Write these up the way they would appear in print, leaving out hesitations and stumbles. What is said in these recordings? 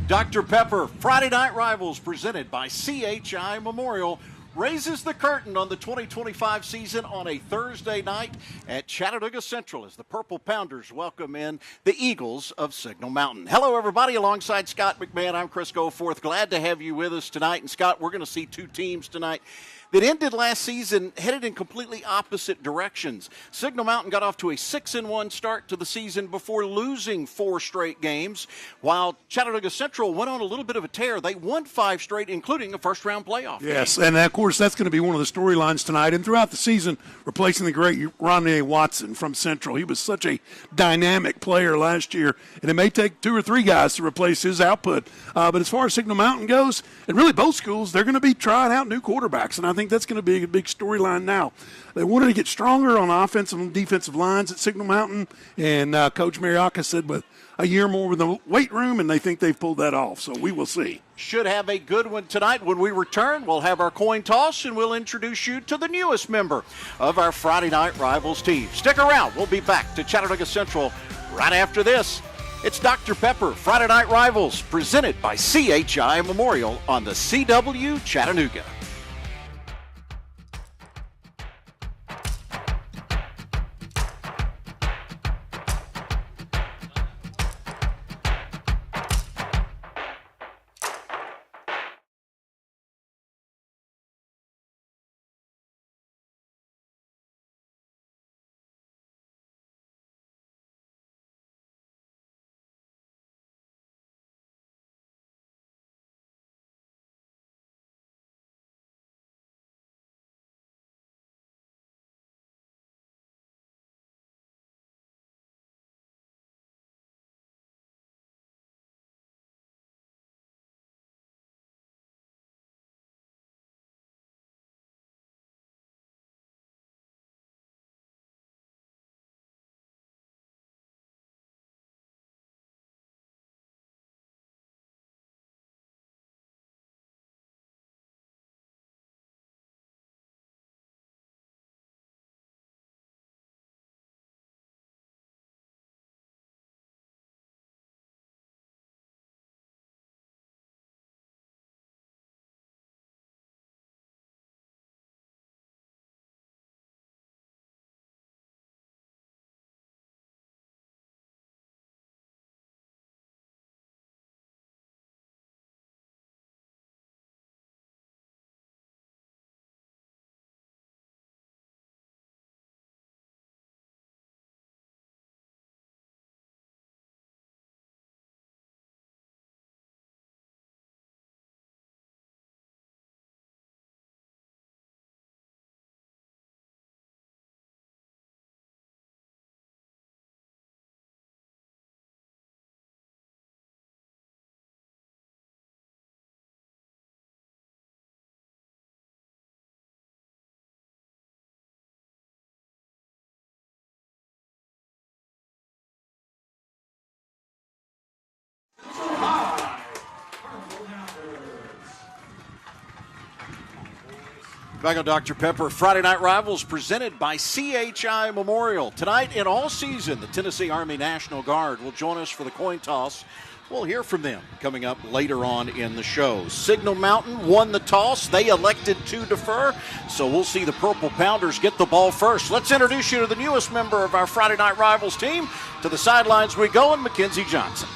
Dr. Pepper, Friday Night Rivals, presented by CHI Memorial, raises the curtain on the 2025 season on a Thursday night at Chattanooga Central as the Purple Pounders welcome in the Eagles of Signal Mountain. Hello, everybody. Alongside Scott McMahon, I'm Chris Goforth. Glad to have you with us tonight. And, Scott, we're going to see two teams tonight that ended last season headed in completely opposite directions. Signal Mountain got off to a 6-1 start to the season before losing 4 straight games, while Chattanooga Central went on a little bit of a tear. They won 5 straight, including a first-round playoff game. Yes, and of course that's going to be one of the storylines tonight. And throughout the season, replacing the great Ronnie Watson from Central. He was such a dynamic player last year, and it may take 2 or 3 guys to replace his output. But as far as Signal Mountain goes, and really both schools, they're going to be trying out new quarterbacks, and I think that's going to be a big storyline now. They wanted to get stronger on offensive and defensive lines at Signal Mountain, and Coach Mariaka said with a year more with the weight room, and they think they've pulled that off, so we will see. Should have a good one tonight. When we return, we'll have our coin toss, and we'll introduce you to the newest member of our Friday Night Rivals team. Stick around. We'll be back to Chattanooga Central right after this. It's Dr. Pepper, Friday Night Rivals, presented by CHI Memorial on the CW Chattanooga. Back on Dr. Pepper, Friday Night Rivals, presented by CHI Memorial. Tonight and all season, the Tennessee Army National Guard will join us for the coin toss. We'll hear from them coming up later on in the show. Signal Mountain won the toss. They elected to defer, so we'll see the Purple Pounders get the ball first. Let's introduce you to the newest member of our Friday Night Rivals team. To the sidelines we go, and Mackenzie Johnson.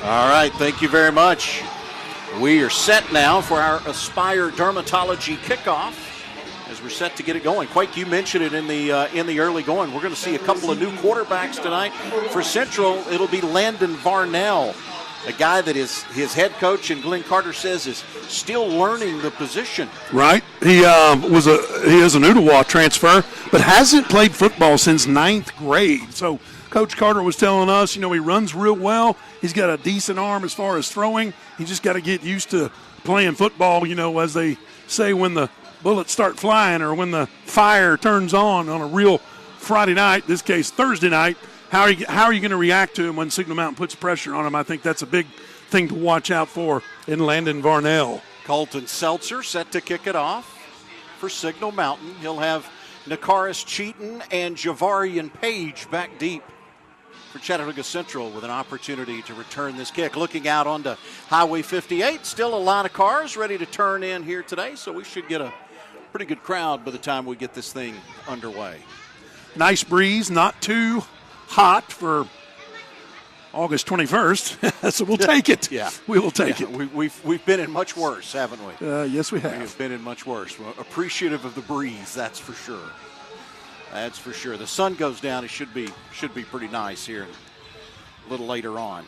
All right, thank you very much. We are set now for our Aspire Dermatology kickoff as we're set to get it going. Quake, you mentioned it in the early going. We're going to see a couple of new quarterbacks tonight. For Central, it'll be Landon Varnell, a guy that his head coach and Glenn Carter says is still learning the position. Right. He is an Ottawa transfer, but hasn't played football since 9th grade. So Coach Carter was telling us, he runs real well. He's got a decent arm as far as throwing. He just got to get used to playing football, as they say when the bullets start flying or when the fire turns on a real Friday night, this case Thursday night, how are you going to react to him when Signal Mountain puts pressure on him? I think that's a big thing to watch out for in Landon Varnell. Colton Seltzer set to kick it off for Signal Mountain. He'll have Nakaris Cheaton and Javarian Page back deep for Chattanooga Central with an opportunity to return this kick. Looking out onto Highway 58, still a line of cars ready to turn in here today, so we should get a pretty good crowd by the time we get this thing underway. Nice breeze, not too hot for August 21st, so we'll take it. Yeah, we will take it. We've been in much worse, haven't we? Yes, we have. We've been in much worse. We're appreciative of the breeze, that's for sure. That's for sure. The sun goes down. It should be pretty nice here a little later on.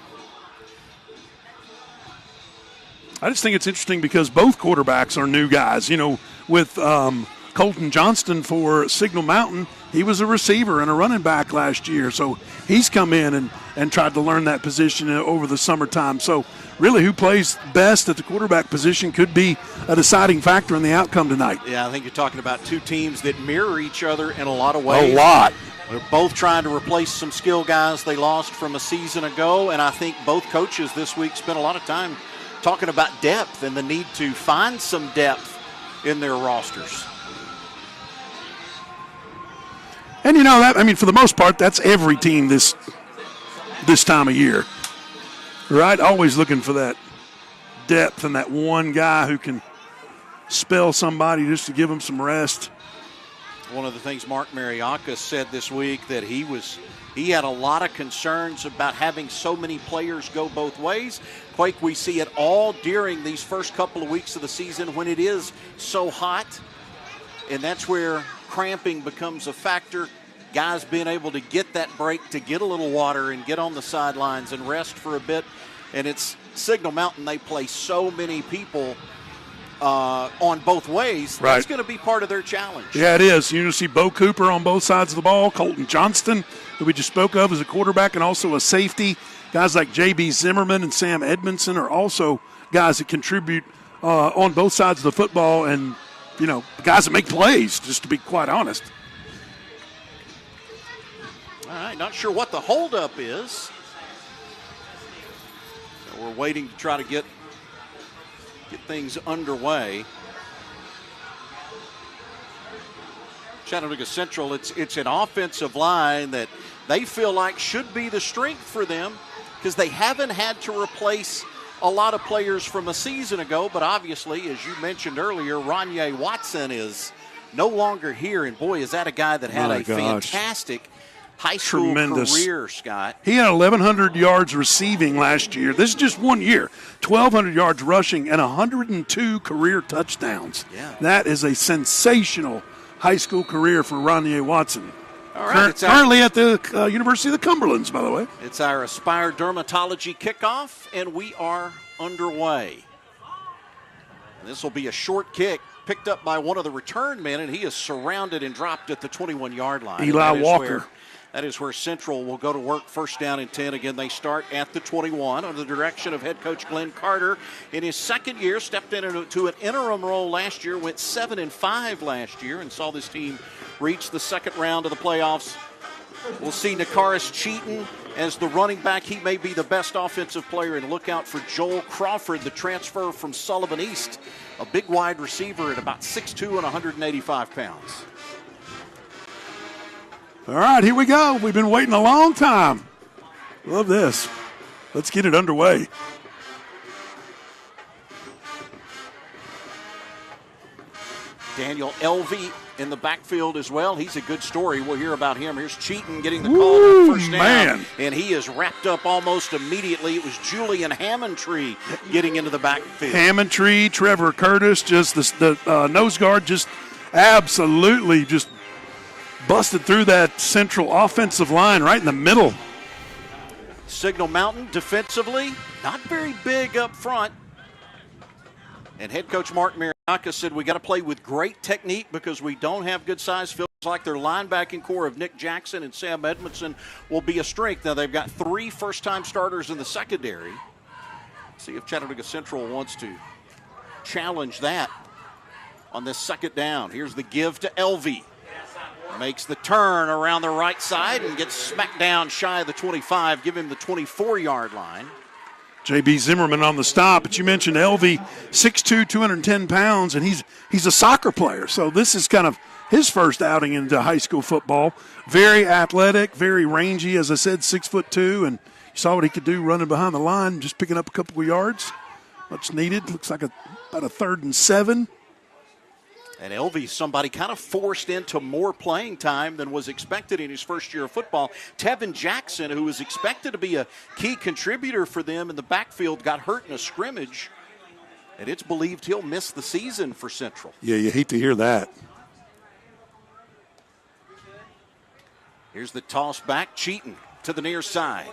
I just think it's interesting because both quarterbacks are new guys. You know, with Colton Johnston for Signal Mountain, he was a receiver and a running back last year. So he's come in and tried to learn that position over the summertime. So really who plays best at the quarterback position could be a deciding factor in the outcome tonight. Yeah, I think you're talking about two teams that mirror each other in a lot of ways. A lot. They're both trying to replace some skill guys they lost from a season ago, and I think both coaches this week spent a lot of time talking about depth and the need to find some depth in their rosters. And you know that, I mean, for the most part, that's every team this time of year, right? Always looking for that depth and that one guy who can spell somebody just to give them some rest. One of the things Mark Mariakis said this week that he had a lot of concerns about having so many players go both ways. Quake, we see it all during these first couple of weeks of the season when it is so hot, and that's where cramping becomes a factor. Guys being able to get that break, to get a little water and get on the sidelines and rest for a bit. And it's Signal Mountain, they play so many people on both ways. Right. That's going to be part of their challenge. Yeah, it is. You're going to see Bo Cooper on both sides of the ball, Colton Johnston, who we just spoke of as a quarterback and also a safety. Guys like J.B. Zimmerman and Sam Edmondson are also guys that contribute on both sides of the football and, you know, guys that make plays, just to be quite honest. All right, not sure what the holdup is. So we're waiting to try to get things underway. Chattanooga Central, it's an offensive line that they feel like should be the strength for them because they haven't had to replace a lot of players from a season ago, but obviously, as you mentioned earlier, Ronye Watson is no longer here, and boy, is that a guy that had fantastic high school career, Scott. He had 1,100 yards receiving last year. This is just 1 year. 1,200 yards rushing and 102 career touchdowns. Yeah. That is a sensational high school career for Ronye Watson. All right, Currently at the University of the Cumberlands, by the way. It's our Aspire Dermatology kickoff, and we are underway. This will be a short kick picked up by one of the return men, and he is surrounded and dropped at the 21-yard line. Eli Walker. That is where Central will go to work. First down and 10. Again, they start at the 21 under the direction of head coach Glenn Carter. In his second year, stepped into an interim role last year, went 7-5 last year, and saw this team reach the second round of the playoffs. We'll see Nakaris Cheaton as the running back. He may be the best offensive player, and look out for Joel Crawford, the transfer from Sullivan East, a big wide receiver at about 6'2" and 185 pounds. All right, here we go. We've been waiting a long time. Love this. Let's get it underway. Daniel Elvey in the backfield as well. He's a good story. We'll hear about him. Here's Cheaton getting the call on first down. Man. And he is wrapped up almost immediately. It was Julian Hammondtree getting into the backfield. Hammondtree, Trevor Curtis, just the nose guard just absolutely just busted through that Central offensive line right in the middle. Signal Mountain defensively, not very big up front. And head coach Mark Mariakis said we got to play with great technique because we don't have good size. Feels like their linebacking core of Nick Jackson and Sam Edmondson will be a strength. Now they've got 3 first-time starters in the secondary. See if Chattanooga Central wants to challenge that on this second down. Here's the give to Elvey. Makes the turn around the right side and gets smacked down shy of the 25, give him the 24-yard line. J.B. Zimmerman on the stop, but you mentioned Elvey, 6'2", 210 pounds, and he's a soccer player. So this is kind of his first outing into high school football. Very athletic, very rangy, as I said, 6'2", and you saw what he could do running behind the line, just picking up a couple of yards. Much needed. Looks like about a 3rd and 7. And Elvey's somebody kind of forced into more playing time than was expected in his first year of football. Tevin Jackson, who was expected to be a key contributor for them in the backfield, got hurt in a scrimmage. And it's believed he'll miss the season for Central. Yeah, you hate to hear that. Here's the toss back. Cheaton to the near side.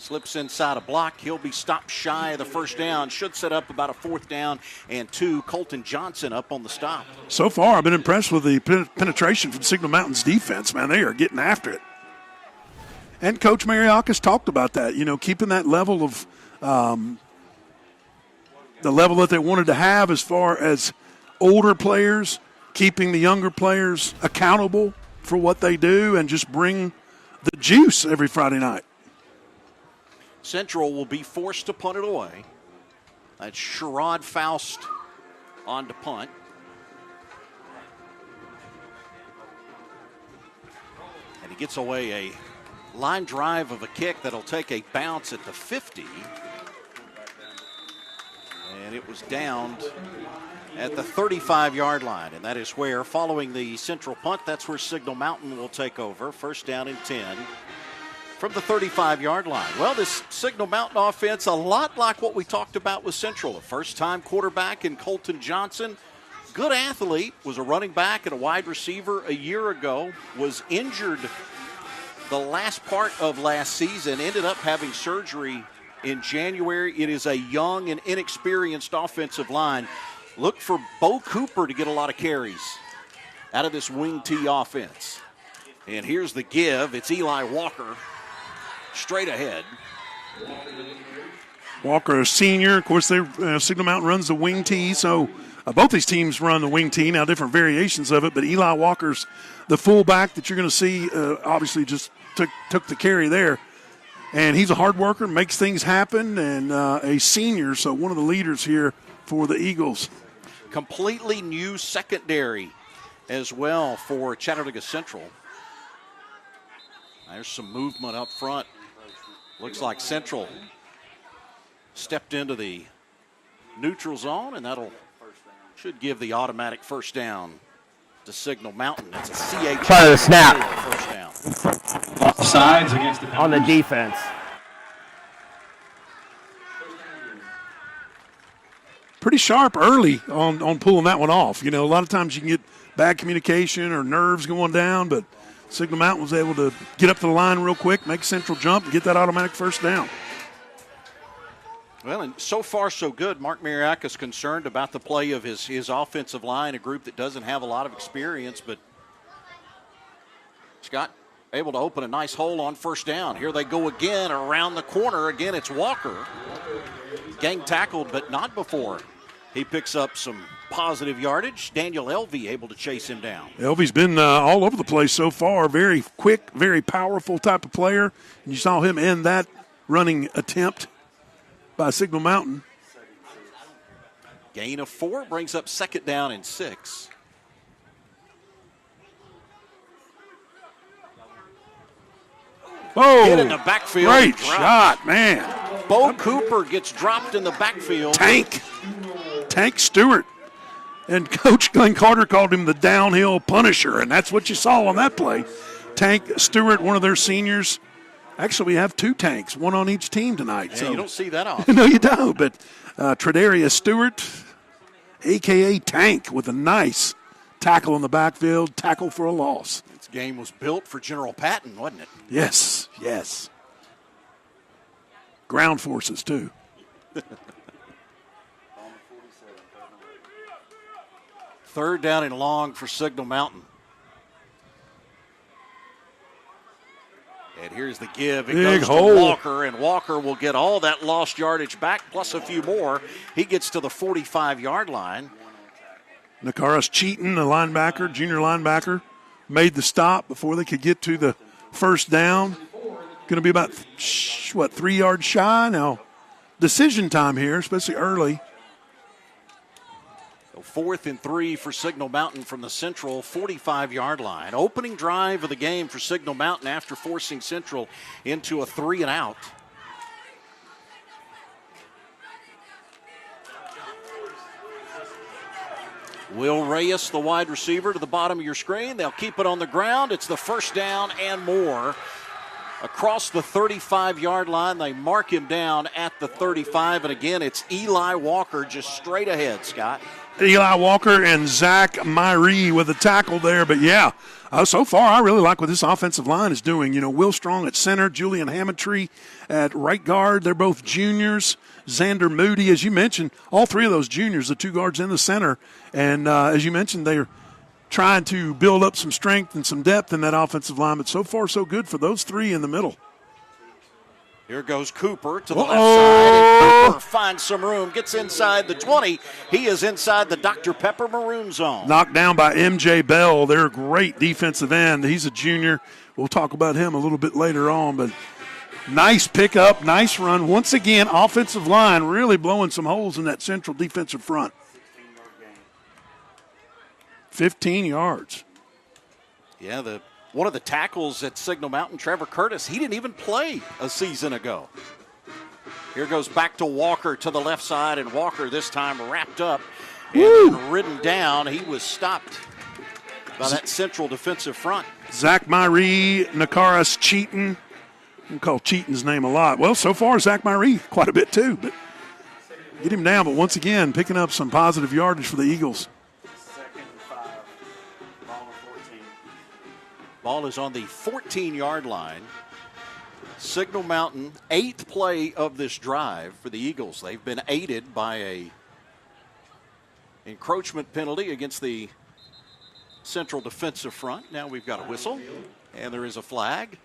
Slips inside a block. He'll be stopped shy of the first down. Should set up about a 4th down and 2. Colton Johnson up on the stop. So far, I've been impressed with the penetration from Signal Mountain's defense, man. They are getting after it. And Coach Mariakis talked about that, keeping that level of the level that they wanted to have as far as older players, keeping the younger players accountable for what they do and just bring the juice every Friday night. Central will be forced to punt it away. That's Sherrod Faust on to punt. And he gets away a line drive of a kick that'll take a bounce at the 50. And it was downed at the 35-yard line. And that is where, following the Central punt, that's where Signal Mountain will take over. 1st down and 10. From the 35-yard line. Well, this Signal Mountain offense, a lot like what we talked about with Central. A first-time quarterback in Colton Johnson. Good athlete, was a running back and a wide receiver a year ago. Was injured the last part of last season. Ended up having surgery in January. It is a young and inexperienced offensive line. Look for Bo Cooper to get a lot of carries out of this wing T offense. And here's the give. It's Eli Walker. Straight ahead. Walker, a senior. Of course, Signal Mountain runs the wing tee, so both these teams run the wing tee, now different variations of it, but Eli Walker's the fullback that you're going to see, obviously just took the carry there. And he's a hard worker, makes things happen, and a senior, so one of the leaders here for the Eagles. Completely new secondary as well for Chattanooga Central. There's some movement up front. Looks like Central stepped into the neutral zone, and should give the automatic 1st down to Signal Mountain. It's a CH. Try the snap. First down. Offsides against the on the defense. Pretty sharp early on pulling that one off. A lot of times you can get bad communication or nerves going down, but Signal Mountain was able to get up to the line real quick, make Central jump, and get that automatic 1st down. Well, and so far so good. Mark Mariakis concerned about the play of his offensive line, a group that doesn't have a lot of experience, but Scott able to open a nice hole on 1st down. Here they go again around the corner. Again, it's Walker. Gang tackled, but not before he picks up some positive yardage. Daniel Elvey able to chase him down. Elvey's been all over the place so far. Very quick, very powerful type of player. And you saw him end that running attempt by Signal Mountain. Gain of 4 brings up 2nd down and 6. Oh, hit in the backfield. Great shot, man. Bo Cooper gets dropped in the backfield. Tank Stewart. And Coach Glenn Carter called him the downhill punisher, and that's what you saw on that play. Tank Stewart, one of their seniors. Actually, we have 2 tanks, one on each team tonight. Yeah, so you don't see that often. No, you don't. But Tredaria Stewart, a.k.a. Tank, with a nice tackle in the backfield, tackle for a loss. This game was built for General Patton, wasn't it? Yes. Ground forces, too. 3rd down and long for Signal Mountain. And here's the give. It Big goes hole. to Walker, and Walker will get all that lost yardage back, plus a few more. He gets to the 45-yard line. Nakaras Cheaton, the linebacker, junior linebacker, made the stop before they could get to the first down. Going to be about, 3 yards shy? Now, decision time here, especially early. 4th and 3 for Signal Mountain from the Central 45-yard line. Opening drive of the game for Signal Mountain after forcing Central into a 3-and-out. Will Reyes, the wide receiver, to the bottom of your screen. They'll keep it on the ground. It's the first down and more. Across the 35-yard line, they mark him down at the 35. And again, it's Eli Walker just straight ahead, Scott. Eli Walker and Zach Myrie with a tackle there. But, yeah, so far I really like what this offensive line is doing. You know, Will Strong at center, Julian Hammondtree at right guard. They're both juniors. Xander Moody, as you mentioned, all three of those juniors, the two guards in the center. And as you mentioned, they're trying to build up some strength and some depth in that offensive line. But so far, so good for those three in the middle. Here goes Cooper to the left side, and Cooper finds some room, gets inside the 20. He is inside the Dr. Pepper Maroon zone. Knocked down by M.J. Bell. They're a great defensive end. He's a junior. We'll talk about him a little bit later on. But nice pickup, nice run. Once again, offensive line really blowing some holes in that Central defensive front. 15 yards. Yeah, one of the tackles at Signal Mountain, Trevor Curtis, he didn't even play a season ago. Here goes back to Walker to the left side, and Walker this time wrapped up and ridden down. He was stopped by that Central defensive front. Zach Myrie, Nakaras Cheaton. We call Cheaton's name a lot. Well, so far, Zach Myrie quite a bit too, but get him down. But once again, picking up some positive yardage for the Eagles. Ball is on the 14-yard line. Signal Mountain, 8th play of this drive for the Eagles. They've been aided by a encroachment penalty against the Central defensive front. Now we've got a whistle, and there is a flag.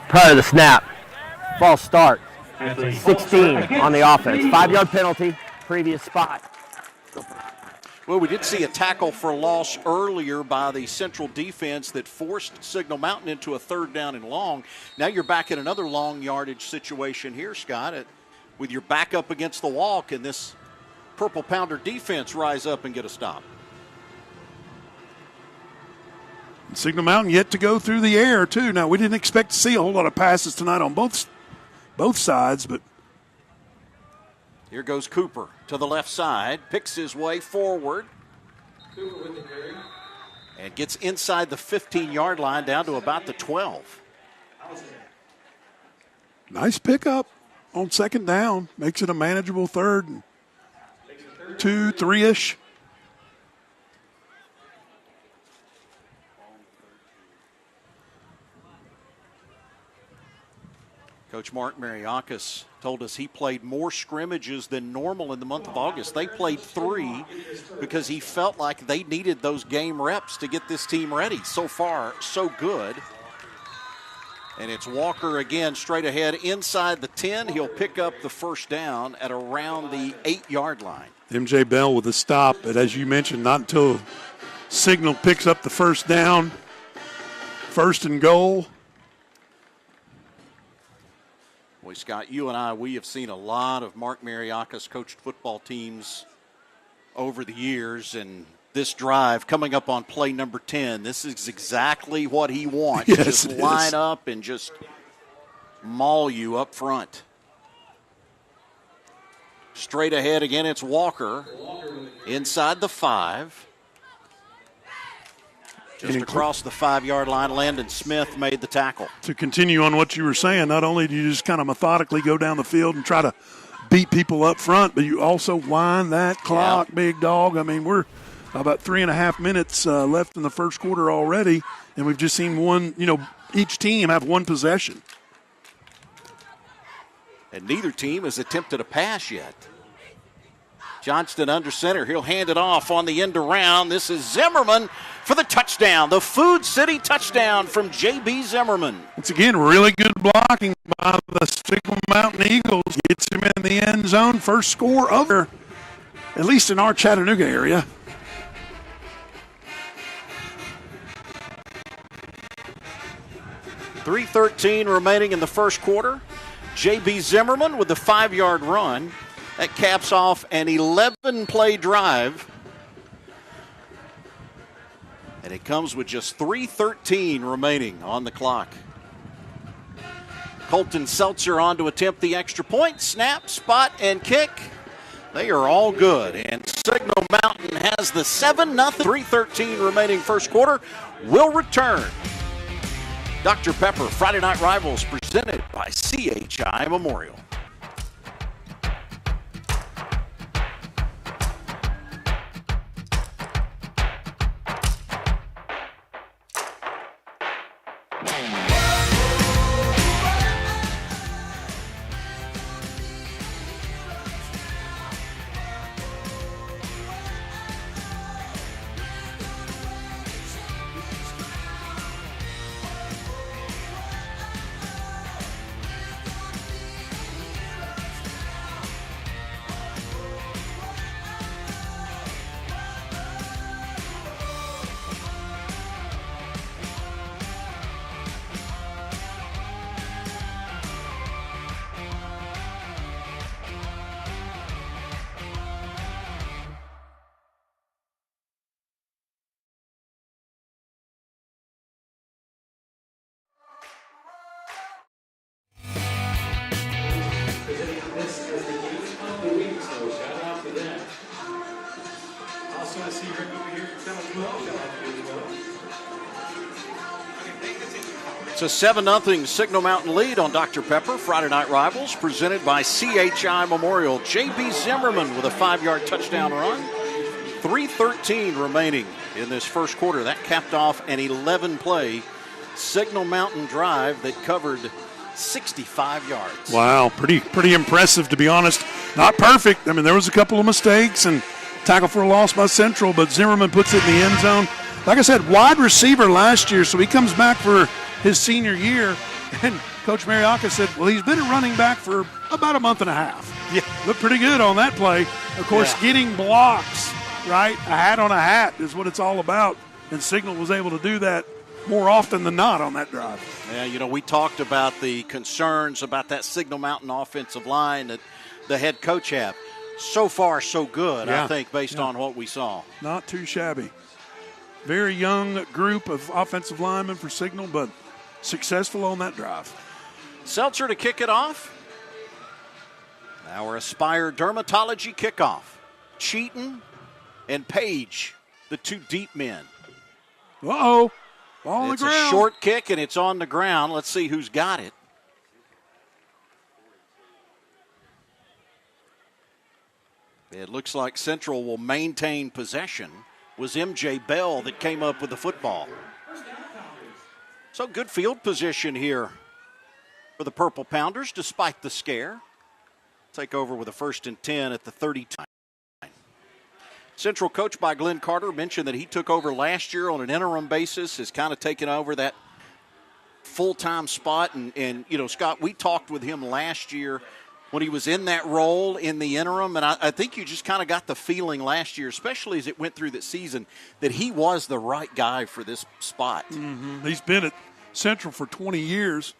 Prior to the snap, false start, 16 on the offense. 5-yard penalty, previous spot. Well, we did see a tackle for loss earlier by the Central defense that forced Signal Mountain into a 3rd down and long. Now you're back in another long yardage situation here, Scott. With your back up against the wall, can this Purple Pounder defense rise up and get a stop? Signal Mountain yet to go through the air, too. Now, we didn't expect to see a whole lot of passes tonight on both sides, but here goes Cooper to the left side, picks his way forward, and gets inside the 15-yard line down to about the 12. Nice pickup on 2nd down. Makes it a manageable 3rd, 2, 3-ish. Coach Mark Mariakis told us he played more scrimmages than normal in the month of August. They played 3 because he felt like they needed those game reps to get this team ready. So far, so good. And it's Walker again straight ahead inside the 10. He'll pick up the first down at around the 8-yard line. M.J. Bell with a stop, but as you mentioned, not until Signal picks up the first down. 1st and goal. Boy, Scott, you and I, we have seen a lot of Mark Mariakis coached football teams over the years, and this drive coming up on play number 10, this is exactly what he wants. Yes, just line up and just maul you up front. Straight ahead again, it's Walker inside the 5. Just across the 5-yard line, Landon Smith made the tackle. To continue on what you were saying, not only do you just kind of methodically go down the field and try to beat people up front, but you also wind that clock, big dog. I mean, we're about 3.5 minutes left in the first quarter already, and we've just seen each team have one possession. And neither team has attempted a pass yet. Johnston under center. He'll hand it off on the end around. This is Zimmerman for the touchdown. The Food City touchdown from J.B. Zimmerman. Once again, really good blocking by the Signal Mountain Eagles. Gets him in the end zone. First score of her, at least in our Chattanooga area. .313 remaining in the first quarter. J.B. Zimmerman with the 5-yard run. That caps off an 11-play drive. And it comes with just .313 remaining on the clock. Colton Seltzer on to attempt the extra point. Snap, spot, and kick. They are all good. And Signal Mountain has the 7-0. .313 remaining first quarter. Will return. Dr. Pepper, Friday Night Rivals, presented by CHI Memorial. It's a 7-0 Signal Mountain lead on Dr. Pepper. Friday Night Rivals presented by CHI Memorial. J.B. Zimmerman with a 5-yard touchdown run. .313 remaining in this first quarter. That capped off an 11-play Signal Mountain drive that covered 65 yards. Wow, pretty impressive, to be honest. Not perfect. I mean, there was a couple of mistakes and tackle for a loss by Central, but Zimmerman puts it in the end zone. Like I said, wide receiver last year, so he comes back for his senior year, and Coach Mariaka said, well, he's been a running back for about a month and a half. Yeah. Looked pretty good on that play. Of course, getting blocks, right? A hat on a hat is what it's all about, and Signal was able to do that more often than not on that drive. Yeah, you know, we talked about the concerns about that Signal Mountain offensive line that the head coach had. So far, so good, I think, based on what we saw. Not too shabby. Very young group of offensive linemen for Signal, but successful on that drive. Seltzer to kick it off. Our Aspire Dermatology kickoff. Cheaton and Page, the two deep men. Uh-oh. Ball on the ground. It's a short kick, and it's on the ground. Let's see who's got it. It looks like Central will maintain possession. Was M.J. Bell that came up with the football. So good field position here for the Purple Pounders despite the scare. Take over with a 1st and 10 at the 30-time. Central coach by Glenn Carter mentioned that he took over last year on an interim basis, has kind of taken over that full-time spot. And you know, Scott, we talked with him last year when he was in that role in the interim, and I think you just kind of got the feeling last year, especially as it went through the season, that he was the right guy for this spot. Mm-hmm. He's been at Central for 20 years.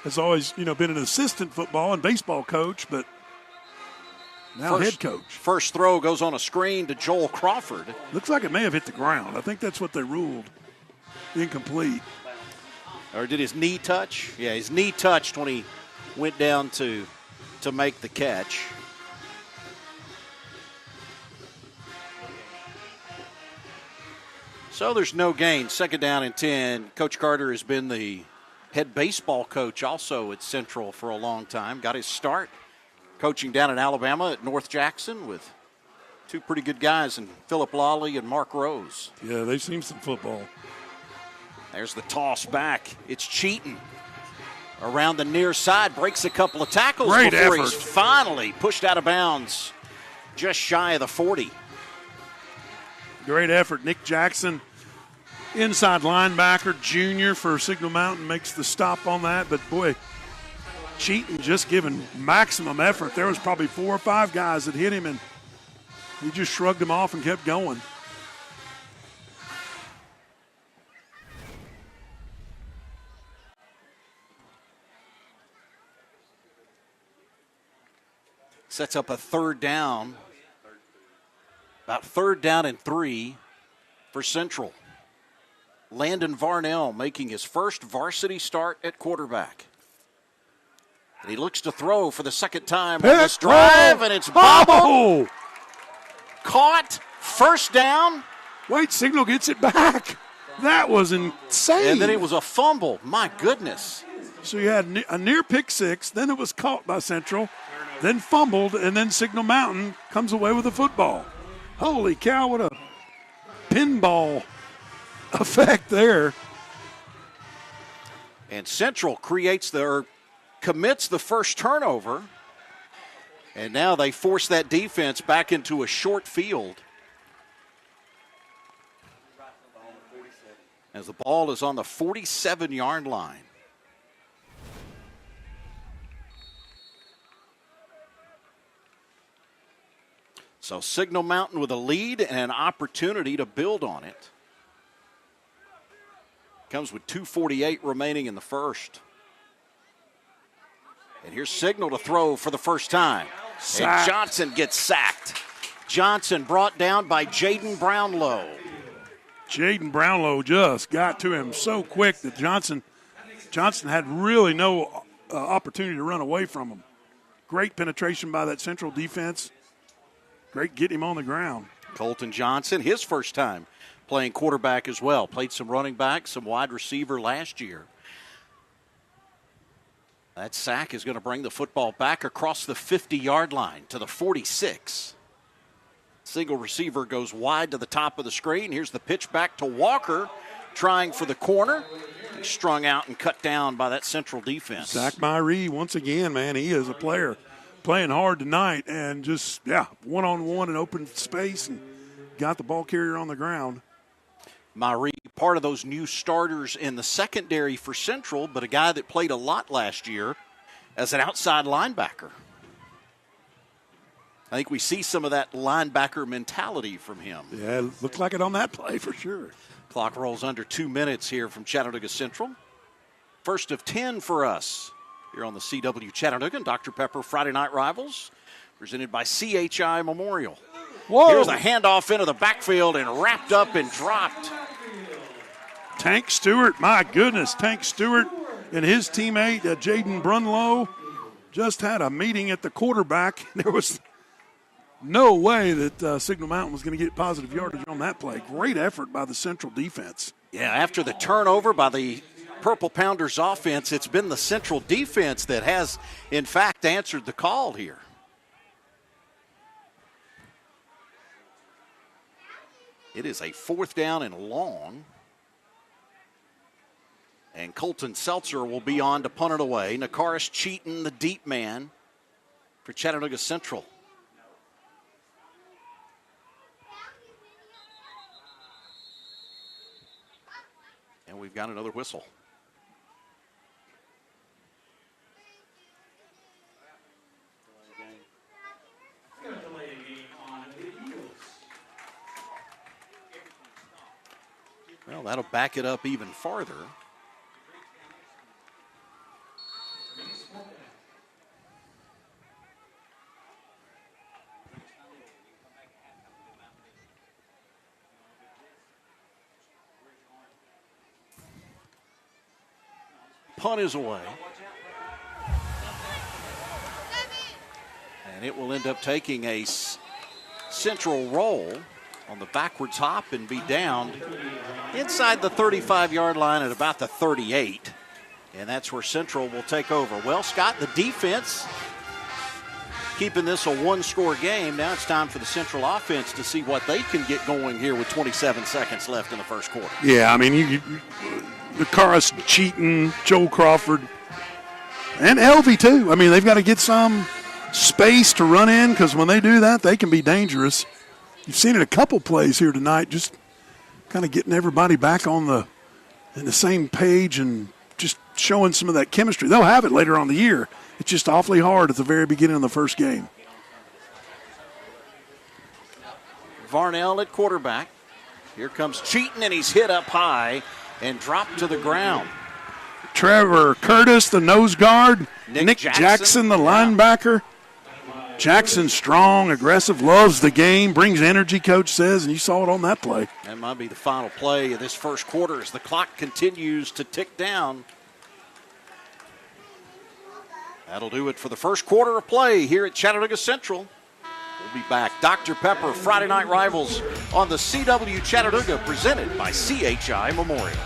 Has always, you know, been an assistant football and baseball coach, but now head coach. First throw goes on a screen to Joel Crawford. Looks like it may have hit the ground. I think that's what they ruled. Incomplete. Or did his knee touch? Yeah, his knee touched when he went down to make the catch. So there's no gain. 2nd down and 10. Coach Carter has been the head baseball coach also at Central for a long time. Got his start coaching down in Alabama at North Jackson with two pretty good guys in Philip Lawley and Mark Rose. Yeah, they've seen some football. There's the toss back. It's Cheaton. Around the near side, breaks a couple of tackles Great before effort. he's finally pushed out of bounds just shy of the 40. Great effort. Nick Jackson, inside linebacker, junior for Signal Mountain, makes the stop on that. But, boy, Cheaton just giving maximum effort. There was probably 4 or 5 guys that hit him, and he just shrugged them off and kept going. Sets up a third down. About third down and 3 for Central. Landon Varnell making his first varsity start at quarterback. And he looks to throw for the second time on this drive, and it's bobbled. Caught, first down. Wait, Signal gets it back. That was insane. And then it was a fumble. My goodness. So you had a near pick six, then it was caught by Central, then fumbled, and then Signal Mountain comes away with the football. Holy cow, what a pinball effect there. And Central commits the first turnover, and now they force that defense back into a short field. As the ball is on the 47-yard line. So Signal Mountain with a lead and an opportunity to build on it. Comes with 2:48 remaining in the first. And here's Signal to throw for the first time. And Johnson gets sacked. Johnson brought down by Jaden Brownlow. Jaden Brownlow just got to him so quick that Johnson had really no opportunity to run away from him. Great penetration by that Central defense. Great getting him on the ground. Colton Johnson, his first time playing quarterback as well. Played some running back, some wide receiver last year. That sack is going to bring the football back across the 50-yard line to the 46. Single receiver goes wide to the top of the screen. Here's the pitch back to Walker, trying for the corner. He's strung out and cut down by that Central defense. Zach Myree, once again, man, he is a player playing hard tonight and just, one-on-one in open space and got the ball carrier on the ground. Myree, part of those new starters in the secondary for Central, but a guy that played a lot last year as an outside linebacker. I think we see some of that linebacker mentality from him. Yeah, it looked like it on that play for sure. Clock rolls under 2 minutes here from Chattanooga Central. First of 10 for us here on the CW Chattanooga and Dr. Pepper Friday Night Rivals, presented by CHI Memorial. Whoa. Here's a handoff into the backfield and wrapped up and dropped. Tank Stewart, my goodness, Tank Stewart and his teammate, Jaden Brunlow, just had a meeting at the quarterback. There was no way that Signal Mountain was going to get positive yardage on that play. Great effort by the Central defense. Yeah, after the turnover by the Purple Pounders offense, it's been the Central defense that has, in fact, answered the call here. It is a 4th down and long. And Colton Seltzer will be on to punt it away. Nakaris Cheaton, the deep man for Chattanooga Central. And we've got another whistle. Well, that'll back it up even farther. Punt is away. And it will end up taking a Central roll on the backwards hop and be down inside the 35-yard line at about the 38. And that's where Central will take over. Well, Scott, the defense keeping this a one-score game. Now it's time for the Central offense to see what they can get going here with 27 seconds left in the first quarter. Yeah, I mean, the Karis, Cheaton, Joel Crawford, and Elvie too. I mean, they've got to get some space to run in, because when they do that, they can be dangerous. You've seen it a couple plays here tonight, just kind of getting everybody back in the same page and just showing some of that chemistry. They'll have it later on in the year. It's just awfully hard at the very beginning of the first game. Varnell at quarterback. Here comes Cheaton, and he's hit up high and dropped to the ground. Trevor Curtis, the nose guard. Nick Jackson, the linebacker. Jackson strong, aggressive, loves the game, brings energy, coach says, and you saw it on that play. That might be the final play of this first quarter as the clock continues to tick down. That'll do it for the first quarter of play here at Chattanooga Central. We'll be back. Dr. Pepper, Friday Night Rivals on the CW Chattanooga, presented by CHI Memorial.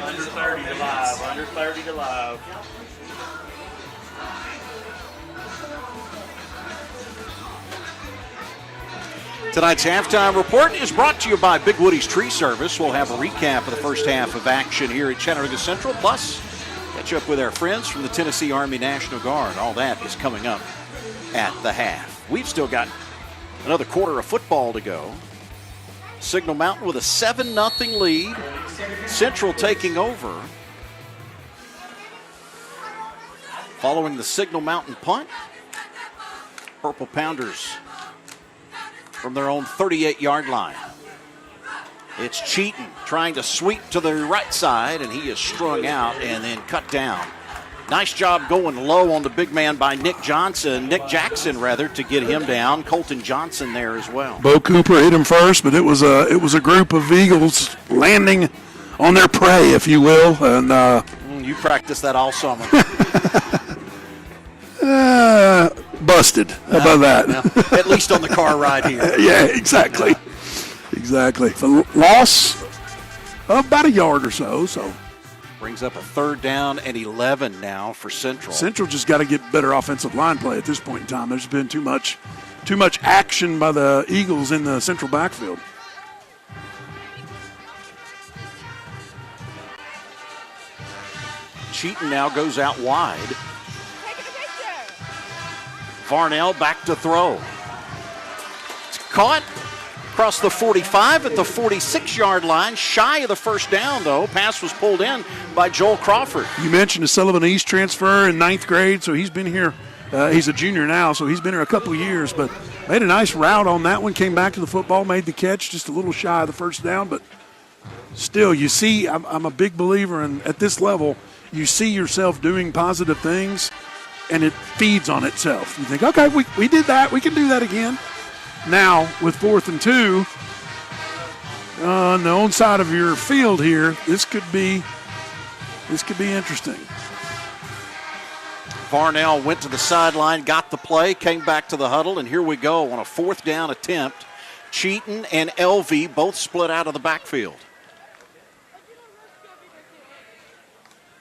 Under 30 to live. Under 30 to live. Tonight's halftime report is brought to you by Big Woody's Tree Service. We'll have a recap of the first half of action here at Chattanooga Central. Plus, catch up with our friends from the Tennessee Army National Guard. All that is coming up at the half. We've still got another quarter of football to go. Signal Mountain with a 7-0 lead. Central taking over. Following the Signal Mountain punt, Purple Pounders from their own 38-yard line. It's Cheaton trying to sweep to the right side, and he is strung out and then cut down. Nice job going low on the big man by Nick Jackson, to get him down. Colton Johnson there as well. Bo Cooper hit him first, but it was a group of Eagles landing on their prey, if you will. And you practiced that all summer. busted. How about that? Well, at least on the car ride here. Yeah, exactly. Exactly. The loss of about a yard or so. Brings up a 3rd down and 11 now for Central. Central just got to get better offensive line play at this point in time. There's been too much action by the Eagles in the Central backfield. Cheaton now goes out wide. Varnell back to throw. It's caught across the 45 at the 46-yard line. Shy of the 1st down, though. Pass was pulled in by Joel Crawford. You mentioned the Sullivan East transfer in 9th grade, so he's been here. He's a junior now, so he's been here a couple of years, but made a nice route on that one, came back to the football, made the catch, just a little shy of the 1st down, but still, you see, I'm a big believer in at this level, you see yourself doing positive things, and it feeds on itself. You think, okay, we did that. We can do that again. Now, with 4th and 2, on the own side of your field here, this could be interesting. Varnell went to the sideline, got the play, came back to the huddle, and here we go on a 4th down attempt. Cheaton and LV both split out of the backfield.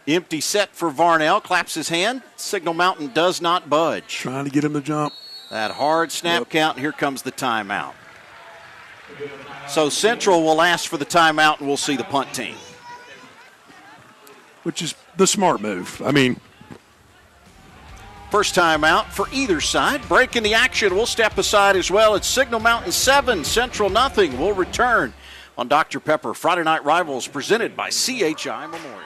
Empty set for Varnell, claps his hand. Signal Mountain does not budge. Trying to get him to jump. That hard snap count, and here comes the timeout. So Central will ask for the timeout, and we'll see the punt team. Which is the smart move. I mean, first timeout for either side. Breaking the action. We'll step aside as well. It's Signal Mountain 7, Central nothing. We'll return on Dr. Pepper Friday Night Rivals presented by CHI Memorial.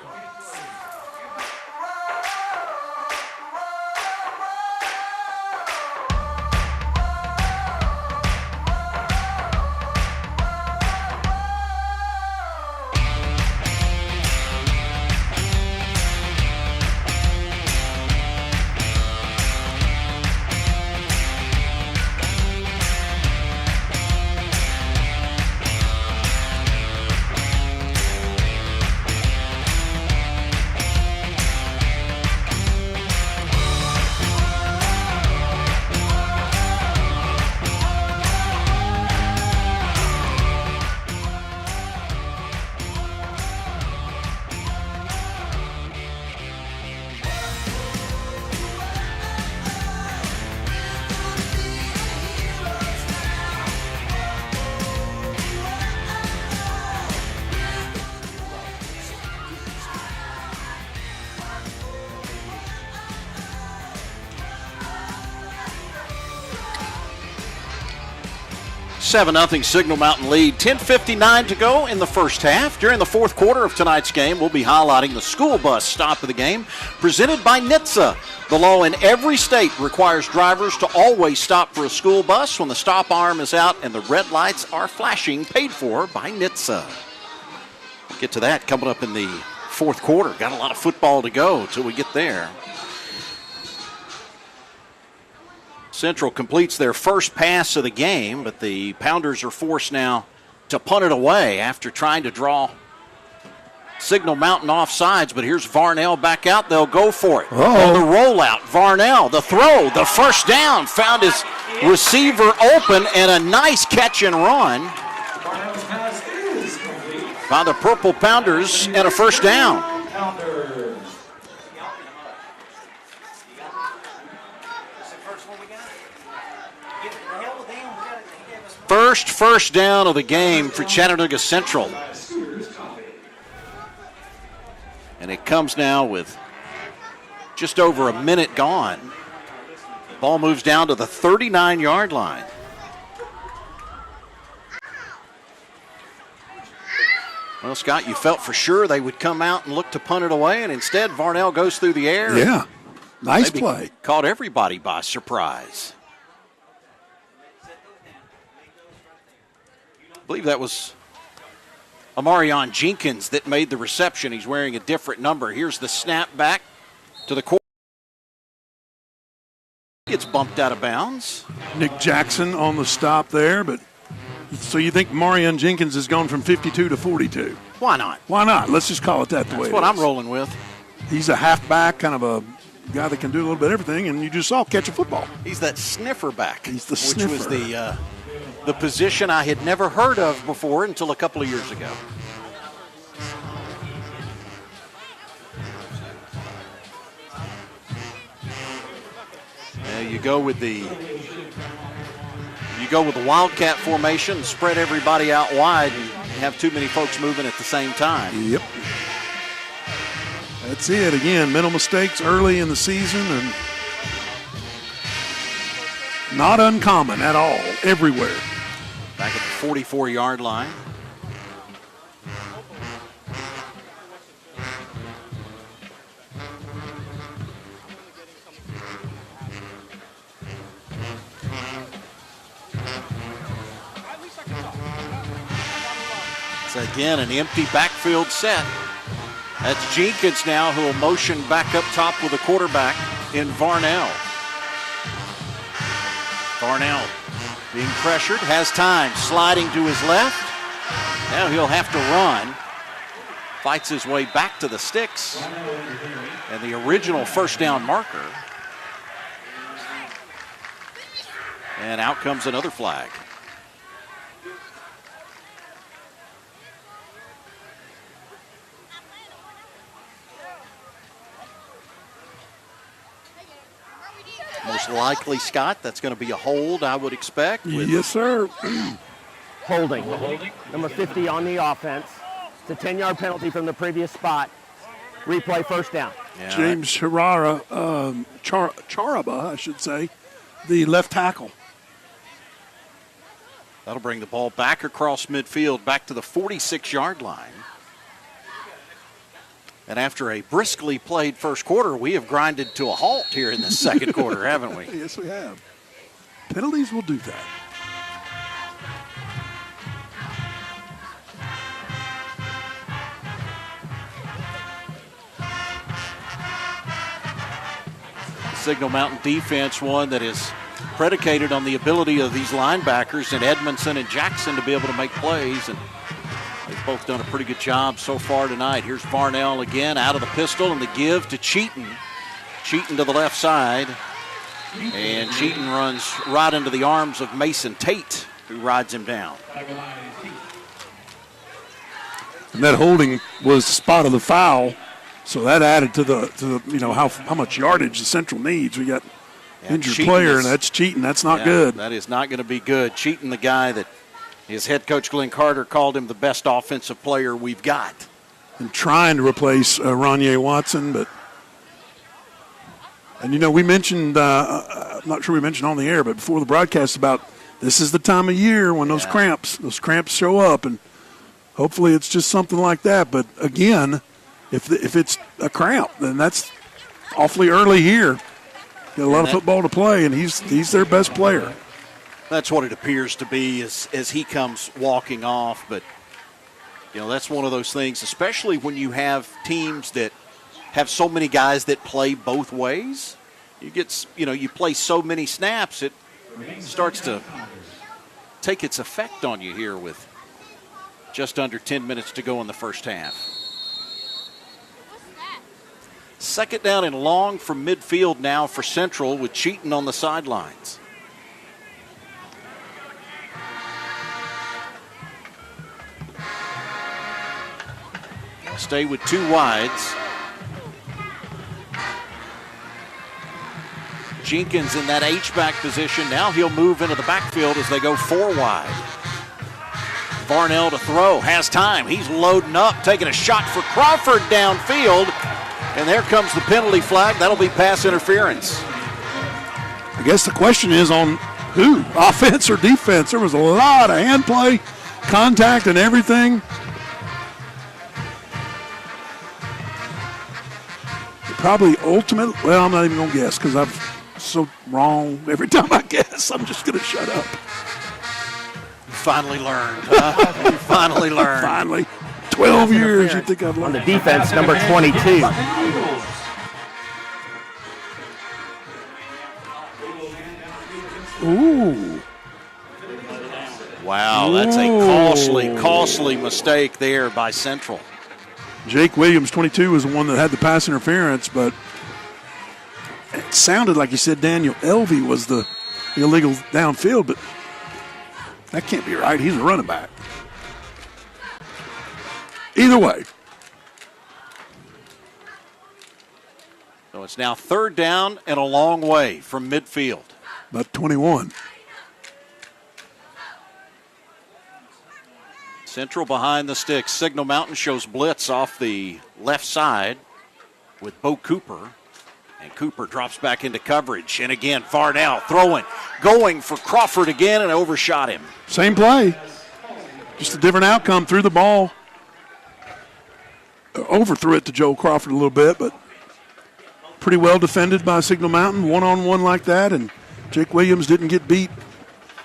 Seven 0 Signal Mountain lead. 10:59 to go in the first half. During the 4th quarter of tonight's game, we'll be highlighting the school bus stop of the game, presented by NHTSA. The law in every state requires drivers to always stop for a school bus when the stop arm is out and the red lights are flashing, paid for by NHTSA. We'll get to that coming up in the 4th quarter. Got a lot of football to go till we get there. Central completes their first pass of the game, but the Pounders are forced now to punt it away after trying to draw Signal Mountain off sides. But here's Varnell back out. They'll go for it. On the rollout, Varnell, the throw, the 1st down, found his receiver open, and a nice catch and run by the Purple Pounders, and a 1st down. First down of the game for Chattanooga Central. And it comes now with just over a minute gone. Ball moves down to the 39-yard line. Well, Scott, you felt for sure they would come out and look to punt it away, and instead Varnell goes through the air. Yeah, nice play. Caught everybody by surprise. I believe that was Amarion Jenkins that made the reception. He's wearing a different number. Here's the snap back to the quarterback. Gets bumped out of bounds. Nick Jackson on the stop there, but so you think Amarion Jenkins has gone from 52 to 42? Why not? Why not? Let's just call it that the way it is. That's what I'm rolling with. He's a halfback, kind of a guy that can do a little bit of everything, and you just saw catch a football. He's that sniffer back. He's the which sniffer. was the position I had never heard of before until a couple of years ago. You go with the Wildcat formation, spread everybody out wide, and have too many folks moving at the same time. Yep. That's it. Again, mental mistakes early in the season, and not uncommon at all, everywhere. Back at the 44-yard line. It's again an empty backfield set. That's Jenkins now who will motion back up top with the quarterback in Varnell. Varnell being pressured, has time, sliding to his left. Now he'll have to run. Fights his way back to the sticks. And the original first down marker. And out comes another flag. Most likely, Scott, that's going to be a hold, I would expect. Yes, sir. Holding. Number 50 on the offense. It's a 10-yard penalty from the previous spot. Replay first down. Yeah, James Charaba, I should say, the left tackle. That'll bring the ball back across midfield, back to the 46-yard line. And after a briskly played first quarter, we have grinded to a halt here in the second quarter, haven't we? Yes, we have. Penalties will do that. Signal Mountain defense, one that is predicated on the ability of these linebackers in Edmondson and Jackson to be able to make plays, and they've both done a pretty good job so far tonight. Here's Varnell again out of the pistol, and the give to Cheaton. Cheaton to the left side, and Cheaton runs right into the arms of Mason Tate, who rides him down. And that holding was the spot of the foul, so that added to the how much yardage the Central needs. We got injured Cheaton player, and that's Cheaton. That's not good. That is not going to be good. Cheaton, the guy that his head coach Glenn Carter called him the best offensive player we've got. And trying to replace Ronye Watson, we mentioned, I'm not sure we mentioned on the air, but before the broadcast about this is the time of year when those cramps show up, and hopefully it's just something like that. But again, if it's a cramp, then that's awfully early here. Got a lot of football to play, and he's their best player. That's what it appears to be as he comes walking off. But, that's one of those things, especially when you have teams that have so many guys that play both ways. You play so many snaps, it starts to take its effect on you here with just under 10 minutes to go in the first half. Second down and long from midfield now for Central with Cheaton on the sidelines. Stay with two wides. Jenkins in that H-back position. Now he'll move into the backfield as they go four wide. Varnell to throw, has time. He's loading up, taking a shot for Crawford downfield. And there comes the penalty flag. That'll be pass interference. I guess the question is on who, offense or defense. There was a lot of hand play, contact, and everything. Probably ultimate. Well, I'm not even going to guess because I'm so wrong every time I guess. I'm just going to shut up. Finally learned. Huh? Finally learned. Finally. 12 years, you think I've learned. On the defense, number 22. Ooh. Wow, that's a costly mistake there by Central. Jake Williams, 22, was the one that had the pass interference, but It sounded like you said Daniel Elvey was the illegal downfield, but that can't be right. He's a running back. Either way. So it's now 3rd down and a long way from midfield. About 21. Central behind the sticks. Signal Mountain shows blitz off the left side with Bo Cooper. And Cooper drops back into coverage. And again, Varnell throwing, going for Crawford again and overshot him. Same play. Just a different outcome. Threw the ball. Overthrew it to Joe Crawford a little bit, but pretty well defended by Signal Mountain. One-on-one like that, and Jake Williams didn't get beat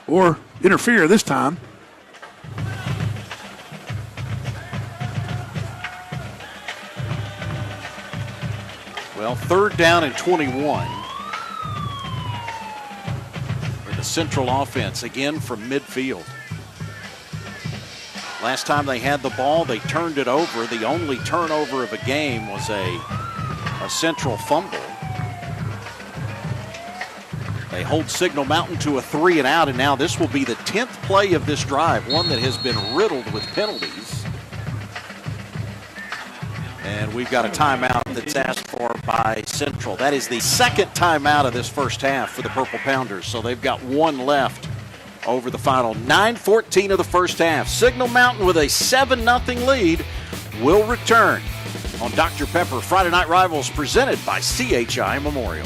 or interfere this time. Well, 3rd down and 21. For the Central offense, again from midfield. Last time they had the ball, they turned it over. The only turnover of a game was a Central fumble. They hold Signal Mountain to a 3-and-out, and now this will be the 10th play of this drive, one that has been riddled with penalties. And we've got a timeout that's asked for by Central. That is the 2nd timeout of this first half for the Purple Pounders, so they've got one left over the final 9:14 of the first half. Signal Mountain with a 7-0 lead will return on Dr. Pepper Friday Night Rivals, presented by CHI Memorial.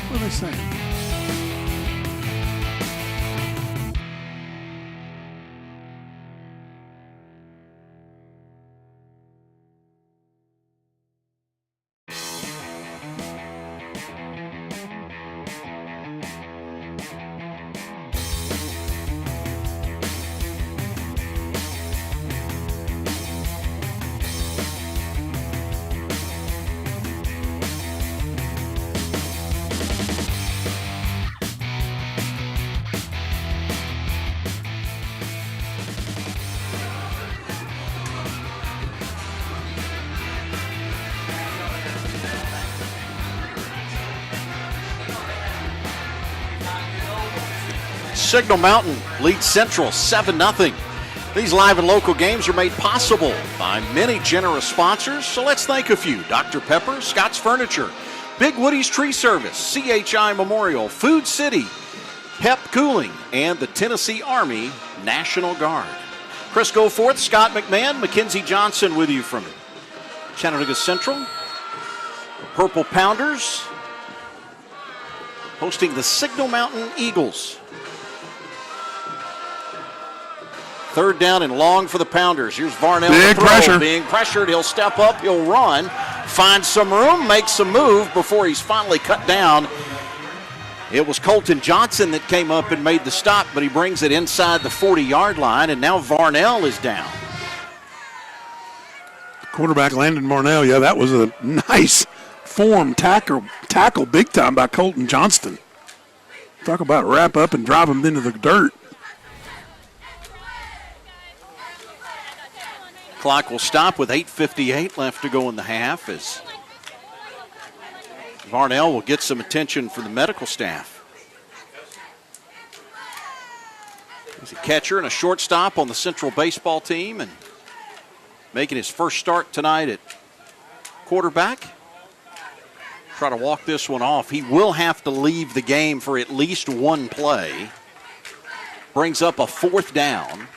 What are they saying? Signal Mountain leads Central 7-0. These live and local games are made possible by many generous sponsors, so let's thank a few. Dr. Pepper, Scott's Furniture, Big Woody's Tree Service, CHI Memorial, Food City, Pep Cooling, and the Tennessee Army National Guard. Chris Goforth, Scott McMahon, Mackenzie Johnson with you from Chattanooga Central. The Purple Pounders hosting the Signal Mountain Eagles. 3rd down and long for the Pounders. Here's Varnell. Big pressure. Being pressured. He'll step up. He'll run. Find some room. Make some move before he's finally cut down. It was Colton Johnson that came up and made the stop, but he brings it inside the 40-yard line, and now Varnell is down. Quarterback Landon Varnell, yeah, that was a nice form tackle big time by Colton Johnston. Talk about wrap up and drive him into the dirt. Clock will stop with 8:58 left to go in the half as Varnell will get some attention from the medical staff. He's a catcher and a shortstop on the Central baseball team and making his first start tonight at quarterback. Try to walk this one off. He will have to leave the game for at least one play. Brings up a 4th down.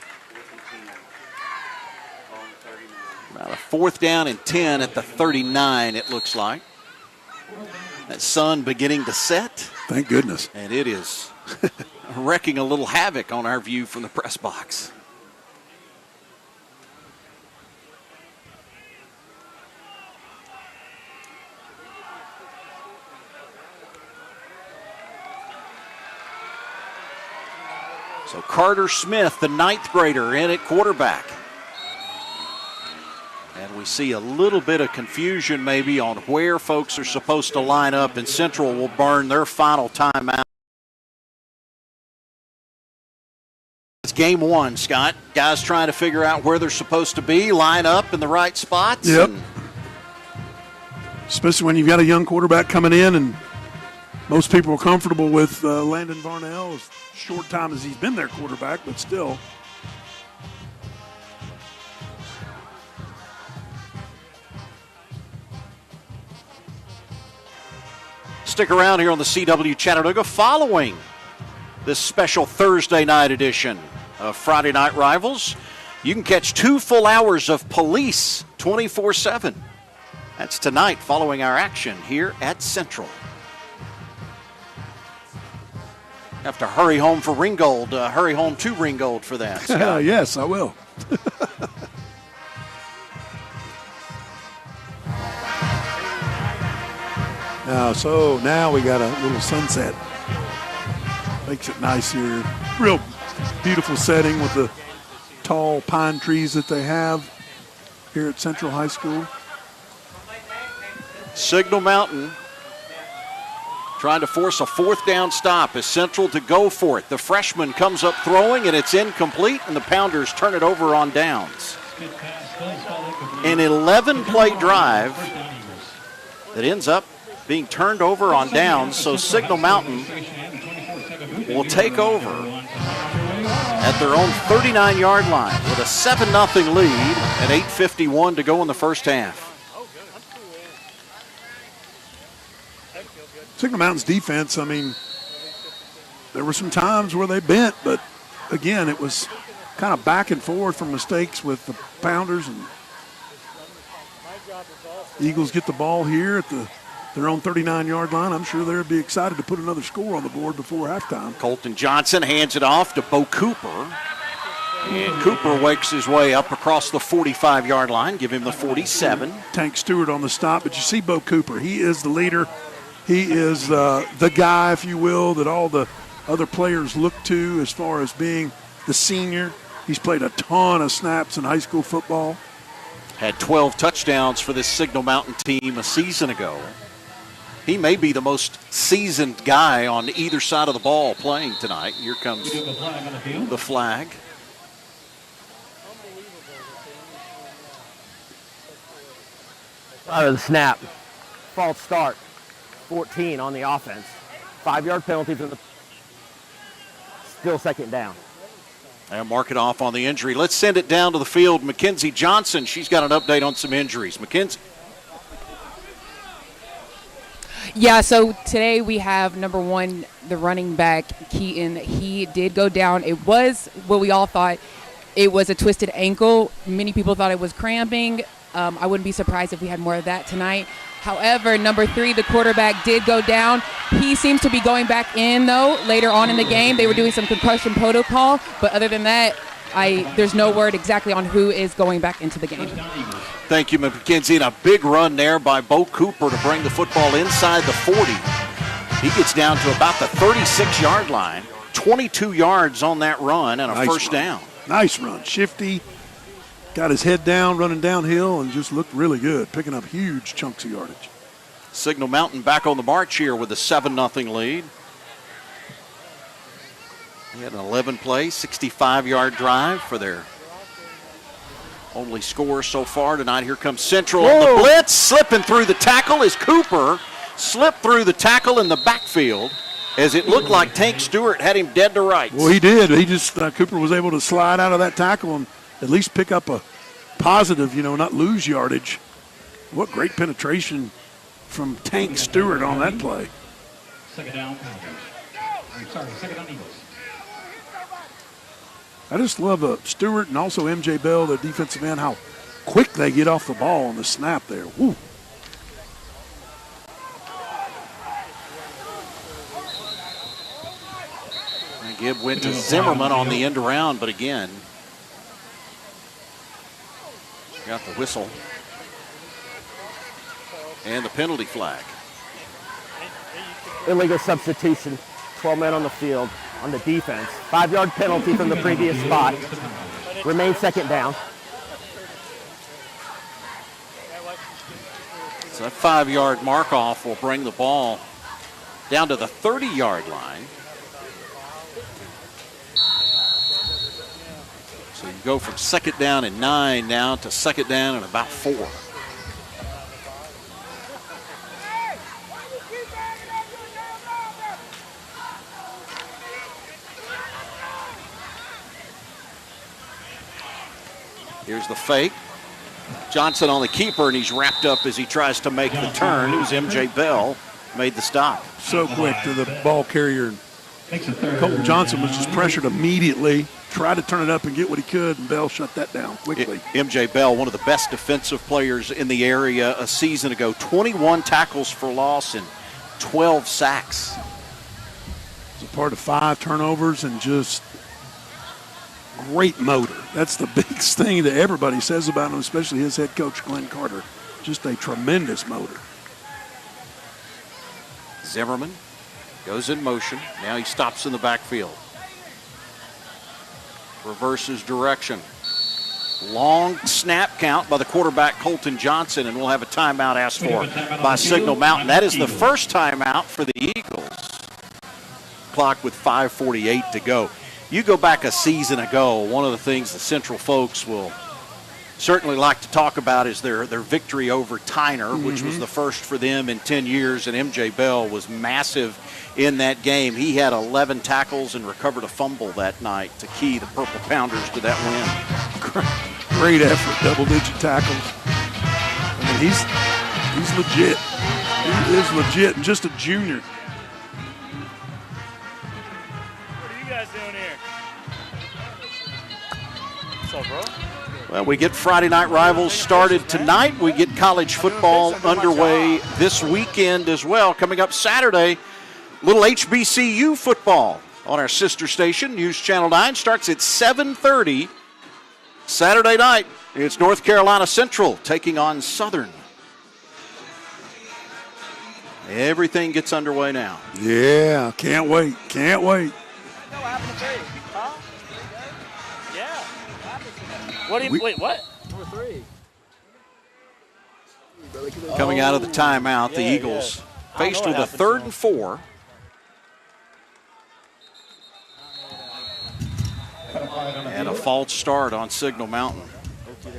About a 4th down and 10 at the 39, it looks like. That sun beginning to set. Thank goodness. And it is wrecking a little havoc on our view from the press box. So Carter Smith, the 9th grader, in at quarterback. We see a little bit of confusion maybe on where folks are supposed to line up, and Central will burn their final timeout. It's game one, Scott. Guys trying to figure out where they're supposed to be, line up in the right spots. Yep. Especially when you've got a young quarterback coming in, and most people are comfortable with Landon Varnell, as short time as he's been their quarterback, but still. Stick around here on the CW Chattanooga following this special Thursday night edition of Friday Night Rivals. You can catch 2 full hours of Police 24/7. That's tonight following our action here at Central. Have to hurry home for Ringgold. Hurry home to Ringgold for that, Scott. Yes, I will. Now we got a little sunset. Makes it nice here. Real beautiful setting with the tall pine trees that they have here at Central High School. Signal Mountain trying to force a 4th down stop as Central to go for it. The freshman comes up throwing, and it's incomplete, and the Pounders turn it over on downs. An 11-play drive that ends up being turned over on downs, so Signal Mountain will take over at their own 39-yard line with a 7-0 lead and 8:51 to go in the first half. Signal Mountain's defense, I mean, there were some times where they bent, but again, it was kind of back and forth from mistakes with the Pounders, and Eagles get the ball here at their own 39-yard line. I'm sure they'd be excited to put another score on the board before halftime. Colton Johnson hands it off to Bo Cooper. And Cooper wakes his way up across the 45-yard line, give him the 47. Tank Stewart on the stop, but you see Bo Cooper. He is the leader. He is the guy, if you will, that all the other players look to as far as being the senior. He's played a ton of snaps in high school football. Had 12 touchdowns for this Signal Mountain team a season ago. He may be the most seasoned guy on either side of the ball playing tonight. Here comes the flag. The snap. False start. 14 on the offense. 5-yard penalty for the still 2nd down. And mark it off on the injury. Let's send it down to the field. Mackenzie Johnson, she's got an update on some injuries. Mackenzie. Yeah, so today we have number 1, the running back, Keaton. He did go down. It was what we all thought. It was a twisted ankle. Many people thought it was cramping. I wouldn't be surprised if we had more of that tonight. However, number 3, the quarterback, did go down. He seems to be going back in, though, later on in the game. They were doing some concussion protocol. But other than that, there's no word exactly on who is going back into the game. Thank you, McKenzie. And a big run there by Bo Cooper to bring the football inside the 40. He gets down to about the 36-yard line. 22 yards on that run and a Nice first run. down. Nice run. Shifty. Got his head down, running downhill, and just looked really good, picking up huge chunks of yardage. Signal Mountain back on the march here with a 7-0 lead. They had an 11-play, 65-yard drive for their only score so far tonight. Here comes Central on the blitz, slipping through the tackle as Cooper slipped through the tackle in the backfield as it looked like Tank Stewart had him dead to rights. Well, he did. He just Cooper was able to slide out of that tackle and at least pick up a positive, not lose yardage. What great penetration from Tank Stewart on that play. 2nd down, Pounders. 2nd down, Eagles. I just love Stewart and also MJ Bell, the defensive end, how quick they get off the ball on the snap there. Woo. And Gibb went to Zimmerman on the end around, but again, got the whistle and the penalty flag. Illegal substitution. 12 men on the field on the defense. 5-yard penalty from the previous spot. Remains 2nd down. So that 5-yard mark-off will bring the ball down to the 30-yard line. So you go from 2nd down and 9 now to 2nd down and about 4. Here's the fake. Johnson on the keeper, and he's wrapped up as he tries to make the turn. It was M.J. Bell made the stop. So quick to the ball carrier. Colton Johnson was just pressured immediately, tried to turn it up and get what he could, and Bell shut that down quickly. M.J. Bell, one of the best defensive players in the area a season ago. 21 tackles for loss and 12 sacks. He's a part of 5 turnovers and just great motor. That's the biggest thing that everybody says about him, especially his head coach, Glenn Carter. Just a tremendous motor. Zimmerman goes in motion. Now he stops in the backfield. Reverses direction. Long snap count by the quarterback, Colton Johnson, and we'll have a timeout asked for by Signal Mountain. That is the first timeout for the Eagles. Clock with 5:48 to go. You go back a season ago, one of the things the Central folks will certainly like to talk about is their victory over Tyner, which was the first for them in 10 years, and M.J. Bell was massive in that game. He had 11 tackles and recovered a fumble that night to key the Purple Pounders to that win. Great effort, double-digit tackles. I mean, he's legit. He is legit, and just a junior. What are you guys doing here? What's up, bro? Well, we get Friday Night Rivals started tonight. We get college football underway this weekend as well. Coming up Saturday, little HBCU football on our sister station, News Channel 9. Starts at 7:30 Saturday night. It's North Carolina Central taking on Southern. Everything gets underway now. Yeah, can't wait. Can't wait. What happened to 3? Huh? Yeah. What do you, wait, what? Number 3. Coming out of the timeout, the Eagles faced with a 3rd and 4. And a false start on Signal Mountain.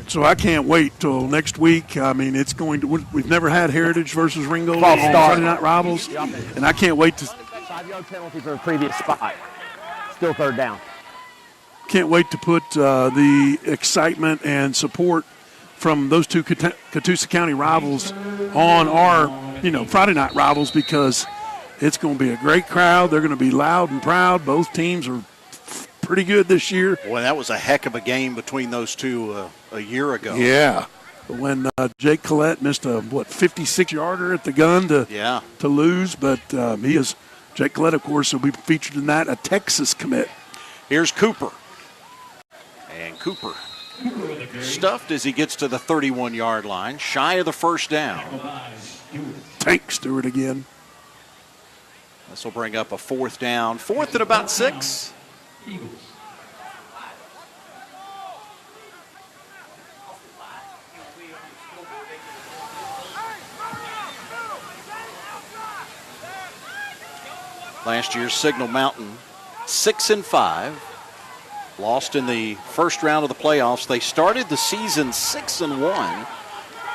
So I can't wait till next week. I mean, it's going to. We've never had Heritage versus Ringgold on Friday Night Rivals, and I can't wait to. 5-yard penalty for a previous spot. Still 3rd down. Can't wait to put the excitement and support from those two Catoosa County rivals on our, Friday Night Rivals, because it's going to be a great crowd. They're going to be loud and proud. Both teams are pretty good this year. Boy, that was a heck of a game between those two a year ago. Yeah. When Jake Collette missed a 56-yarder at the gun to lose, but Jake Collette, of course, will be featured in that, a Texas commit. Here's Cooper. And Cooper stuffed as he gets to the 31-yard line, shy of the 1st down. Tank Stewart again. This will bring up a 4th down. 4th and about 6. Last year's Signal Mountain, 6-5. Lost in the first round of the playoffs. They started the season 6-1.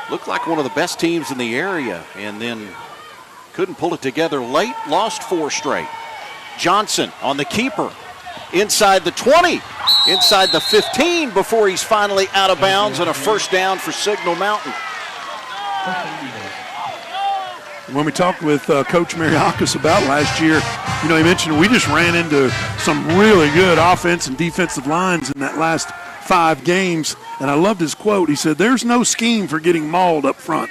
Looked like one of the best teams in the area, and then couldn't pull it together late. Lost 4 straight. Johnson on the keeper. Inside the 20, inside the 15 before he's finally out of bounds, and a 1st down for Signal Mountain. When we talked with Coach Mariakis about last year, he mentioned we just ran into some really good offense and defensive lines in that last 5 games, and I loved his quote. He said, "There's no scheme for getting mauled up front."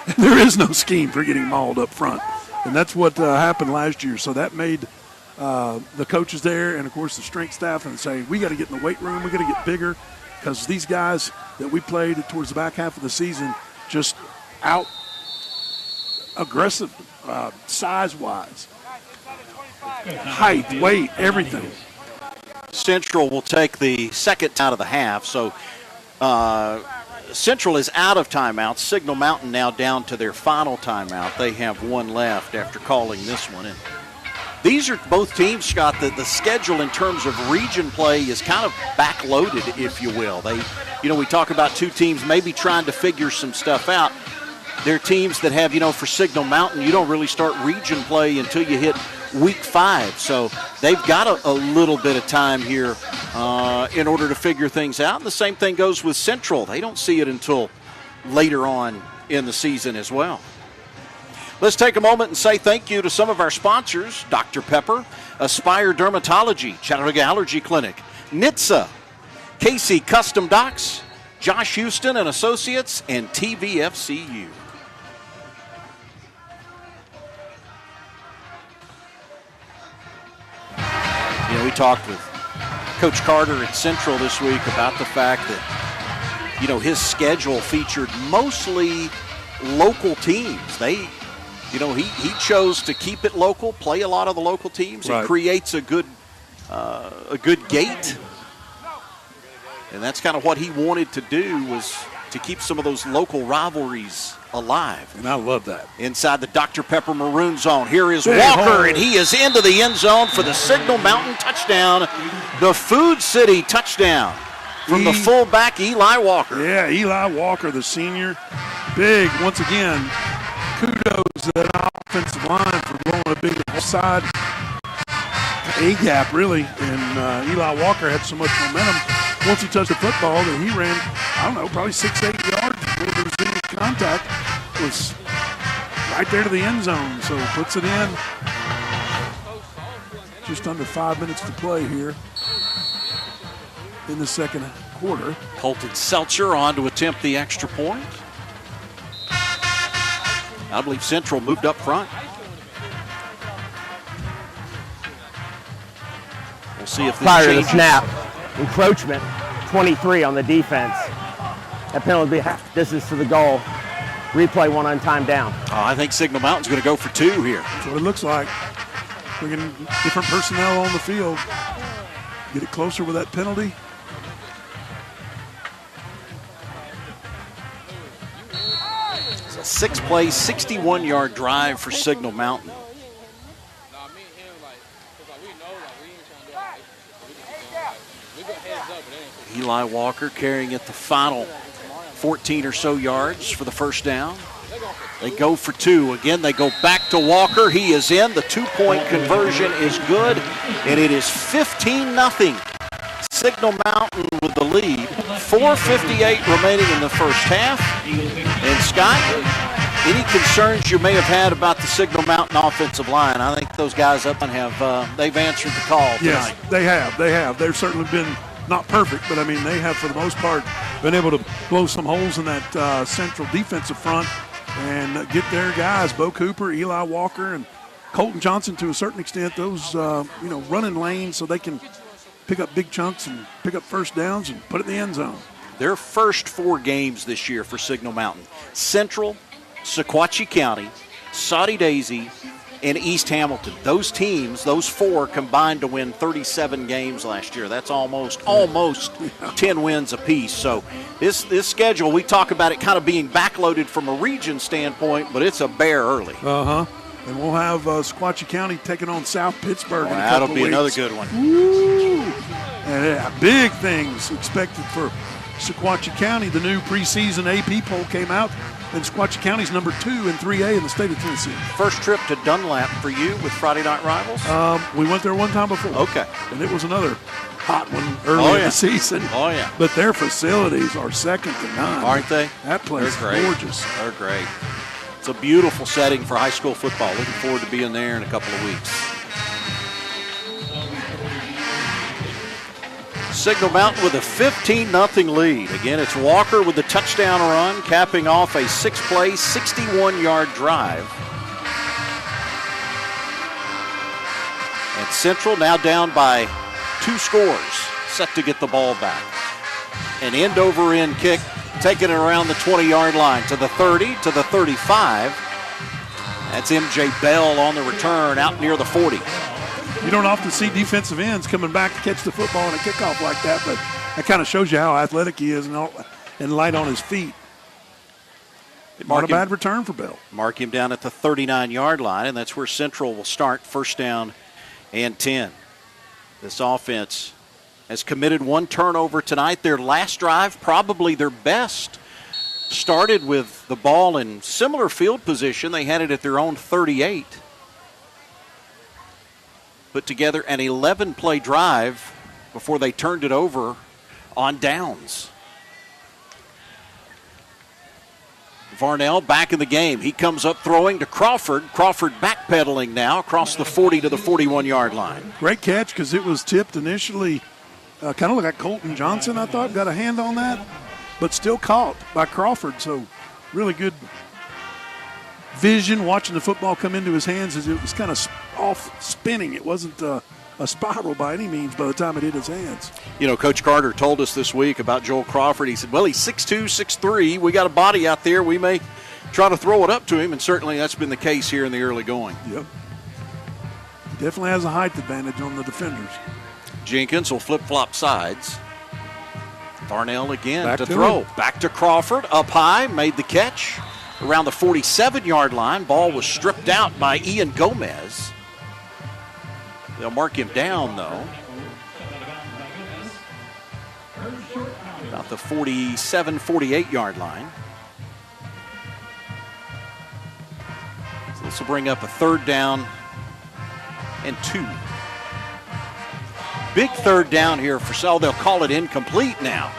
And there is no scheme for getting mauled up front, and that's what happened last year. So that made the coaches there and, of course, the strength staff and say, we got to get in the weight room, we got to get bigger, because these guys that we played towards the back half of the season just out aggressive size-wise. Height, weight, everything. Central will take the 2nd out of the half, so Central is out of timeouts. Signal Mountain now down to their final timeout. They have one left after calling this one in. These are both teams, Scott, the schedule in terms of region play is kind of backloaded, if you will. We talk about two teams maybe trying to figure some stuff out. They're teams that have, for Signal Mountain, you don't really start region play until you hit week 5. So they've got a little bit of time here in order to figure things out. And the same thing goes with Central. They don't see it until later on in the season as well. Let's take a moment and say thank you to some of our sponsors: Dr. Pepper, Aspire Dermatology, Chattanooga Allergy Clinic, NHTSA, Casey Custom Docks, Josh Houston and Associates, and TVFCU. We talked with Coach Carter at Central this week about the fact that, his schedule featured mostly local teams. He chose to keep it local, play a lot of the local teams. Right. It creates a good gate. And that's kind of what he wanted to do, was to keep some of those local rivalries alive. And I love that. Inside the Dr. Pepper maroon zone, here is Walker, and he is into the end zone for the Signal Mountain touchdown. The Food City touchdown from the fullback, Eli Walker. Yeah, Eli Walker, the senior. Big, once again, kudos to that offensive line for blowing a big offside A-gap, really. And Eli Walker had so much momentum once he touched the football that he ran, probably 6-8 yards before there was any contact. Was right there to the end zone, so puts it in. Just under 5 minutes to play here in the second quarter. Colton Seltzer on to attempt the extra point. I believe Central moved up front. We'll see if this prior changes. to the snap, encroachment, 23 on the defense. That penalty this is to the goal. Replay, one on time down. I think Signal Mountain's going to go for 2 here. That's what it looks like. Bringing different personnel on the field. Get it closer with that penalty. It's a 6-play, 61-yard drive for Signal Mountain. Eli Walker carrying it the final 14 or so yards for the first down. They go for 2. Again, they go back to Walker. He is in. The 2-point conversion is good, and it is 15-0. Signal Mountain with the lead. 4:58 remaining in the first half. And Scott, any concerns you may have had about the Signal Mountain offensive line? I think those guys up and they've answered the call tonight. Yes, they have. They've certainly been not perfect, but they have for the most part been able to blow some holes in that Central defensive front and get their guys, Bo Cooper, Eli Walker, and Colton Johnson to a certain extent, those running lanes so they can pick up big chunks and pick up first downs and put it in the end zone. Their first 4 games this year for Signal Mountain: Central, Sequatchie County, Soddy Daisy, and East Hamilton. Those teams, those 4 combined to win 37 games last year. That's almost 10 wins apiece. So this schedule, we talk about it kind of being backloaded from a region standpoint, but it's a bear early. And we'll have Sequatchie County taking on South Pittsburgh in a couple that'll of be weeks. Another good one. Woo! And big things expected for Sequatchie County. The new preseason AP poll came out, and Sequatchie County's number 2 in 3A in the state of Tennessee. First trip to Dunlap for you with Friday Night Rivals? We went there one time before. Okay. And it was another hot one early in the season. Oh, yeah. But their facilities are second to none. Aren't they? That place is gorgeous. They're great. It's a beautiful setting for high school football. Looking forward to being there in a couple of weeks. Signal Mountain with a 15-0 lead. Again, it's Walker with the touchdown run, capping off a 6-play, 61-yard drive. And Central now down by 2 scores, set to get the ball back. An end-over-end kick, taking it around the 20-yard line to the 30, to the 35. That's MJ Bell on the return out near the 40. You don't often see defensive ends coming back to catch the football in a kickoff like that, but that kind of shows you how athletic he is and and light on his feet. Not a bad return for Bell. Mark him down at the 39-yard line, and that's where Central will start, first down and 10. This offense has committed one turnover tonight. Their last drive, probably their best, started with the ball in similar field position. They had it at their own 38. Put together an 11-play drive before they turned it over on downs. Varnell back in the game. He comes up throwing to Crawford. Crawford backpedaling now across the 40 to the 41-yard line. Great catch because it was tipped initially. Kind of like Colton Johnson, I thought, got a hand on that, but still caught by Crawford. So really good vision watching the football come into his hands as it was kind of off spinning. It wasn't a spiral by any means by the time it hit his hands. You know, Coach Carter told us this week about Joel Crawford. He said, well, he's 6'2", 6'3". We got a body out there. We may try to throw it up to him, and certainly that's been the case here in the early going. Yep. He definitely has a height advantage on the defenders. Jenkins will flip-flop sides. Varnell again Back to to throw. him. Back to Crawford, up high, made the catch. Around the 47-yard line, ball was stripped out by Ian Gomez. They'll mark him down, though. About the 47, 48-yard line. So this will bring up a third down and 2. Big third down here for Sal. They'll call it incomplete now.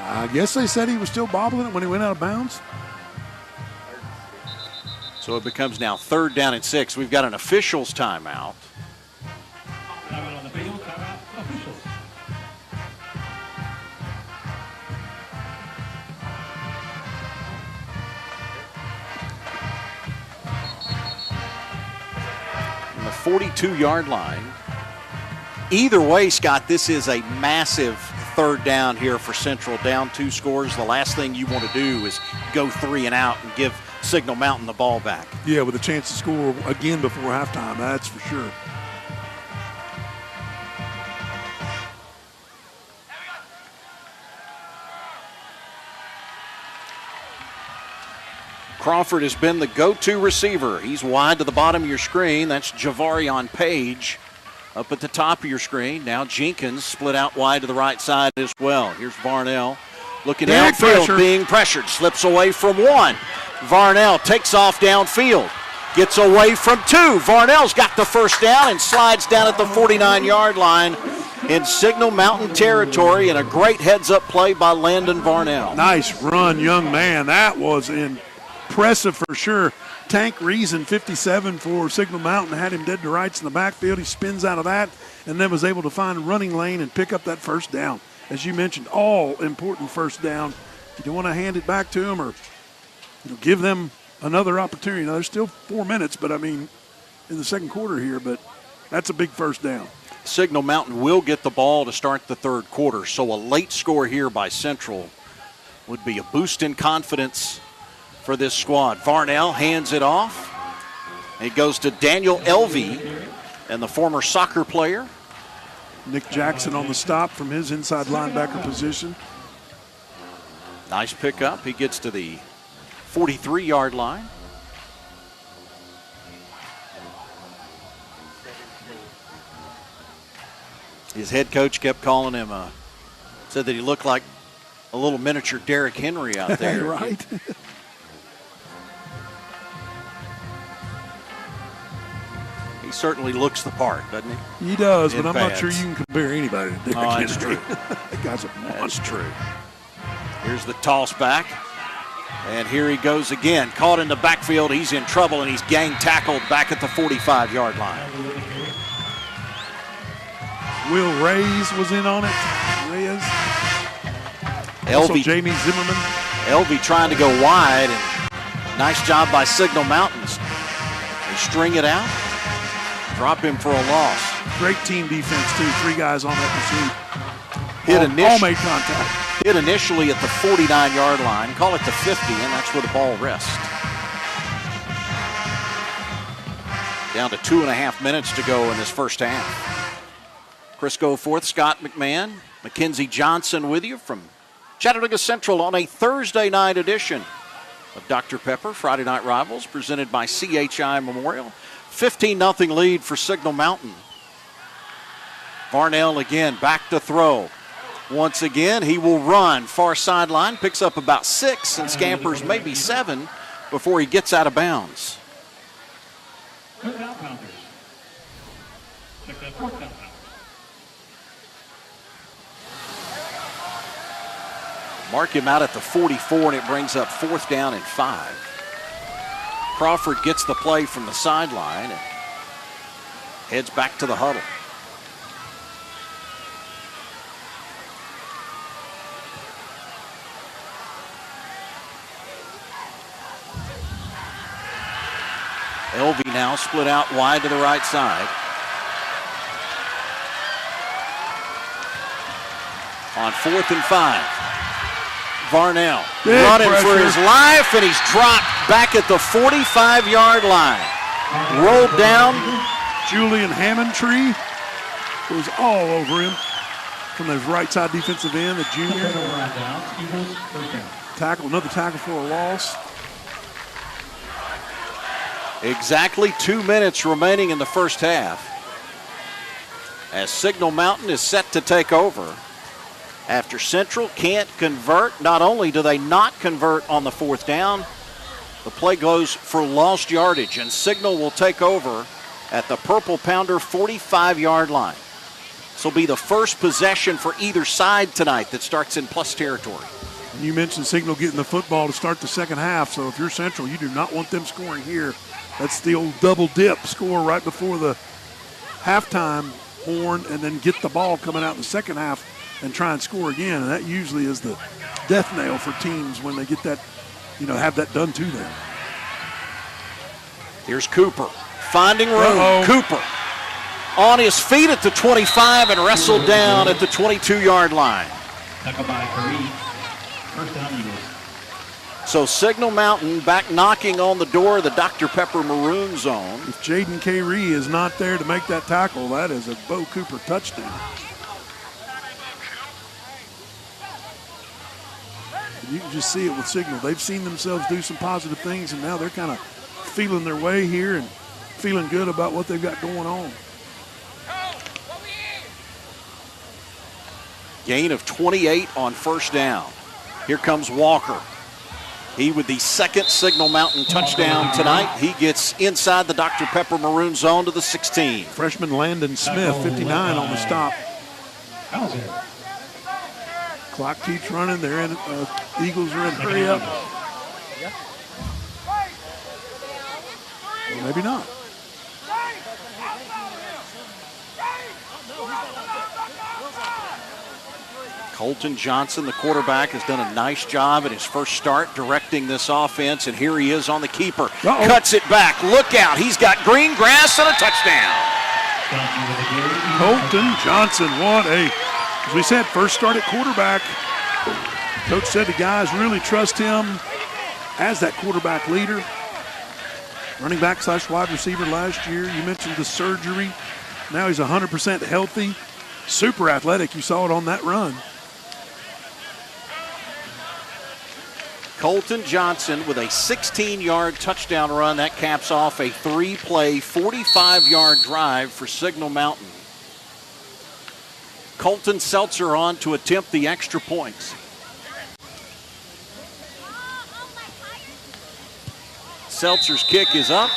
I guess they said he was still bobbling it when he went out of bounds. So it becomes now third down and 6. We've got an officials timeout. Timeout on the field, timeout officials. On the 42-yard line. Either way, Scott, this is a massive third down here for Central. Down 2 scores. The last thing you want to do is go 3 and out and give Signal Mountain the ball back. Yeah, with a chance to score again before halftime, that's for sure. Crawford has been the go-to receiver. He's wide to the bottom of your screen. That's Javarion Page up at the top of your screen. Now Jenkins split out wide to the right side as well. Here's Varnell looking downfield, being pressured. Slips away from 1. Varnell takes off downfield. Gets away from 2. Varnell's got the first down and slides down at the 49-yard line in Signal Mountain territory, and a great heads-up play by Landon Varnell. Nice run, young man. That was impressive for sure. Tank Reason, 57 for Signal Mountain, had him dead to rights in the backfield. He spins out of that and then was able to find a running lane and pick up that first down. As you mentioned, all important first down. You don't want to hand it back to him or give them another opportunity. Now, there's still 4 minutes, but I mean, in the second quarter here, but that's a big first down. Signal Mountain will get the ball to start the third quarter, so a late score here by Central would be a boost in confidence for this squad. Varnell hands it off. It goes to Daniel Elvey, and the former soccer player. Nick Jackson on the stop from his inside linebacker position. Nice pickup. He gets to the 43-yard line. His head coach kept calling him, said that he looked like a little miniature Derrick Henry out there. Right. He certainly looks the part, doesn't he? He does, In but I'm not pads. sure you can compare anybody to Derrick Oh, that's Henry. true. That guy's a That's monster. true. Here's the toss back. And here he goes again. Caught in the backfield. He's in trouble, and he's gang tackled back at the 45-yard line. Will Reyes was in on it. Reyes. Also Jamie Zimmerman. Elvey trying to go wide, and nice job by Signal Mountains. They string it out, drop him for a loss. Great team defense, too. 3 guys on that pursuit. All made contact. Hit initially at the 49-yard line. Call it the 50, and that's where the ball rests. Down to 2.5 minutes to go in this first half. Chris Goforth, Scott McMahon, Mackenzie Johnson with you from Chattanooga Central on a Thursday night edition of Dr. Pepper Friday Night Rivals, presented by CHI Memorial. 15-0 lead for Signal Mountain. Varnell again back to throw. Once again, he will run far sideline, picks up about 6 and scampers maybe 7 before he gets out of bounds. Third down, Pounders. Check that fourth down, Pounders. Mark him out at the 44, and it brings up 4th down and 5. Crawford gets the play from the sideline and heads back to the huddle. Elvey now split out wide to the right side. On 4th and 5. Varnell running for his life, and he's dropped back at the 45-yard line. Rolled down. Julian Hammondtree was all over him from the right side defensive end, the junior. Another tackle for a loss. Exactly 2 minutes remaining in the first half, as Signal Mountain is set to take over. After Central can't convert, not only do they not convert on the 4th down, the play goes for lost yardage, and Signal will take over at the Purple Pounder 45-yard line. This will be the first possession for either side tonight that starts in plus territory. You mentioned Signal getting the football to start the second half, so if you're Central, you do not want them scoring here. That's the old double dip, score right before the halftime horn and then get the ball coming out in the second half and try and score again. And that usually is the death knell for teams when they get that, have that done to them. Here's Cooper finding room. Cooper on his feet at the 25 and wrestled down at the 22-yard line. Tackle by Curry. First down, Eagles. So Signal Mountain back knocking on the door of the Dr. Pepper Maroon zone. If Jaden Carey is not there to make that tackle, that is a Bo Cooper touchdown. You can just see it with Signal. They've seen themselves do some positive things, and now they're kind of feeling their way here and feeling good about what they've got going on. Gain of 28 on first down. Here comes Walker. He with the second Signal Mountain touchdown tonight. He gets inside the Dr. Pepper Maroon zone to the 16. Freshman Landon Smith, 59 on the stop. Clock keeps running. They're in. Eagles are in hurry up. Well, maybe not. Colton Johnson, the quarterback, has done a nice job in his first start directing this offense, and here he is on the keeper. Cuts it back. Look out. He's got green grass and a touchdown. Colton Johnson, as we said, first start at quarterback. Coach said the guys really trust him as that quarterback leader. Running back / wide receiver last year. You mentioned the surgery. Now he's 100% healthy. Super athletic. You saw it on that run. Colton Johnson with a 16-yard touchdown run. That caps off a 3-play, 45-yard drive for Signal Mountain. Colton Seltzer on to attempt the extra points. Seltzer's kick is up,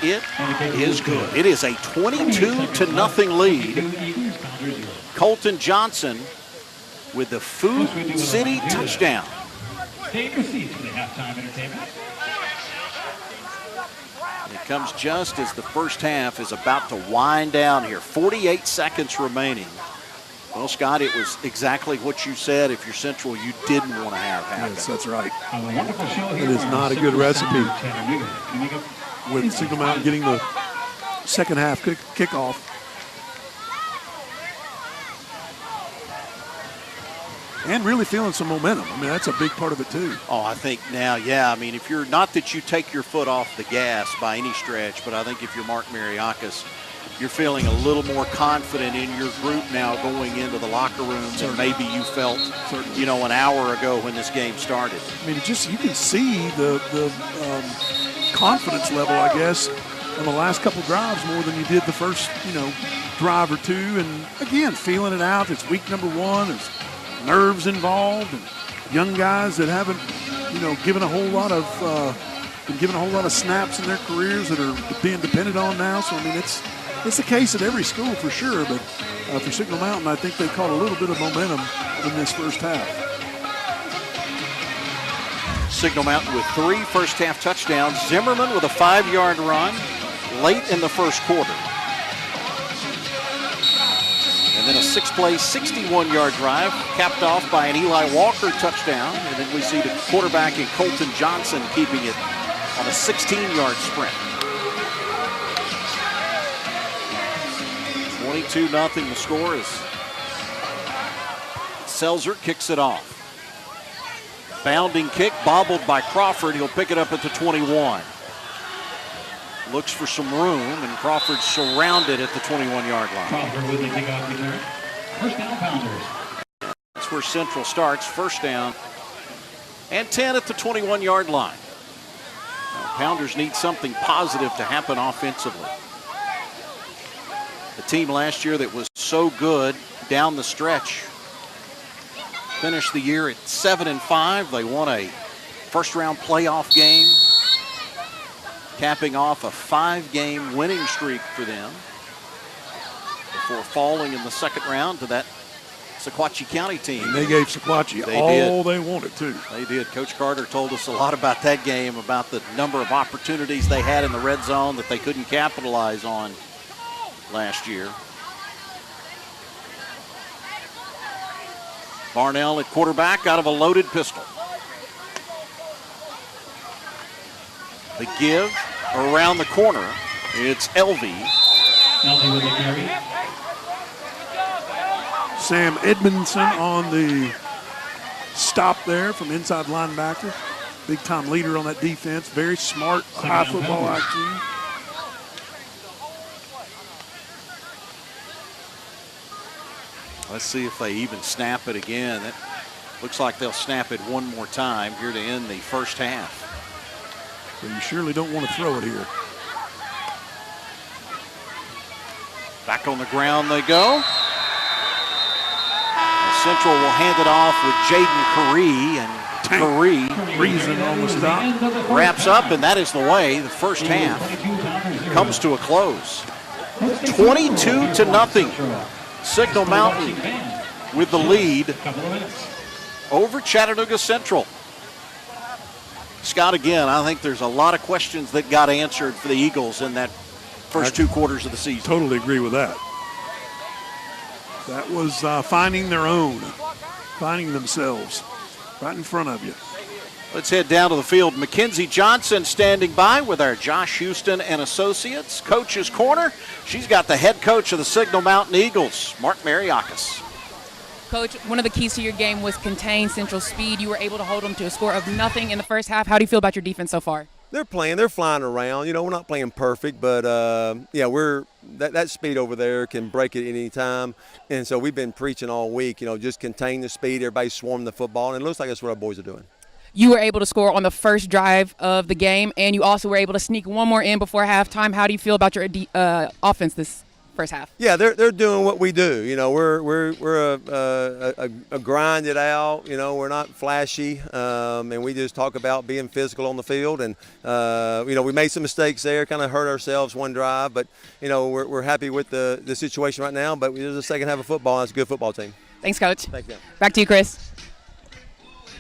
and it is good. It is a 22-0 lead. Colton Johnson with the Food City touchdown. Take your seats for the halftime entertainment. It comes just as the first half is about to wind down here. 48 seconds remaining. Well, Scott, it was exactly what you said. If you're Central, you didn't want to have happen. Yes, that's right. It is not a good recipe with Signal Mountain getting the second half kickoff. and really feeling some momentum. I mean, that's a big part of it too. Oh, I think now, yeah. I mean, if you're not that you take your foot off the gas by any stretch, but I think if you're Mark Mariakis, you're feeling a little more confident in your group now going into the locker room than maybe you felt, an hour ago when this game started. I mean, you can see the confidence level, I guess, on the last couple drives more than you did the first, drive or two. And again, feeling it out. It's week number 1. There's nerves involved and young guys that haven't, given a whole lot of been given a whole lot of snaps in their careers that are being depended on now. So I mean, it's the case at every school for sure. But for Signal Mountain, I think they caught a little bit of momentum in this first half. Signal Mountain with 3 first-half touchdowns. Zimmerman with a 5-yard run late in the first quarter. And then a 6-play, 61-yard drive capped off by an Eli Walker touchdown. And then we see the quarterback in Colton Johnson keeping it on a 16-yard sprint. 22-0 the score is Selzer kicks it off. Bounding kick, bobbled by Crawford. He'll pick it up at the 21. Looks for some room, and Crawford surrounded at the 21-yard line. Crawford with the kickoff return. First down, Pounders. That's where Central starts. First down and 10 at the 21-yard line. Now, Pounders need something positive to happen offensively. The team last year that was so good down the stretch finished the year at 7-5. They won a first-round playoff game, capping off a 5-game winning streak for them before falling in the second round to that Sequatchie County team. And they gave Sequatchie all they wanted to. They did. Coach Carter told us a lot about that game, about the number of opportunities they had in the red zone that they couldn't capitalize on last year. Barnell at quarterback out of a loaded pistol. The give around the corner. It's Elvey. Elvey with the carry. Sam Edmondson on the stop there from inside linebacker. Big time leader on that defense. Very smart, high football IQ. Let's see if they even snap it again. It looks like they'll snap it one more time here to end the first half. So you surely don't want to throw it here. Back on the ground they go. And Central will hand it off with Jaden Curry, and Curry reason on the stop wraps up, and that is the way the first half comes to a close. 22-0. Signal Mountain with the lead over Chattanooga Central. Scott, again, I think there's a lot of questions that got answered for the Eagles in that first 2 quarters of the season. Totally agree with that. That was finding their own, finding themselves right in front of you. Let's head down to the field. Mackenzie Johnson standing by with our Josh Houston and Associates. Coach's Corner. She's got the head coach of the Signal Mountain Eagles, Mark Mariakis. Coach, one of the keys to your game was contain Central speed. You were able to hold them to a score of nothing in the first half. How do you feel about your defense so far? They're flying around. We're not playing perfect, but we're that speed over there can break at any time. And so we've been preaching all week, just contain the speed. Everybody swarm the football, and it looks like that's what our boys are doing. You were able to score on the first drive of the game, and you also were able to sneak one more in before halftime. How do you feel about your offense this first half? Yeah, they're doing what we do. We're a grinded out. We're not flashy, and we just talk about being physical on the field. And we made some mistakes there, kind of hurt ourselves one drive, but we're happy with the situation right now. But there's a second half of football. That's a good football team. Thanks, Coach. Thank you. Back to you, Chris.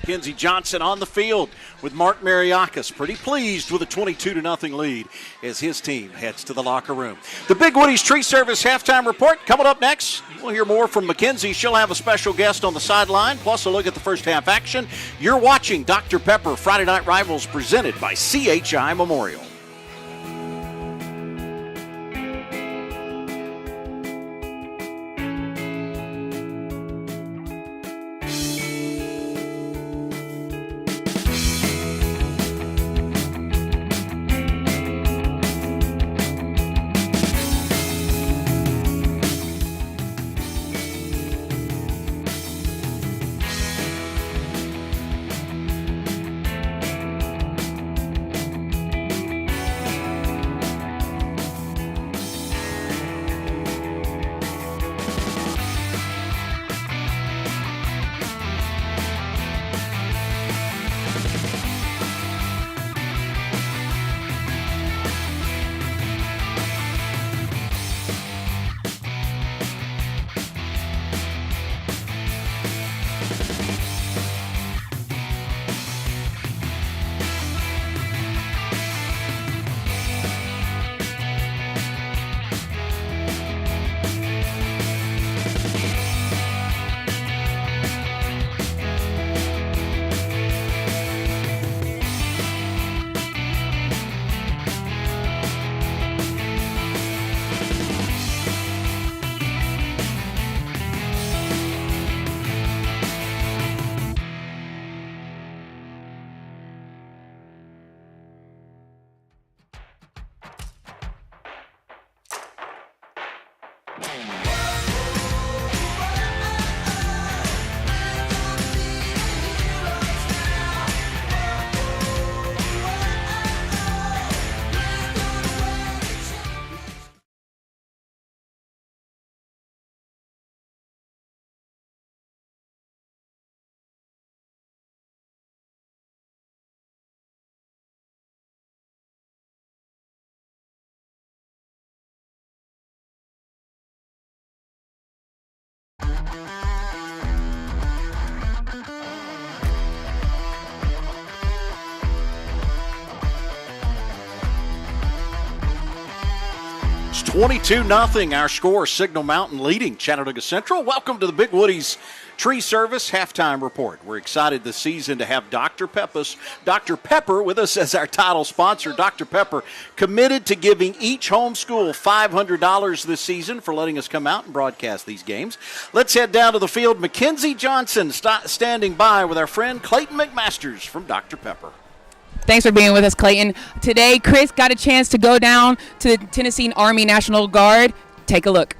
Mackenzie Johnson on the field with Mark Mariakis, pretty pleased with a 22-0 lead as his team heads to the locker room. The Big Woody's Tree Service halftime report coming up next. We'll hear more from Mackenzie. She'll have a special guest on the sideline, plus a look at the first half action. You're watching Dr. Pepper Friday Night Rivals presented by CHI Memorial. 22-0, our score. Signal Mountain leading Chattanooga Central. Welcome to the Big Woody's Tree Service Halftime Report. We're excited this season to have Dr. Pepper with us as our title sponsor. Dr. Pepper committed to giving each home school $500 this season for letting us come out and broadcast these games. Let's head down to the field. Mackenzie Johnson standing by with our friend Clayton McMasters from Dr. Pepper. Thanks for being with us, Clayton. Today, Chris got a chance to go down to the Tennessee Army National Guard. Take a look.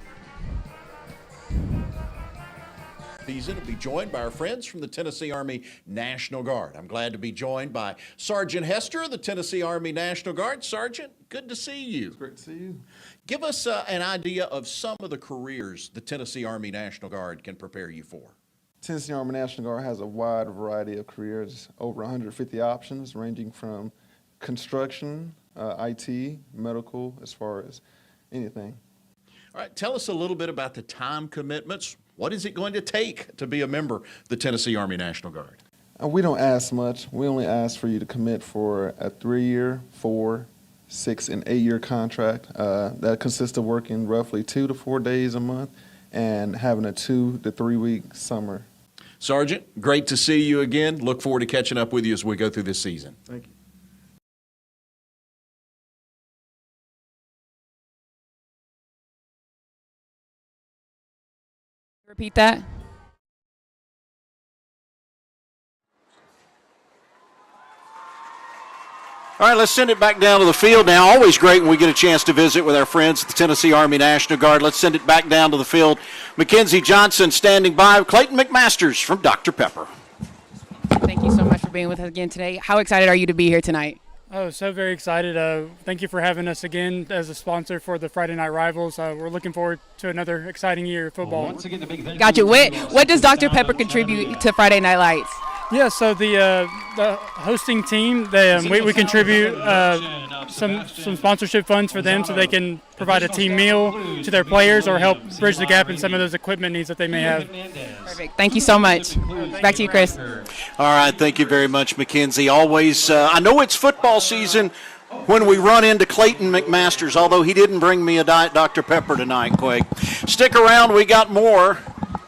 Season to be joined by our friends from the Tennessee Army National Guard. I'm glad to be joined by Sergeant Hester of the Tennessee Army National Guard. Sergeant, good to see you. It's great to see you. Give us an idea of some of the careers the Tennessee Army National Guard can prepare you for. Tennessee Army National Guard has a wide variety of careers, over 150 options, ranging from construction, IT, medical, as far as anything. All right, tell us a little bit about the time commitments. What is it going to take to be a member of the Tennessee Army National Guard? We don't ask much. We only ask for you to commit for a 3-year, 4, 6, and 8-year contract. That consists of working roughly 2 to 4 days a month and having a 2 to 3 week summer. Sergeant, great to see you again. Look forward to catching up with you as we go through this season. Thank you. Repeat that. All right, let's send it back down to the field now. Always great when we get a chance to visit with our friends at the Tennessee Army National Guard. Let's send it back down to the field. Mackenzie Johnson standing by. Clayton McMasters from Dr. Pepper. Thank you so much for being with us again today. How excited are you to be here tonight? Oh, so very excited. Thank you for having us again as a sponsor for the Friday Night Rivals. We're looking forward to another exciting year of football. Gotcha. What does Dr. Pepper contribute to Friday Night Lights? Yeah, so the hosting team, we contribute some sponsorship funds for them so they can provide a team meal to their players or help bridge the gap in some of those equipment needs that they may have. Perfect. Thank you so much. Back to you, Chris. All right, thank you very much, Mackenzie. Always, I know it's football season when we run into Clayton McMasters, although he didn't bring me a Diet Dr. Pepper tonight, Quake. Stick around, we got more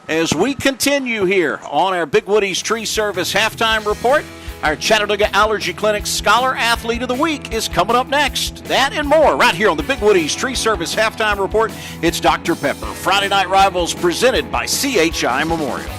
as we continue here on our Big Woody's Tree Service Halftime Report. Our Chattanooga Allergy Clinic Scholar Athlete of the Week is coming up next. That and more right here on the Big Woody's Tree Service Halftime Report. It's Dr. Pepper. Friday Night Rivals presented by CHI Memorial.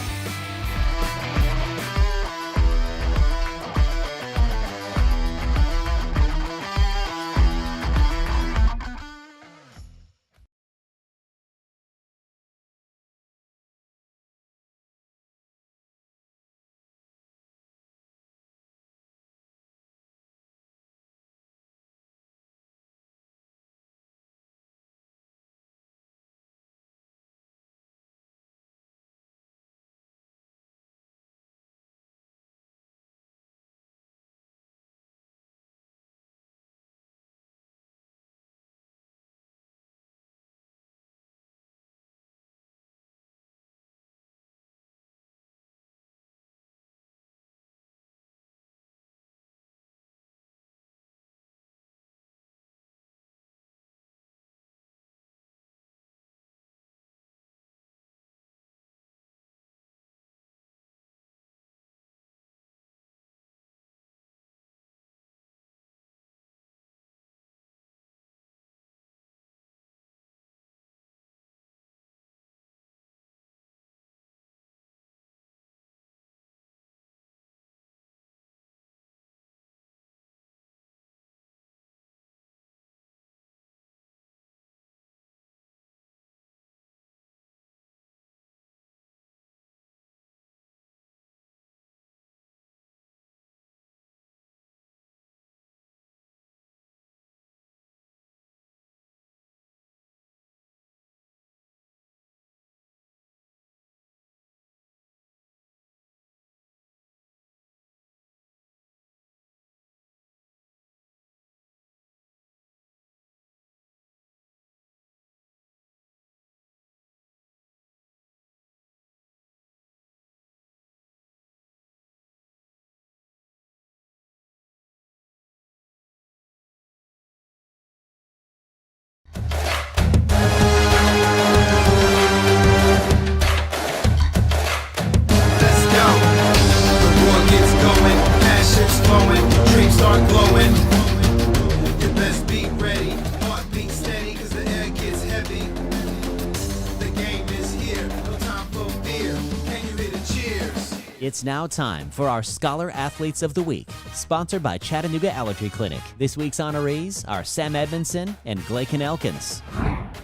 It's now time for our Scholar Athletes of the Week, sponsored by Chattanooga Allergy Clinic. This week's honorees are Sam Edmondson and Glaken Elkins.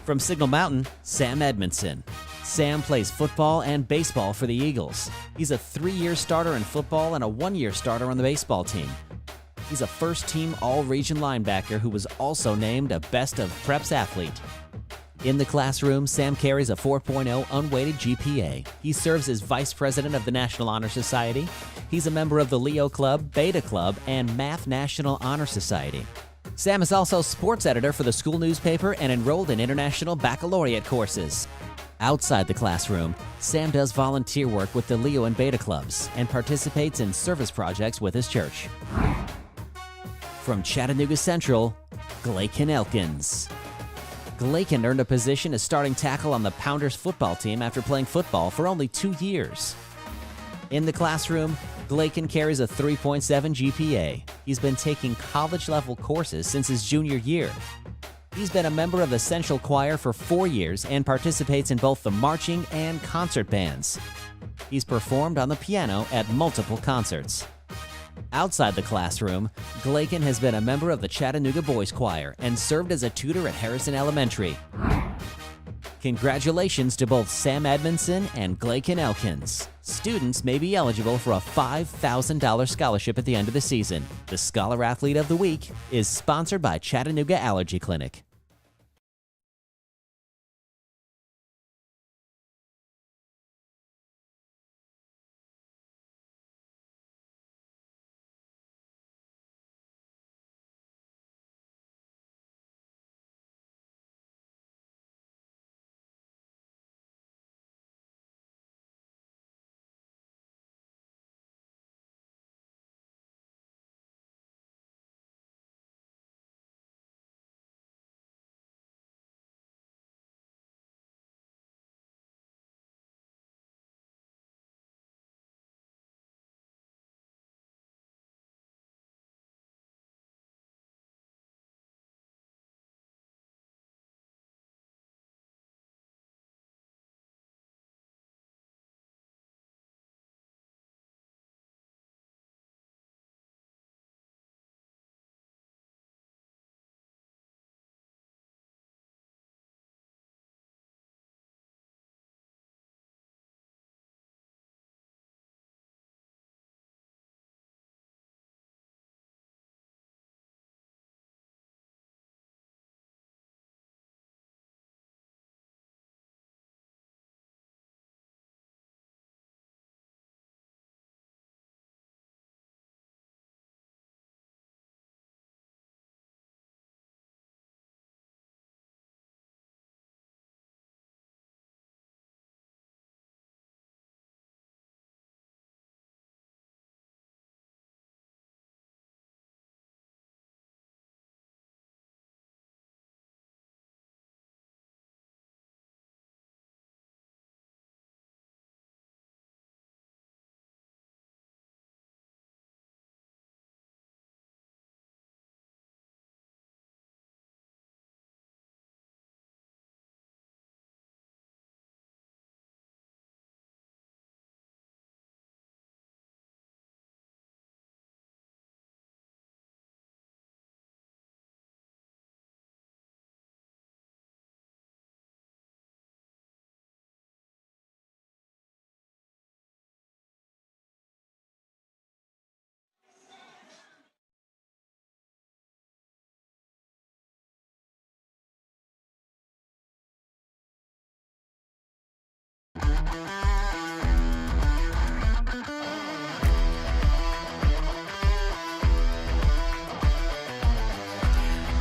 From Signal Mountain, Sam Edmondson. Sam plays football and baseball for the Eagles. He's a 3-year starter in football and a 1-year starter on the baseball team. He's a first-team all-region linebacker who was also named a Best of Preps athlete. In the classroom, Sam carries a 4.0 unweighted GPA. He serves as vice president of the National Honor Society. He's a member of the Leo Club, Beta Club, and Math National Honor Society. Sam is also sports editor for the school newspaper and enrolled in international baccalaureate courses. Outside the classroom, Sam does volunteer work with the Leo and Beta Clubs and participates in service projects with his church. From Chattanooga Central, Glaken Elkins. Glaken earned a position as starting tackle on the Pounders football team after playing football for only 2 years. In the classroom, Glaken carries a 3.7 GPA. He's been taking college-level courses since his junior year. He's been a member of the Central Choir for 4 years and participates in both the marching and concert bands. He's performed on the piano at multiple concerts. Outside the classroom, Glaken has been a member of the Chattanooga Boys Choir and served as a tutor at Harrison Elementary. Congratulations to both Sam Edmondson and Glaken Elkins. Students may be eligible for a $5,000 scholarship at the end of the season. The Scholar Athlete of the Week is sponsored by Chattanooga Allergy Clinic.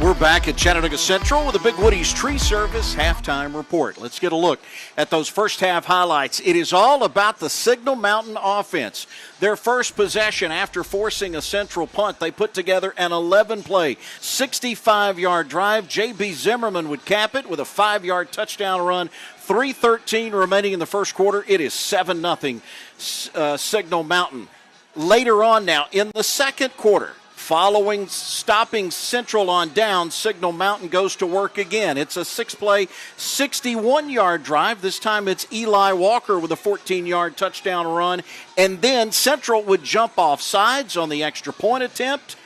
We're back at Chattanooga Central with the Big Woody's Tree Service halftime report. Let's get a look at those first half highlights. It is all about the Signal Mountain offense. Their first possession after forcing a Central punt, they put together an 11-play, 65-yard drive. J.B. Zimmerman would cap it with a 5-yard touchdown run. 3:13 remaining in the first quarter. It is 7-0 Signal Mountain. Later on now in the second quarter, Following stopping Central on down, Signal Mountain goes to work again. It's a 6-play, 61-yard drive. This time it's Eli Walker with a 14-yard touchdown run. And then Central would jump off sides on the extra point attempt.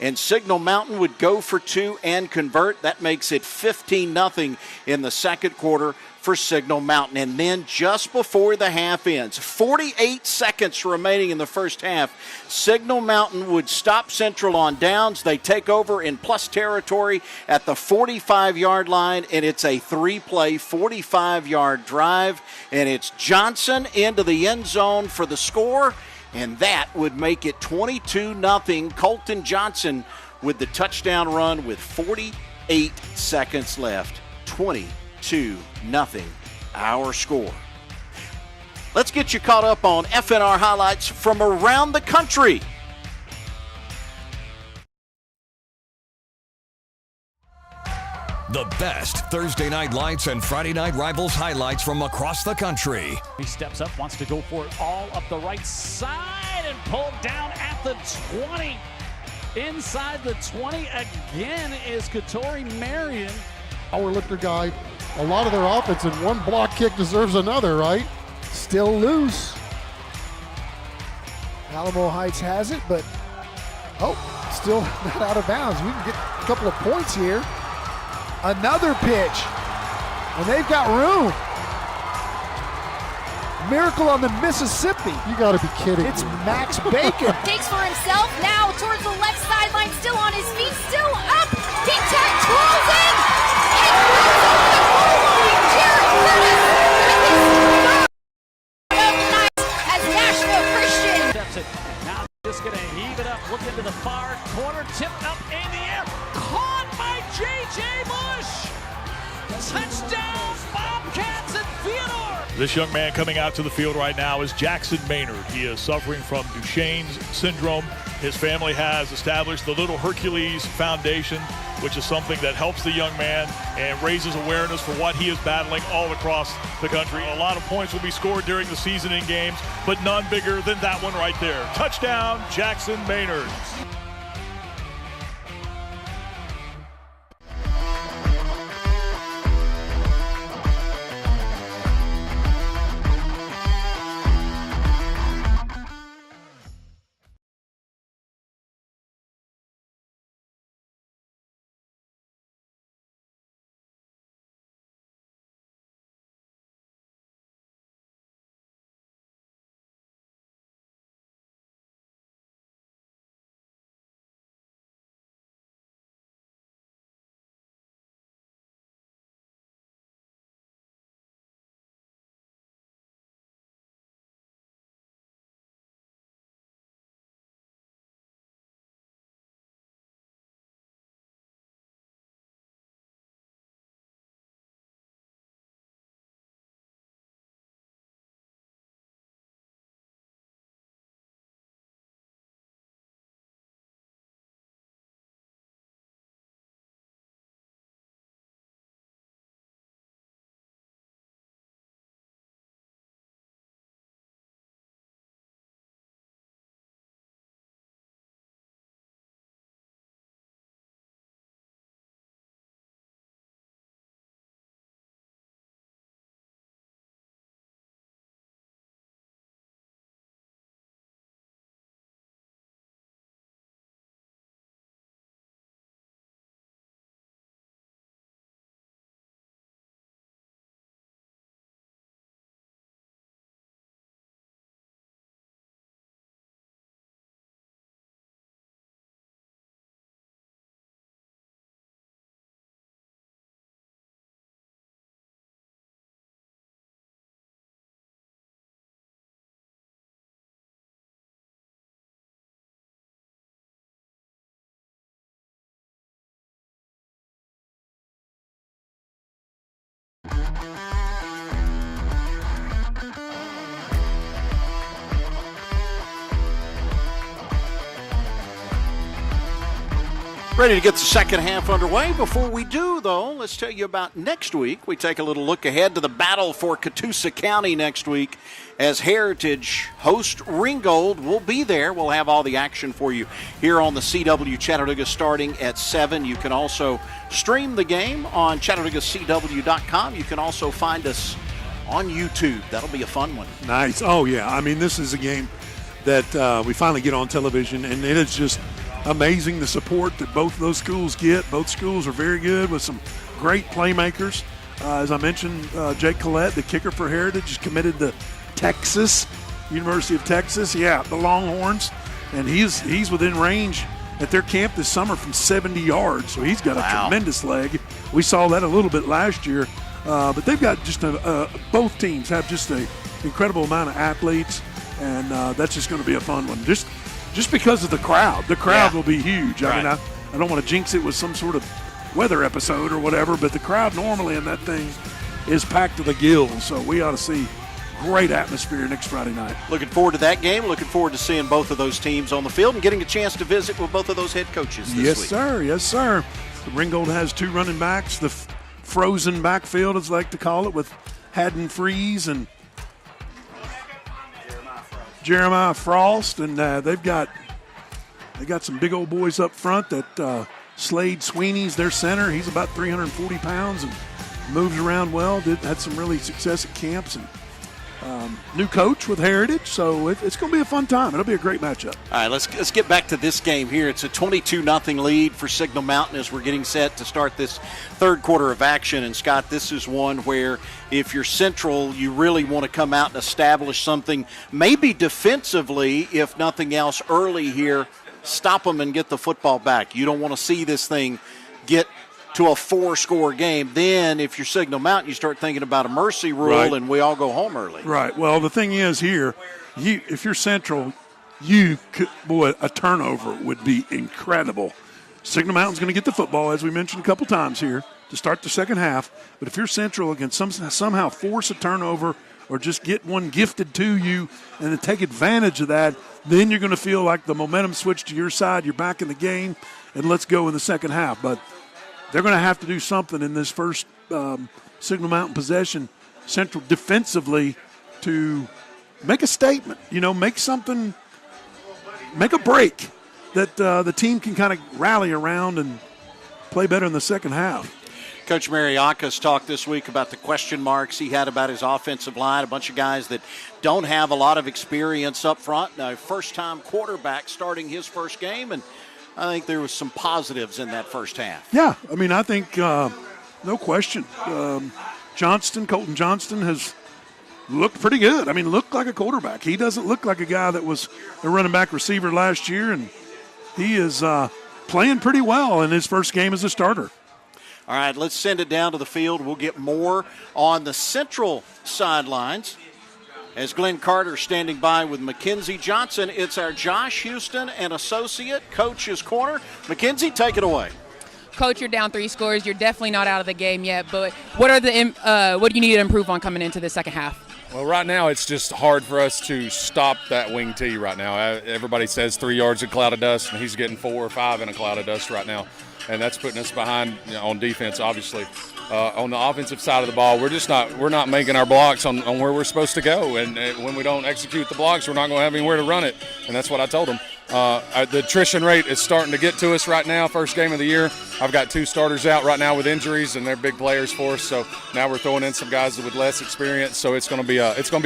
And Signal Mountain would go for 2 and convert. That makes it 15-0 in the second quarter for Signal Mountain. And then just before the half ends, 48 seconds remaining in the first half, Signal Mountain would stop Central on downs. They take over in plus territory at the 45-yard line, and it's a 3-play, 45-yard drive. And it's Johnson into the end zone for the score. And that would make it 22-0. Colton Johnson with the touchdown run with 48 seconds left. 22-0, our score. Let's get you caught up on FNR highlights from around the country. The best Thursday night lights and Friday night rivals highlights from across the country. He steps up, wants to go for it all up the right side and pulled down at the 20. Inside the 20 again is Katori Marion. Powerlifter guy. A lot of their offense, and one block kick deserves another, right? Still loose. Alamo Heights has it, but still not out of bounds. We can get a couple of points here. Another pitch, and they've got room. Miracle on the Mississippi. You gotta be kidding. It's Max Bacon. Takes for himself now towards the left sideline, still on his feet, still up. Deep tech, closing. Jared Curtis as Nashville Christian. Steps it. Now just gonna heave it up, look into the far corner, tipped up in the air, caught by J.J. Bush. Touchdown, Bobcats and Theodore. This young man coming out to the field right now is Jackson Maynard. He is suffering from Duchenne's syndrome. His family has established the Little Hercules Foundation, which is something that helps the young man and raises awareness for what he is battling all across the country. A lot of points will be scored during the season in games, but none bigger than that one right there. Touchdown, Jackson Maynard. Ready to get the second half underway. Before we do, though, let's tell you about next week. We take a little look ahead to the battle for Catoosa County next week as Heritage host Ringgold. We'll be there. We'll have all the action for you here on the CW Chattanooga starting at 7. You can also stream the game on ChattanoogaCW.com. You can also find us on YouTube. That'll be a fun one. Nice. Oh, yeah. I mean, this is a game that we finally get on television, and it is just amazing the support that both of those schools get. Both schools are very good with some great playmakers. As I mentioned, Jake Collette, the kicker for Heritage, is committed to Texas, University of Texas. Yeah, the Longhorns. And he's within range at their camp this summer from 70 yards. So he's got a tremendous leg. We saw that a little bit last year. But they've got just both teams have just an incredible amount of athletes. And that's just going to be a fun one. Just because of the crowd. The crowd will be huge. I mean, I don't want to jinx it with some sort of weather episode or whatever, but the crowd normally in that thing is packed to the gills. So we ought to see great atmosphere next Friday night. Looking forward to that game. Looking forward to seeing both of those teams on the field and getting a chance to visit with both of those head coaches this week. Yes, sir. Ringgold has 2 running backs. The frozen backfield, as I like to call it, with Haddon Freeze and Jeremiah Frost, and they got some big old boys up front. That Slade Sweeney's their center. He's about 340 pounds and moves around well. Had some really success at camps, and new coach with Heritage, so it's going to be a fun time. It'll be a great matchup. All right, let's get back to this game here. It's a 22-0 lead for Signal Mountain as we're getting set to start this third quarter of action. And, Scott, this is one where if you're Central, you really want to come out and establish something, maybe defensively, if nothing else, early here, stop them and get the football back. You don't want to see this thing get to a 4-score game. Then if you're Signal Mountain, you start thinking about a mercy rule, and we all go home early. Right. Well, the thing is here, if you're Central, a turnover would be incredible. Signal Mountain's going to get the football, as we mentioned a couple times here, to start the second half. But if you're Central, again, somehow force a turnover or just get one gifted to you and then take advantage of that, then you're going to feel like the momentum switched to your side. You're back in the game, and let's go in the second half. But they're going to have to do something in this first Signal Mountain possession, Central defensively, to make a statement, make something, make a break that the team can kind of rally around and play better in the second half. Coach Mariaka's talked this week about the question marks he had about his offensive line, a bunch of guys that don't have a lot of experience up front. Now, first-time quarterback starting his first game, and I think there was some positives in that first half. Yeah, I mean, I think no question. Colton Johnston has looked pretty good. I mean, looked like a quarterback. He doesn't look like a guy that was a running back receiver last year, and he is playing pretty well in his first game as a starter. All right, let's send it down to the field. We'll get more on the Central sidelines. As Glenn Carter standing by with Mackenzie Johnson, it's our Josh Houston and associate, Coach's Corner. Mackenzie, take it away. Coach, you're down 3 scores. You're definitely not out of the game yet, but what do you need to improve on coming into the second half? Well, right now it's just hard for us to stop that wing T right now. Everybody says 3 yards in a cloud of dust, and he's getting 4 or 5 in a cloud of dust right now. And that's putting us behind on defense, obviously. On the offensive side of the ball, we're not making our blocks on where we're supposed to go. And when we don't execute the blocks, we're not going to have anywhere to run it. And that's what I told them. The attrition rate is starting to get to us right now. First game of the year, I've got 2 starters out right now with injuries, and they're big players for us. So now we're throwing in some guys with less experience. So it's going to be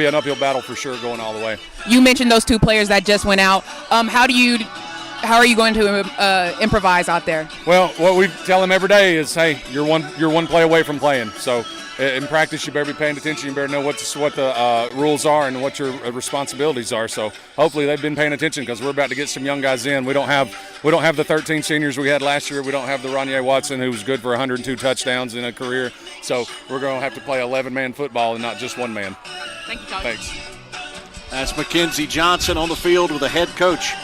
an uphill battle for sure, going all the way. You mentioned those 2 players that just went out. How are you going to improvise out there? Well, what we tell them every day is, hey, you're one play away from playing. So in practice, you better be paying attention. You better know what the rules are and what your responsibilities are. So hopefully they've been paying attention, because we're about to get some young guys in. We don't have the 13 seniors we had last year. We don't have the Ronye Watson, who was good for 102 touchdowns in a career. So we're going to have to play 11-man football and not just 1 man. Thank you, Coach. Thanks. That's Mackenzie Johnson on the field with the head coach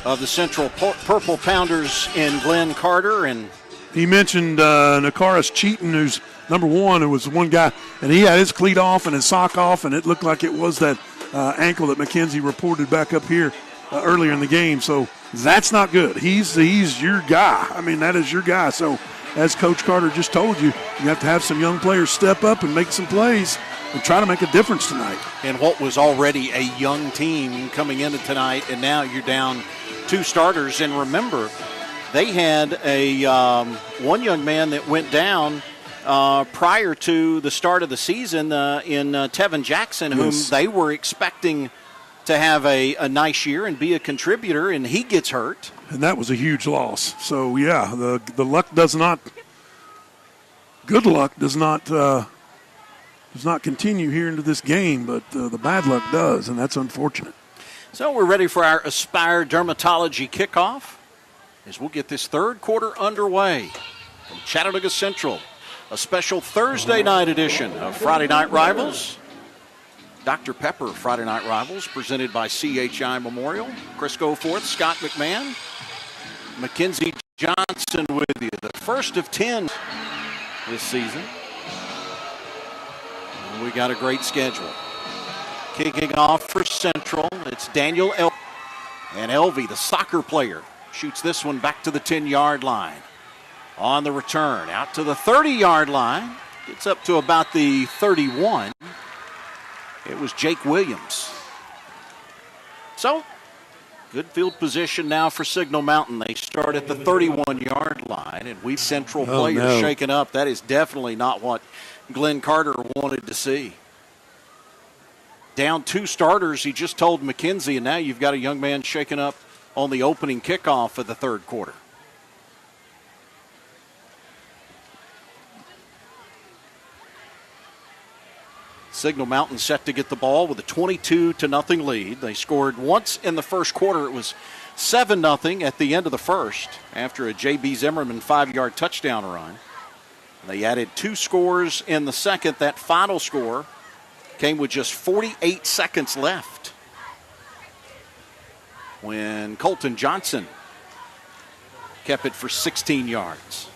of the Central Purple Pounders in Glenn Carter. And he mentioned Nakaris Cheaton, who's number 1, who was one guy, and he had his cleat off and his sock off, and it looked like it was that ankle that Mackenzie reported back up here earlier in the game. So that's not good. He's your guy. I mean, that is your guy. So as Coach Carter just told you, you have to have some young players step up and make some plays and try to make a difference tonight. And what was already a young team coming into tonight, and now you're down 2 starters. And remember, they had a one young man that went down prior to the start of the season in Tevin Jackson, whom they were expecting to have a nice year and be a contributor, and he gets hurt. And that was a huge loss. So, yeah, the luck does not – good luck does not continue here into this game, but the bad luck does, and that's unfortunate. So we're ready for our Aspire Dermatology kickoff as we'll get this third quarter underway from Chattanooga Central. A special Thursday night edition of Friday Night Rivals. Dr. Pepper Friday Night Rivals presented by CHI Memorial. Chris Goforth, Scott McMahon, Mackenzie Johnson with you. The first of 10 this season. And we got a great schedule. Kicking off for Central, it's Daniel Elvey. And Elvey, the soccer player, shoots this one back to the 10-yard line. On the return, out to the 30-yard line. Gets up to about the 31. It was Jake Williams. So, good field position now for Signal Mountain. They start at the 31-yard line, and we Central players shaken up. That is definitely not what Glenn Carter wanted to see. Down 2 starters, he just told McKenzie, and now you've got a young man shaken up on the opening kickoff of the third quarter. Signal Mountain set to get the ball with a 22-0 lead. They scored once in the first quarter. It was 7-0 at the end of the first after a J.B. Zimmerman 5-yard touchdown run. They added 2 scores in the second. That final score came with just 48 seconds left when Colton Johnson kept it for 16 yards.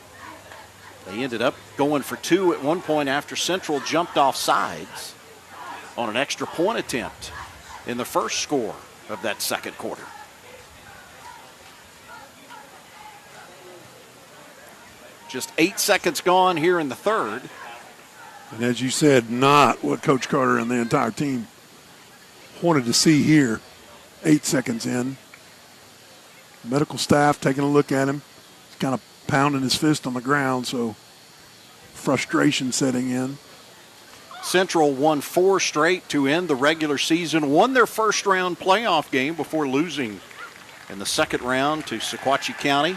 They ended up going for 2 at one point after Central jumped off sides on an extra point attempt in the first score of that second quarter. Just 8 seconds gone here in the third. And as you said, not what Coach Carter and the entire team wanted to see here. 8 seconds in. Medical staff taking a look at him. He's kind of pounding his fist on the ground, so frustration setting in. Central won 4 straight to end the regular season, won their first round playoff game before losing in the second round to Sequatchie County.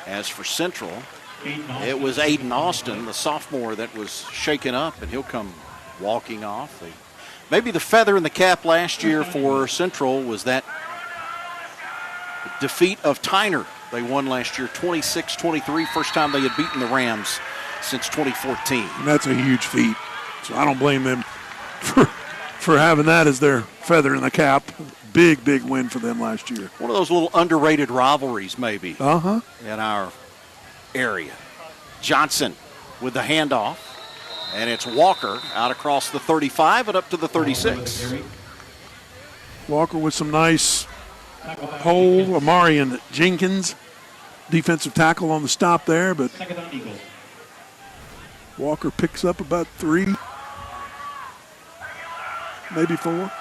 As for Central, it was Aiden Austin, the sophomore, that was shaken up, and he'll come walking off. Maybe the feather in the cap last year for Central was that defeat of Tyner. They won last year 26-23, first time they had beaten the Rams since 2014. And that's a huge feat. So I don't blame them for having that as their feather in the cap. Big, big win for them last year. One of those little underrated rivalries maybe in our area. Johnson with the handoff, and it's Walker out across the 35 and up to the 36. Walker with some nice hole. Amarian Jenkins, defensive tackle on the stop there, but Walker picks up about 3, maybe 4.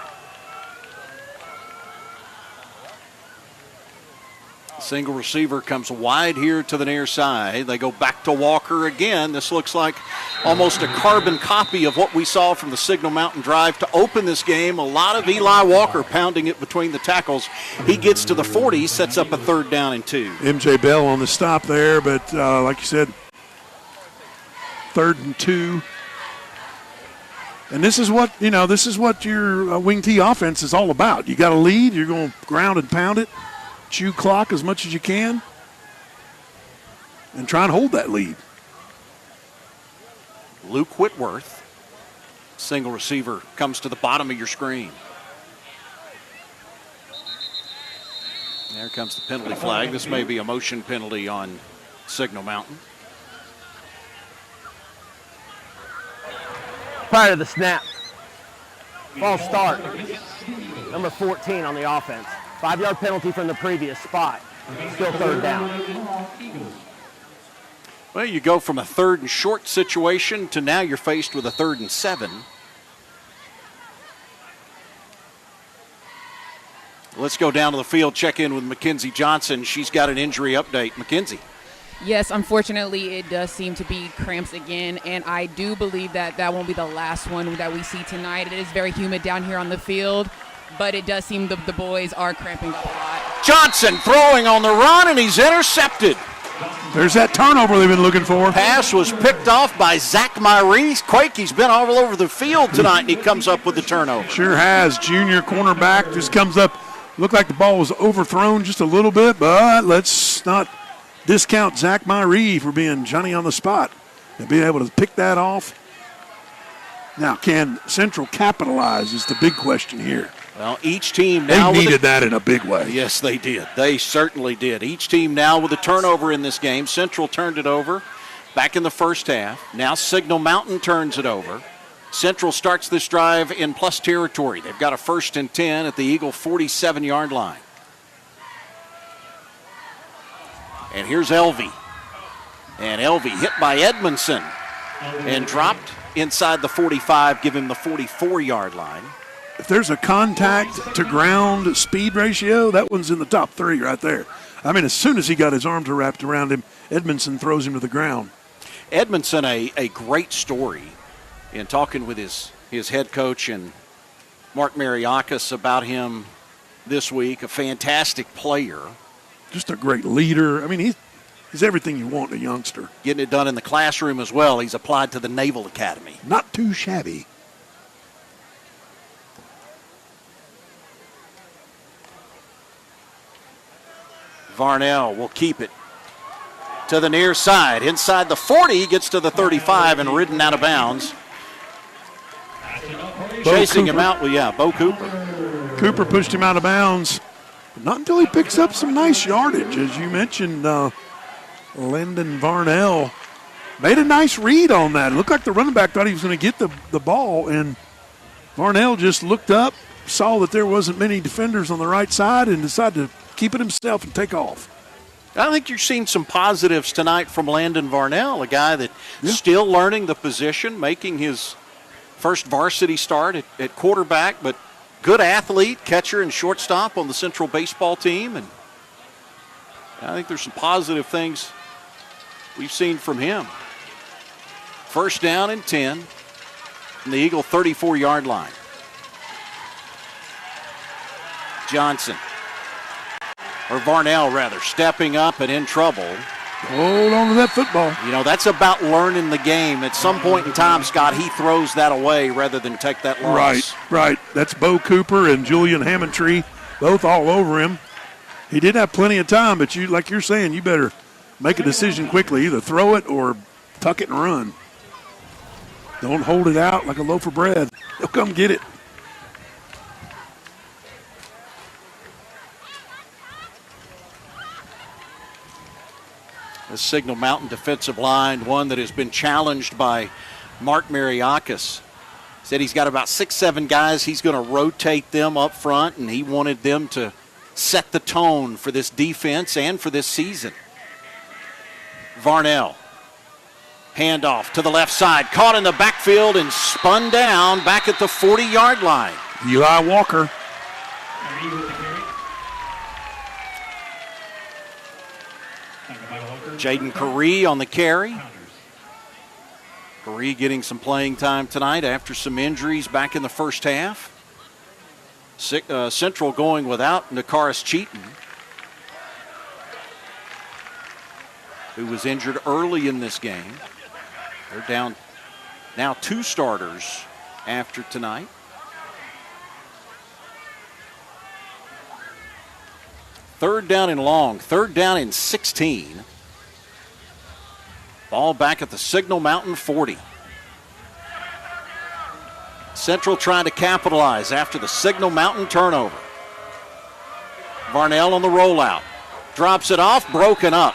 Single receiver comes wide here to the near side. They go back to Walker again. This looks like almost a carbon copy of what we saw from the Signal Mountain drive to open this game. A lot of Eli Walker pounding it between the tackles. He gets to the 40, sets up a 3rd down and 2. MJ Bell on the stop there, but like you said, 3rd and 2. And this is what your wing T offense is all about. You got a lead, you're going to ground and pound it. Chew clock as much as you can and try and hold that lead. Luke Whitworth, single receiver, comes to the bottom of your screen. There comes the penalty flag. This may be a motion penalty on Signal Mountain. Prior to the snap, False start. Number 14 on the offense. 5-yard penalty from the previous spot. Still third down. Well, you go from a 3rd and short situation to now you're faced with a 3rd and 7. Let's go down to the field, check in with Mackenzie Johnson. She's got an injury update. Mackenzie. Yes, unfortunately, it does seem to be cramps again, and I do believe that that won't be the last one that we see tonight. It is very humid down here on the field, but it does seem the boys are cramping up a lot. Johnson throwing on the run, and he's intercepted. There's that turnover they've been looking for. Pass was picked off by Zach Myrie. He's been all over the field tonight, and he comes up with the turnover. Sure has. Junior cornerback just comes up. Looked like the ball was overthrown just a little bit, but let's not discount Zach Myrie for being Johnny on the spot and being able to pick that off. Now, can Central capitalize is the big question here. Well, each team now. They needed that in a big way. Yes, they did. They certainly did. Each team now with a turnover in this game. Central turned it over back in the first half. Now Signal Mountain turns it over. Central starts this drive in plus territory. They've got a 1st and 10 at the Eagle 47-yard line. And here's Elvey. And Elvey hit by Edmondson and dropped inside the 45, give him the 44-yard line. If there's a contact to ground speed ratio, that one's in the top 3 right there. I mean, as soon as he got his arms wrapped around him, Edmondson throws him to the ground. Edmondson, a great story in talking with his head coach and Mark Mariakis about him this week. A fantastic player. Just a great leader. I mean, he's everything you want in a youngster. Getting it done in the classroom as well. He's applied to the Naval Academy. Not too shabby. Varnell will keep it to the near side. Inside the 40, gets to the 35 and ridden out of bounds. Chasing him out, Bo Cooper. Cooper pushed him out of bounds. But not until he picks up some nice yardage. As you mentioned, Lyndon Varnell made a nice read on that. It looked like the running back thought he was going to get the ball, and Varnell just looked up, saw that there wasn't many defenders on the right side, and decided to keep it himself and take off. I think you're seeing some positives tonight from Landon Varnell, a guy that's still learning the position, making his first varsity start at quarterback, but good athlete, catcher, and shortstop on the Central baseball team. And I think there's some positive things we've seen from him. 1st down and 10 from the Eagle 34-yard line. Johnson, or Varnell rather, stepping up and in trouble. Hold on to that football. You know, that's about learning the game. At some point in time, Scott, he throws that away rather than take that loss. Right. That's Bo Cooper and Julian Hammondtree, both all over him. He did have plenty of time, but like you're saying, you better make a decision quickly. Either throw it or tuck it and run. Don't hold it out like a loaf of bread. They'll come get it. The Signal Mountain defensive line, one that has been challenged by Mark Mariakis. Said he's got about 6-7 guys. He's going to rotate them up front, and he wanted them to set the tone for this defense and for this season. Varnell, handoff to the left side, caught in the backfield and spun down back at the 40-yard line. Eli Walker. Jaden Curry on the carry. Curry getting some playing time tonight after some injuries back in the first half. Central going without Nakaris Cheaton, who was injured early in this game. They're down now 2 starters after tonight. Third down and long, 3rd down and 16. Ball back at the Signal Mountain 40. Central trying to capitalize after the Signal Mountain turnover. Varnell on the rollout. Drops it off, broken up.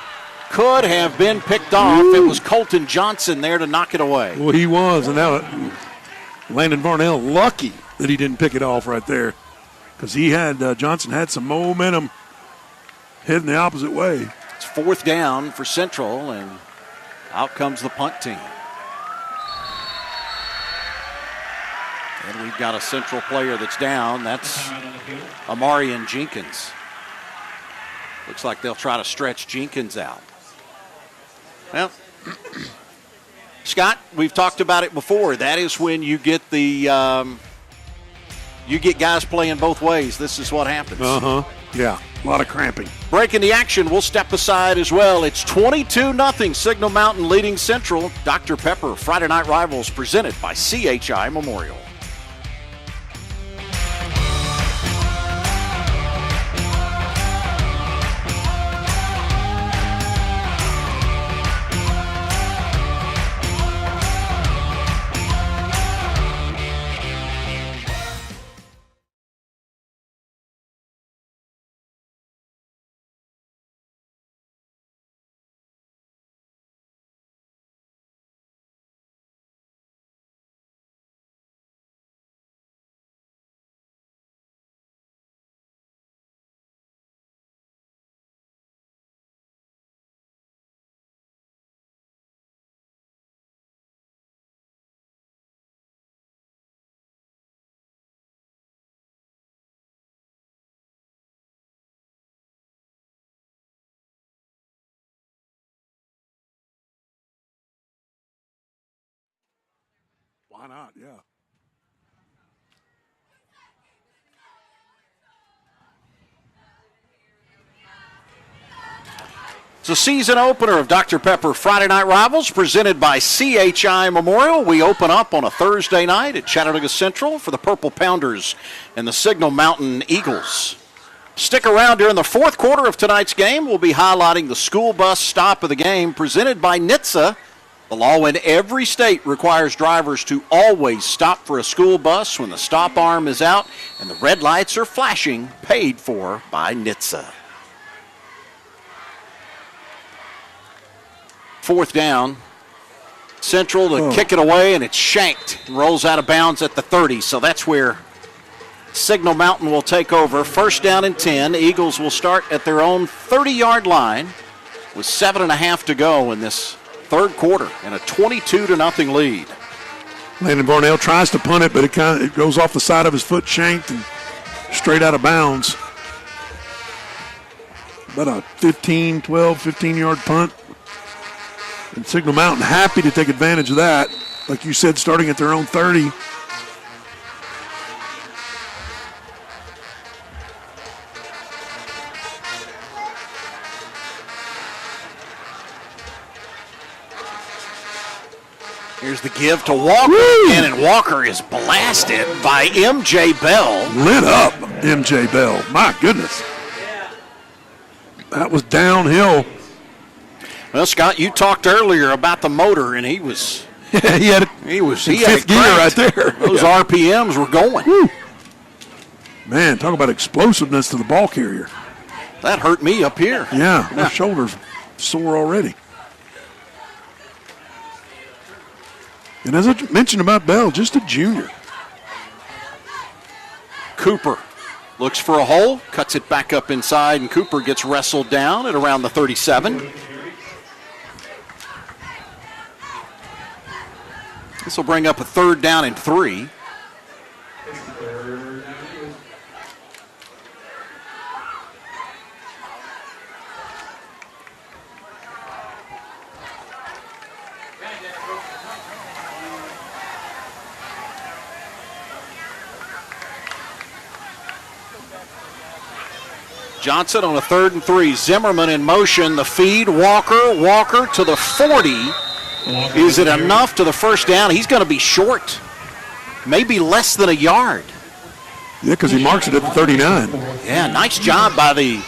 Could have been picked off. It was Colton Johnson there to knock it away. Well, he was, and now Landon Varnell lucky that he didn't pick it off right there because he had Johnson had some momentum heading the opposite way. It's 4th down for Central, and out comes the punt team. And we've got a Central player that's down. That's Amarian Jenkins. Looks like they'll try to stretch Jenkins out. Well, Scott, we've talked about it before. That is when you get the you get guys playing both ways. This is what happens. Yeah, a lot of cramping. Breaking the action, we'll step aside as well. It's 22-0, Signal Mountain leading Central. Dr. Pepper, Friday Night Rivals, presented by CHI Memorial. Why not? Yeah. It's a season opener of Dr. Pepper Friday Night Rivals presented by CHI Memorial. We open up on a Thursday night at Chattanooga Central for the Purple Pounders and the Signal Mountain Eagles. Stick around during the 4th quarter of tonight's game. We'll be highlighting the school bus stop of the game presented by NHTSA. The law in every state requires drivers to always stop for a school bus when the stop arm is out and the red lights are flashing, paid for by NHTSA. 4th down. Central to kick it away, and it's shanked. Rolls out of bounds at the 30, so that's where Signal Mountain will take over. 1st down and 10. Eagles will start at their own 30-yard line with 7.5 to go in this 3rd quarter and a 22-0 lead. Landon Varnell tries to punt it, but it goes off the side of his foot, shanked, and straight out of bounds. About a 15-yard punt. And Signal Mountain happy to take advantage of that. Like you said, starting at their own 30. Here's the give to Walker again, and Walker is blasted by M.J. Bell. Lit up, M.J. Bell. My goodness. That was downhill. Well, Scott, you talked earlier about the motor, and he was he had it. He had fifth gear right there. Those RPMs were going. Woo. Man, talk about explosiveness to the ball carrier. That hurt me up here. Yeah, my shoulder's sore already. And as I mentioned about Bell, just a junior. Cooper looks for a hole, cuts it back up inside, and Cooper gets wrestled down at around the 37. This will bring up a 3rd down and 3. Johnson on a 3rd and 3. Zimmerman in motion. The feed. Walker to the 40. Is it enough to the 1st down? He's going to be short. Maybe less than a yard. Yeah, because he marks it at the 39. Yeah, nice job by the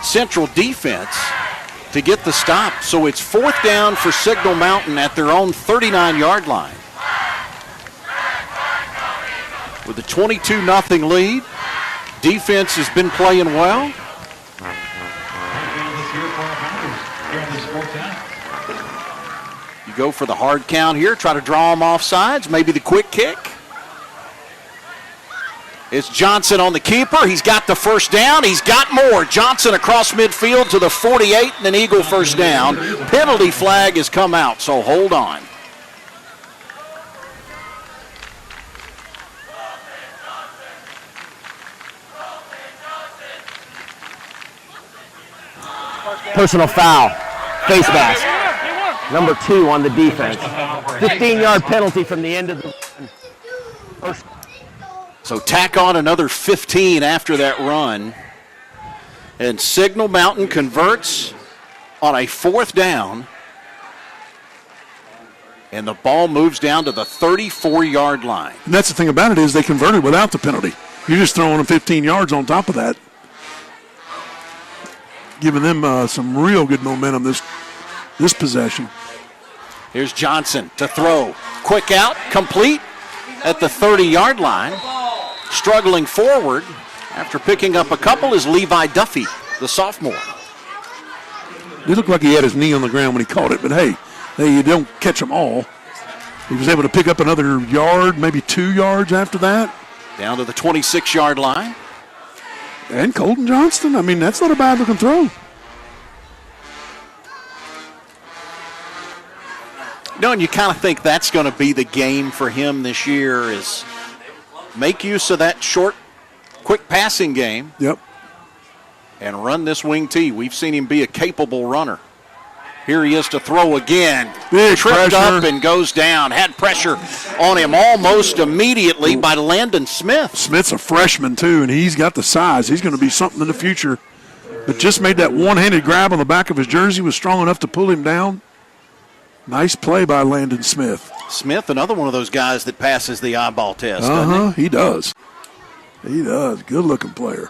Central defense to get the stop. So it's 4th down for Signal Mountain at their own 39-yard line. With a 22-0 lead, defense has been playing well. You go for the hard count here, try to draw them off sides, maybe the quick kick. It's Johnson on the keeper. He's got the first down. He's got more. Johnson across midfield to the 48 and an Eagle first down. Penalty flag has come out, so hold on. Personal foul. Face mask. Number 2 on the defense. 15-yard penalty from the end of the first. So tack on another 15 after that run. And Signal Mountain converts on a 4th down. And the ball moves down to the 34-yard line. And that's the thing about it is they converted without the penalty. You're just throwing them 15 yards on top of that. Giving them some real good momentum this possession. Here's Johnson to throw. Quick out, complete at the 30-yard line. Struggling forward after picking up a couple is Levi Duffy, the sophomore. It looked like he had his knee on the ground when he caught it, but hey, you don't catch them all. He was able to pick up another yard, maybe 2 yards after that. Down to the 26-yard line. And Colton Johnston, I mean, that's not a bad-looking throw. No, and you kind of think that's going to be the game for him this year is make use of that short, quick passing game. Yep. And run this wing tee. We've seen him be a capable runner. Here he is to throw again. Big Tripped pressure. up and goes down. Had pressure on him almost immediately by Landon Smith. Smith's a freshman, too, and he's got the size. He's going to be something in the future. But just made that one-handed grab on the back of his jersey, was strong enough to pull him down. Nice play by Landon Smith. Smith, another one of those guys that passes the eyeball test, doesn't he? He does. He does. Good-looking player.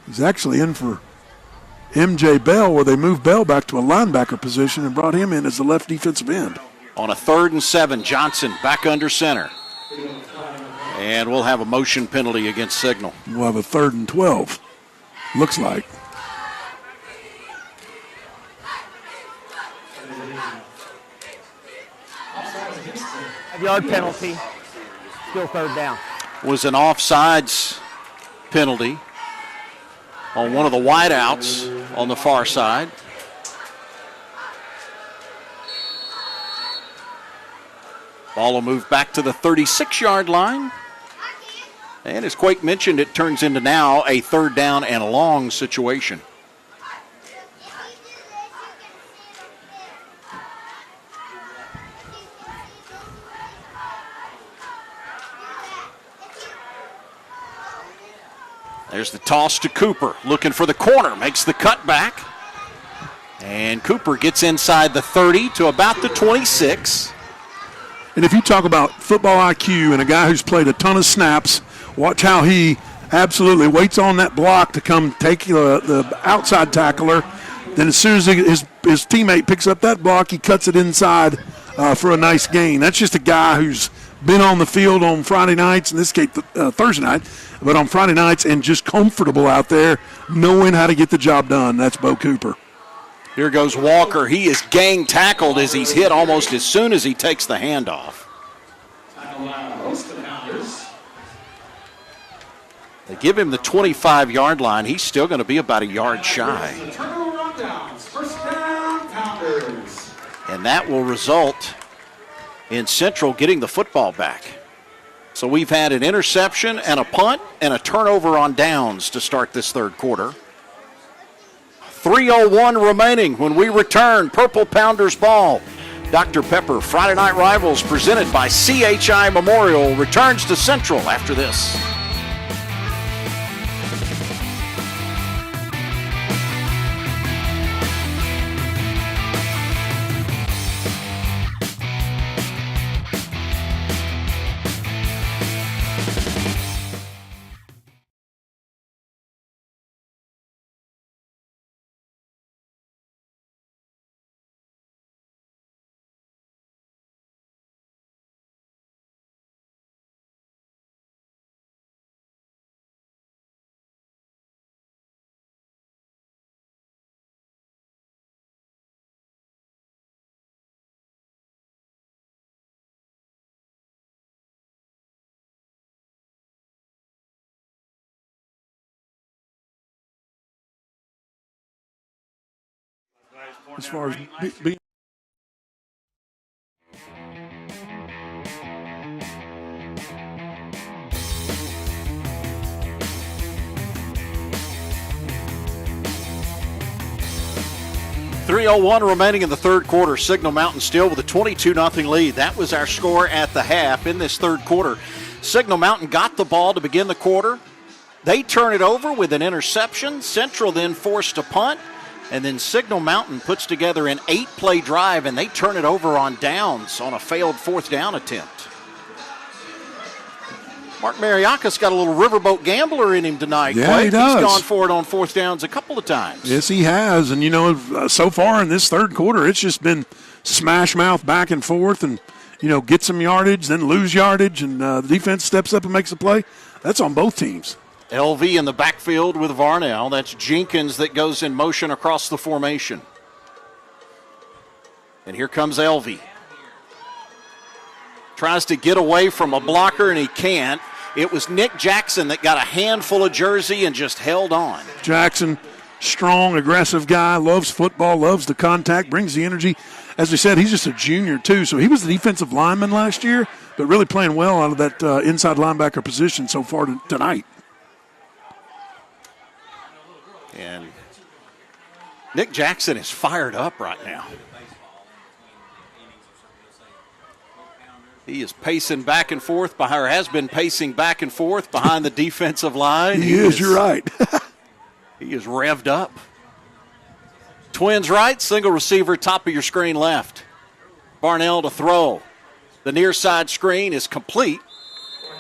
He's actually in for M.J. Bell, where they moved Bell back to a linebacker position and brought him in as the left defensive end. On a 3rd and 7, Johnson back under center. And we'll have a motion penalty against Signal. We'll have a 3rd and 12, looks like. Yard penalty. Still 3rd down. Was an offsides penalty on one of the wideouts on the far side. Ball will move back to the 36-yard line. And as Quake mentioned, it turns into now a 3rd down and a long situation. There's the toss to Cooper, looking for the corner, makes the cut back. And Cooper gets inside the 30 to about the 26. And if you talk about football IQ and a guy who's played a ton of snaps, watch how he absolutely waits on that block to come take the outside tackler. Then as soon as his teammate picks up that block, he cuts it inside for a nice gain. That's just a guy who's been on the field on Friday nights, in this case Thursday night, but on Friday nights and just comfortable out there knowing how to get the job done. That's Bo Cooper. Here goes Walker. He is gang tackled as he's hit almost as soon as he takes the handoff. They give him the 25-yard line. He's still going to be about a yard shy. And that will result in Central getting the football back. So we've had an interception and a punt and a turnover on downs to start this 3rd quarter. 3:01 remaining when we return. Purple Pounders ball. Dr. Pepper Friday Night Rivals presented by CHI Memorial returns to Central after this. as far as being. .301 remaining in the third quarter. Signal Mountain still with a 22-0 lead. That was our score at the half in this third quarter. Signal Mountain got the ball to begin the quarter. They turn it over with an interception. Central then forced a punt. And then Signal Mountain puts together an 8-play drive, and they turn it over on downs on a failed fourth down attempt. Mark Mariaka's got a little riverboat gambler in him tonight. Yeah, Clay. he does. He's gone for it on fourth downs a couple of times. Yes, he has. And, so far in this third quarter, it's just been smash mouth back and forth and, get some yardage, then lose yardage, and the defense steps up and makes a play. That's on both teams. LV in the backfield with Varnell. That's Jenkins that goes in motion across the formation. And here comes LV. Tries to get away from a blocker, and he can't. It was Nick Jackson that got a handful of jersey and just held on. Jackson, strong, aggressive guy, loves football, loves the contact, brings the energy. As we said, he's just a junior, too. So he was the defensive lineman last year, but really playing well out of that inside linebacker position so far tonight. And Nick Jackson is fired up right now. He is pacing back and forth, or has been pacing back and forth behind the defensive line. He is, you're right. He is revved up. Twins right, single receiver, top of your screen left. Varnell to throw. The near side screen is complete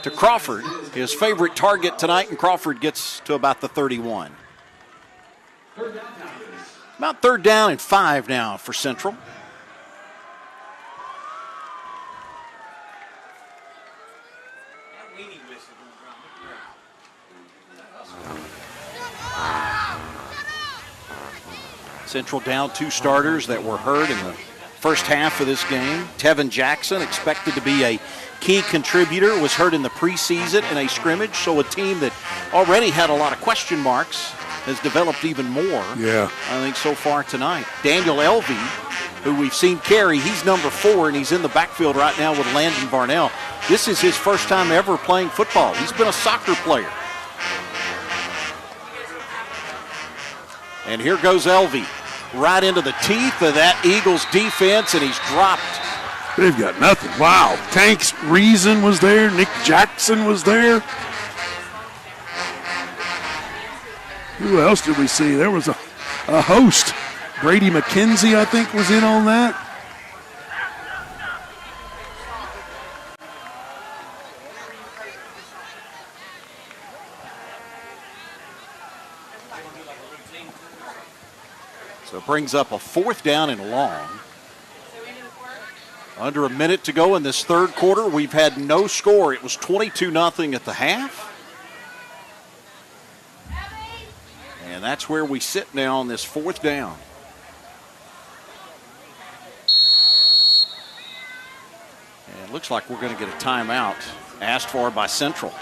to Crawford, his favorite target tonight, and Crawford gets to about the 31. About 3rd down and 5 now for Central. Central down 2 starters that were hurt in the first half of this game. Tevin Jackson, expected to be a key contributor, was hurt in the preseason in a scrimmage, so a team that already had a lot of question marks has developed even more, I think, so far tonight. Daniel Elvey, who we've seen carry, he's number 4, and he's in the backfield right now with Landon Varnell. This is his first time ever playing football. He's been a soccer player. And here goes Elvey, right into the teeth of that Eagles defense, and he's dropped. They've got nothing. Wow. Tanks Reason was there. Nick Jackson was there. Who else did we see? There was a host. Brady McKenzie, I think, was in on that. So it brings up a 4th down and long. Under a minute to go in this third quarter. We've had no score. It was 22-0 at the half. And that's where we sit now on this 4th down. And it looks like we're going to get a timeout asked for by Central.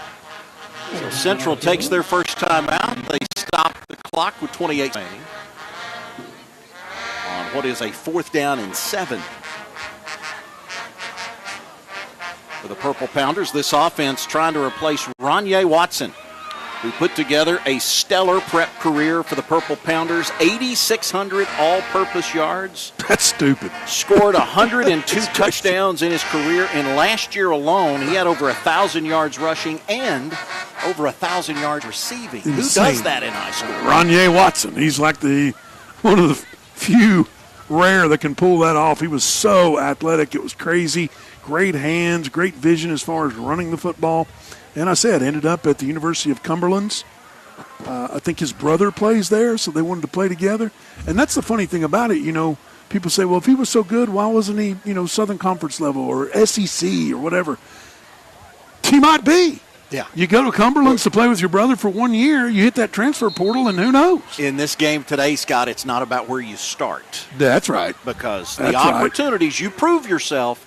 So Central takes their first timeout. They stop the clock with 28 remaining on what is a 4th down and 7. For the Purple Pounders, this offense trying to replace Ronye Watson, who put together a stellar prep career for the Purple Pounders, 8,600 all-purpose yards. That's stupid. Scored 102 touchdowns in his career, and last year alone, he had over 1,000 yards rushing and over 1,000 yards receiving. Insane. Who does that in high school? Ronye Watson. He's like one of the few rare that can pull that off. He was so athletic. It was crazy. Great hands, great vision as far as running the football. And I said, ended up at the University of Cumberland's. I think his brother plays there, so they wanted to play together. And that's the funny thing about it. People say, well, if he was so good, why wasn't he, Southern Conference level or SEC or whatever? He might be. Yeah. You go to Cumberland's to play with your brother for 1 year, you hit that transfer portal, and who knows? In this game today, Scott, it's not about where you start. That's right. Because the opportunities, you prove yourself,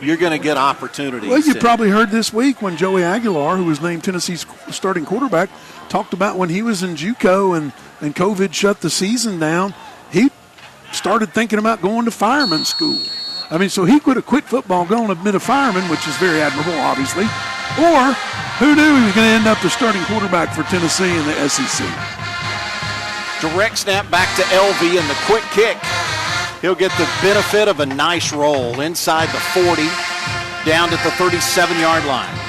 you're going to get opportunities. Well, you probably heard this week when Joey Aguilar, who was named Tennessee's starting quarterback, talked about when he was in JUCO and COVID shut the season down, he started thinking about going to fireman school. I mean, so he could have quit football, going to been a fireman, which is very admirable, obviously. Or who knew he was going to end up the starting quarterback for Tennessee in the SEC. Direct snap back to LV and the quick kick. He'll get the benefit of a nice roll inside the 40, down at the 37-yard line.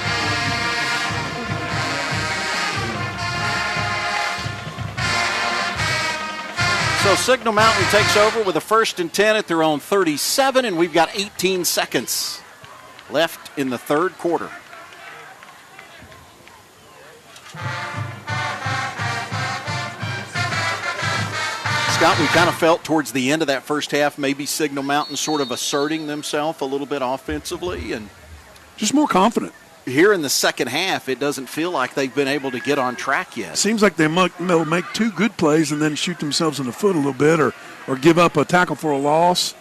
So Signal Mountain takes over with a 1st and 10 at their own 37, and we've got 18 seconds left in the third quarter. Scott, we kind of felt towards the end of that first half maybe Signal Mountain sort of asserting themselves a little bit offensively, and just more confident. Here in the second half, it doesn't feel like they've been able to get on track yet. Seems like they'll make 2 good plays and then shoot themselves in the foot a little bit, or give up a tackle for a loss.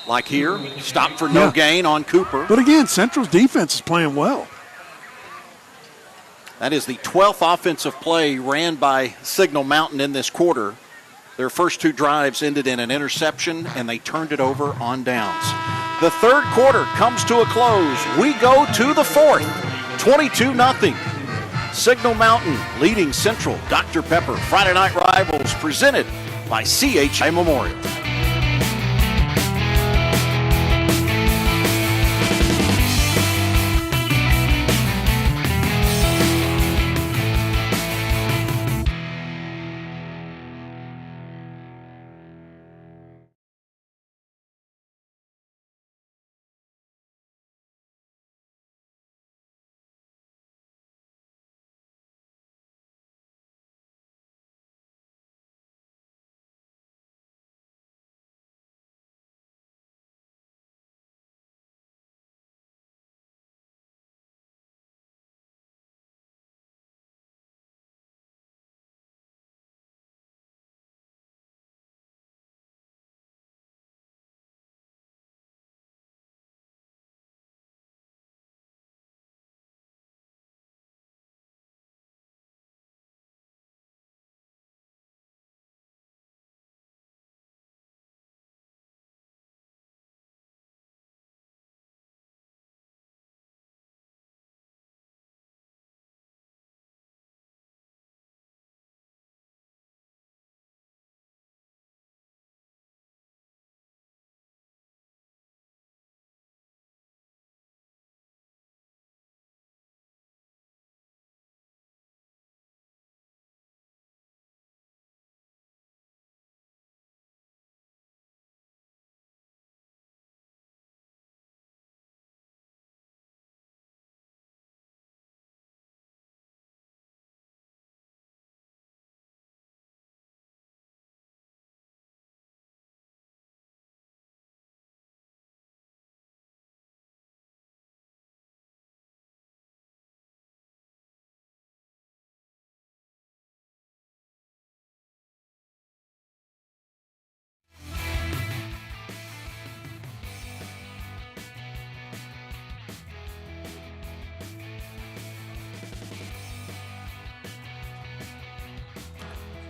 Like here, stop for no gain on Cooper. But again, Central's defense is playing well. That is the 12th offensive play ran by Signal Mountain in this quarter. Their first 2 drives ended in an interception, and they turned it over on downs. The third quarter comes to a close. We go to the fourth, 22-0. Signal Mountain leading Central. Dr. Pepper Friday Night Rivals presented by CHI Memorial.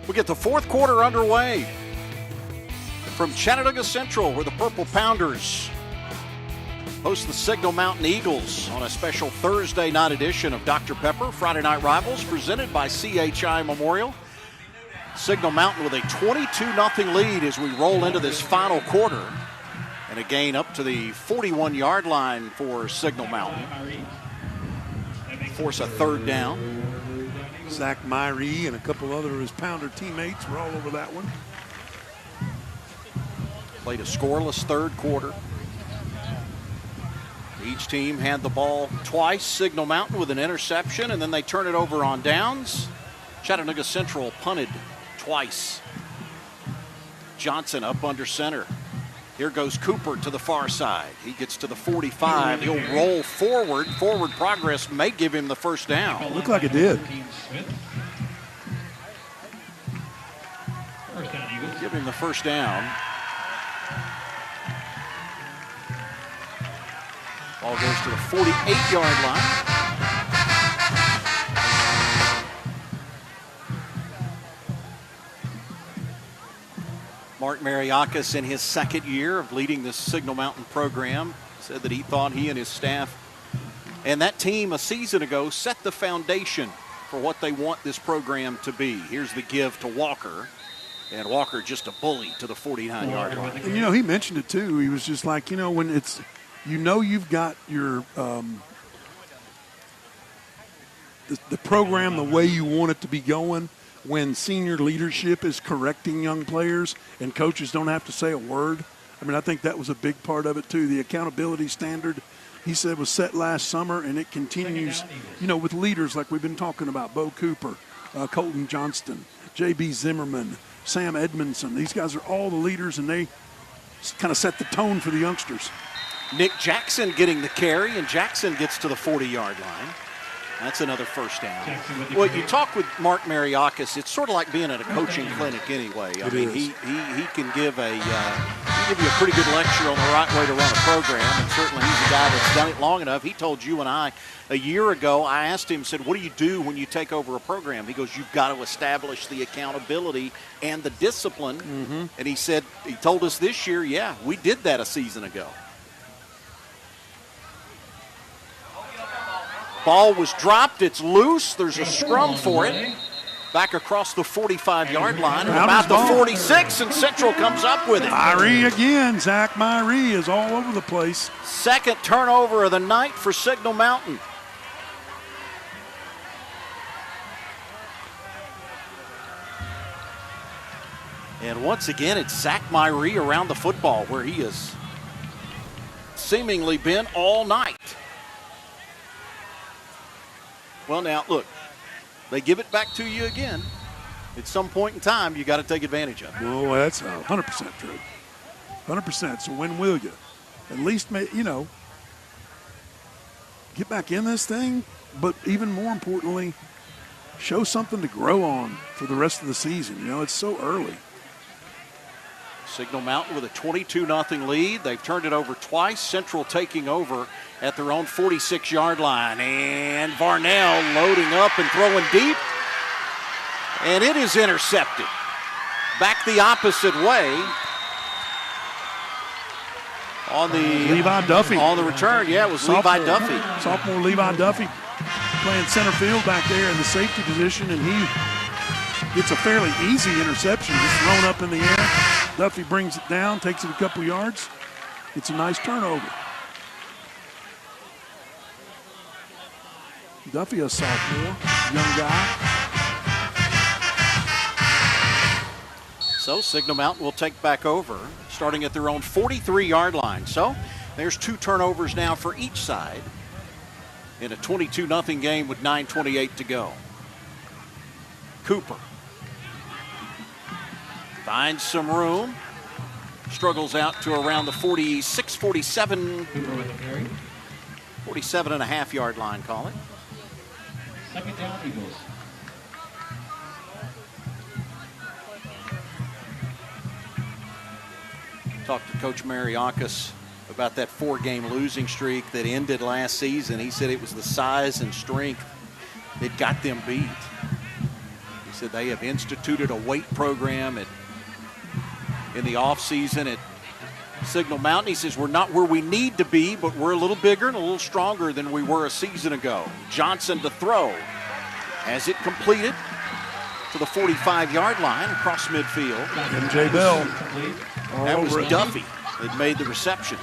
We get the fourth quarter underway from Chattanooga Central, where the Purple Pounders host the Signal Mountain Eagles on a special Thursday night edition of Dr. Pepper Friday Night Rivals presented by CHI Memorial. Signal Mountain with a 22-0 lead as we roll into this final quarter, and a gain up to the 41-yard line for Signal Mountain. Force a third down. Zach Myrie and a couple other of his Pounder teammates were all over that one. Played a scoreless third quarter. Each team had the ball twice. Signal Mountain with an interception, and then they turn it over on downs. Chattanooga Central punted twice. Johnson up under center. Here goes Cooper to the far side. He gets to the 45. He'll roll forward. Forward progress may give him the first down. Looked like it did. Give him the first down. Ball goes to the 48-yard line. Mark Mariakis, in his second year of leading this Signal Mountain program, said that he thought he and his staff and that team a season ago set the foundation for what they want this program to be. Here's the give to Walker, and Walker just a bully to the 49-yard line. And, he mentioned it too. He was just like, when it's, you've got your the program the way you want it to be going, when senior leadership is correcting young players and coaches don't have to say a word. I think that was a big part of it too. The accountability standard, he said, was set last summer, and it continues, with leaders like we've been talking about, Bo Cooper, Colton Johnston, J.B. Zimmerman, Sam Edmondson. These guys are all the leaders, and they kind of set the tone for the youngsters. Nick Jackson getting the carry, and Jackson gets to the 40-yard line. That's another first down. Well, you talk with Mark Mariakis, it's sort of like being at a coaching clinic anyway. I mean, he can give you a pretty good lecture on the right way to run a program, and certainly he's a guy that's done it long enough. He told you and I a year ago, I asked him, said, what do you do when you take over a program? He goes, you've got to establish the accountability and the discipline. Mm-hmm. And he told us this year, yeah, we did that a season ago. Ball was dropped. It's loose. There's a scrum for it. Back across the 45-yard line. About the 46, and Central comes up with it. Myrie again. Zach Myrie is all over the place. Second turnover of the night for Signal Mountain. And once again, it's Zach Myrie around the football, where he has seemingly been all night. Well, now, look, they give it back to you again. At some point in time, you got to take advantage of it. Oh, that's 100% true. 100%. So when will you? At least, get back in this thing, but even more importantly, show something to grow on for the rest of the season. It's so early. Signal Mountain with a 22-0 lead. They've turned it over twice. Central taking over at their own 46-yard line. And Varnell loading up and throwing deep. And it is intercepted. Back the opposite way. On the Levi Duffy. On the return, yeah, it was Levi Duffy. Sophomore Levi Duffy playing center field back there in the safety position, and he gets a fairly easy interception, just thrown up in the air. Duffy brings it down, takes it a couple yards. It's a nice turnover. Duffy, a sophomore, young guy. So Signal Mountain will take back over, starting at their own 43-yard line. So there's two turnovers now for each side in a 22-0 game with 9:28 to go. Cooper finds some room, struggles out to around the 46, 47, 47.5-yard line, call it. Second down, Eagles. Talked to Coach Mariakis about that 4-game losing streak that ended last season. He said it was the size and strength that got them beat. He said they have instituted a weight program in the offseason at Signal Mountain. He says we're not where we need to be, but we're a little bigger and a little stronger than we were a season ago. Johnson to throw. Has it completed to the 45-yard line across midfield. MJ Bell. That was Duffy that made the reception.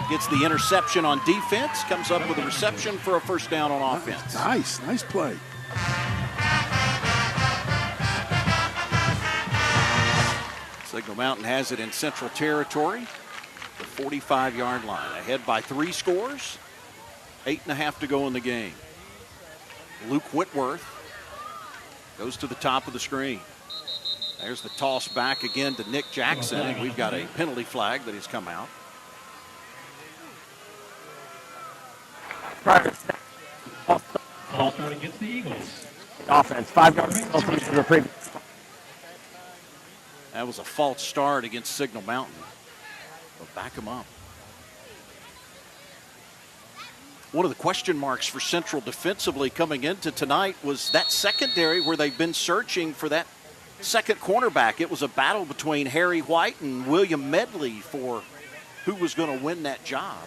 Gets the interception on defense, comes up with a reception for a first down on offense. Nice play. Signal Mountain has it in Central Territory, the 45-yard line. Ahead by 3 scores, 8.5 to go in the game. Luke Whitworth goes to the top of the screen. There's the toss back again to Nick Jackson, and we've got a penalty flag that has come out. Ball start against the Eagles. Offense, 5 yards penalty for the previous. That was a false start against Signal Mountain. But back them up. One of the question marks for Central defensively coming into tonight was that secondary where they've been searching for that second cornerback. It was a battle between Harry White and William Medley for who was going to win that job.